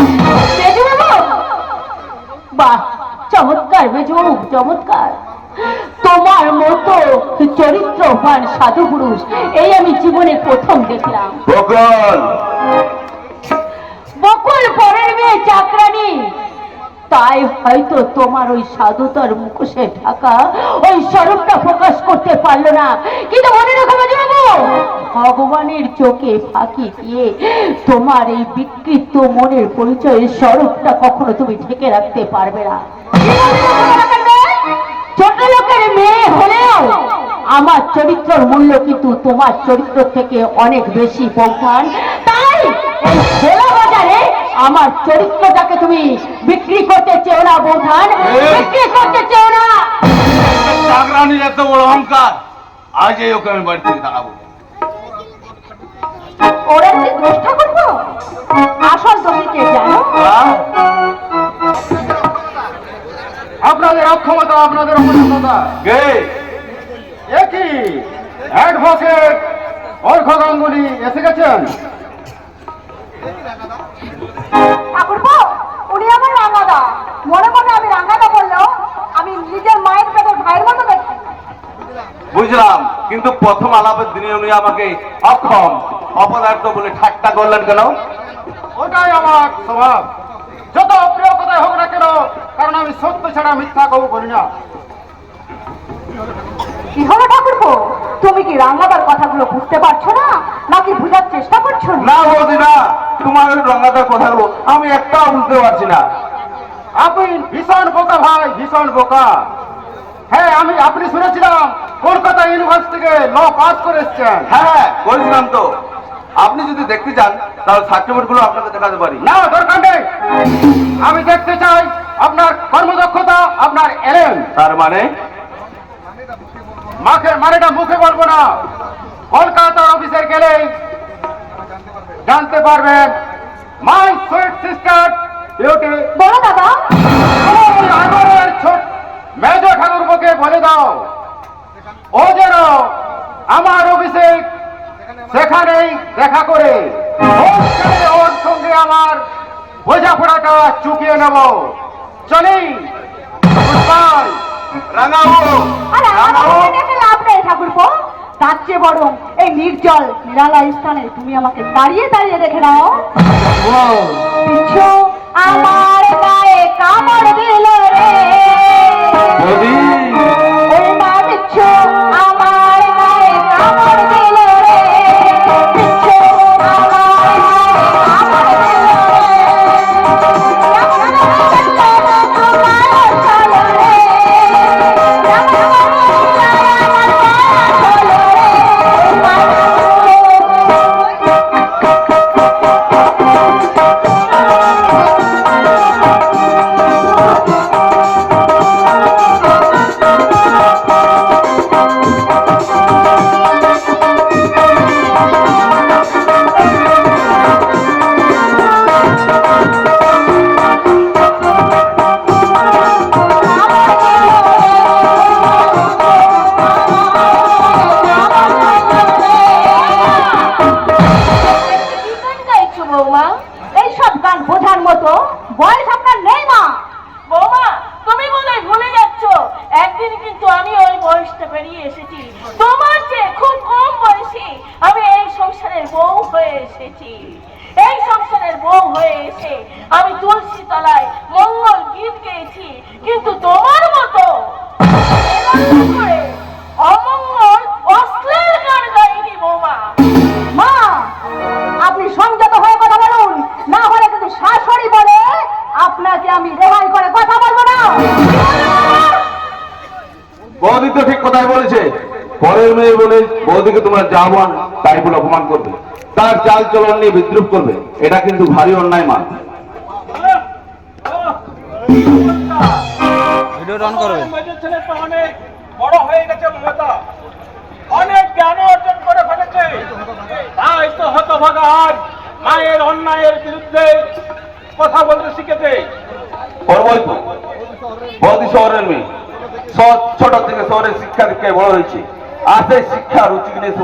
মেজবাবু বাহ, চমৎকার মেজবাবু, চমৎকার। তোমার মতো চরিত্রবান সাধু পুরুষ এই আমি জীবনে প্রথম দেখলাম। বকুল পরের মেয়ে চাকরানি, তাই হয়তো তোমার ওই সাধুতার মুখোশে ঢাকা ওই স্বরূপটা প্রকাশ করতে পারলো না। কিন্তু মনে রেখো মেজবাবু, ভগবানের চোখে ফাঁকি দিয়ে তোমার এই বিকৃত মনের পরিচয়ের স্বরূপটা কখনো তুমি ঢেকে রাখতে পারবে না। ছোট লোকের মেয়ে হলেও আমার চরিত্রের মূল্য কিন্তু তোমার চরিত্র থেকে অনেক বেশি পৌঁছান। তাই এই খোলা বাজারে আমার চরিত্রটাকে তুমি বিক্রি করতে চেও না বৌঠান, বিক্রি করতে চেও না। চাকরানির এত বড় অহংকার, আজ এই ওকে আমি বাড়ি থেকে দাঁড়াবো। ওরা কি দোষটা করবো? আসল দোষী কে জানো? আপনাদের অক্ষমতা, আপনাদের অপদার্থতা। কি অ্যাডভোকেট অর্ঘ গাঙ্গুলি এসে গেছেন? ঠাকুরপো, উনি আমার রাঙাদা। মনে মনে আমি রাঙাদা বললেও আমি নিজের মায়ের পেটের ভাইয়ের মতো দেখি। বুঝলাম, কিন্তু প্রথম আলাপের দিনে উনি আমাকে অক্ষম অপদার্থ বলে ঠাট্টা করলেন কেন? ওটাই আমার স্বভাব, যত প্রিয় কথাই হোক না কেন, কারণ আমি সত্য ছাড়া মিথ্যা কবু করি না। কি হলো ঠাকুরপো, তুমি কি রাঙাদার কথাগুলো বুঝতে পারছো না, নাকি বুঝার চেষ্টা করছো? না বৌদি না, তোমার রঙাদার কথাগুলো আমি একটাও বুঝতে পারছি না। আপনি ভীষণ বোকা ভাই, ভীষণ বোকা। হ্যাঁ, আপনি শুনেছিলাম কলকাতা ইউনিভার্সিটি থেকে ল পাস করে এসেছেন। হ্যাঁ, করেছিলাম তো। আপনি যদি দেখতে চান তাহলে সার্টিফিকেট গুলো আপনাকে দেখাতে পারি। না, দরকার নেই। আমি দেখতে চাই আপনার কর্মদক্ষতা, আপনার এলেন। তার মানে মানেটা মুখে বলবো না, কলকাতার অফিসে গেলেই জানতে পারবেন। মাই সুইট সিস্টার বিউটি, বলো দাদা। আগরের ছোট মেজ ঠাকুরকে বলে দাও ও যেন আমার অফিসে সেখানেই দেখা করে ওর সঙ্গে আমার বোঝাপড়াটা চুকিয়ে নেব। চলি পুষ্পাল, রাঙাবো আরে আমাকে দেখে লাভ নেই ঠাকুরপো, তার চেয়ে বরং এই নির্জল নিরালা স্থানে তুমি আমাকে দাঁড়িয়ে দাঁড়িয়ে দেখে নাও। পিছু আমার গায়ে কামড় দিল রে, ওই মা পিছু আমার গায়ে কামড় দিল রে, পিছু আমার গায়ে কামড় দিল বৌমা, এইসব গান বোঝার মতো বয়স আপনার নেই মা। বৌমা তুমি বোধহয় ভুলে যাচ্ছ, একদিন কিন্তু আমি ওই বয়সটা পেরিয়ে এসেছি। তোমার চেয়ে খুব কম বয়সী আমি এই সংসারের বউ হয়ে এসেছি। এই সংসারের বউ হয়ে এসে আমি তুলসী তলায় মঙ্গল গীত গেয়েছি, কিন্তু তোমার মতো এরকম করে অমঙ্গল অশ্লীল গান গাইনি বৌমা। মা আপনি সংযত হয়ে কথা বলুন, না হলে কিন্তু শাশুড়ি বলে আপনাকে আমি রেহাই করে কথা বলবো না। বৌদি তো ঠিক কথাই বলেছে। পরের মেয়ে বলে বৌদিকে তোমরা যা বল তাই বলে অপমান করবে, তার চাল চলন নিয়ে বিদ্রুপ করবে, এটা কিন্তু ভারী অন্যায় মা। মেজর ছেলেটা অনেক বড় হয়ে গেছে, মমতা অনেক জ্ঞান অর্জন করে ফেলেছে। তাই তো হতভাগা আজ মায়ের অন্যায়ের বিরুদ্ধে কথা বলতে শিখেছে। করবই তো, বৌদি শহরের মেয়ে, ছোট থেকে শহরের শিক্ষা দীক্ষায় বড় হয়েছে, আর সেই শিক্ষা রুচি নিয়ে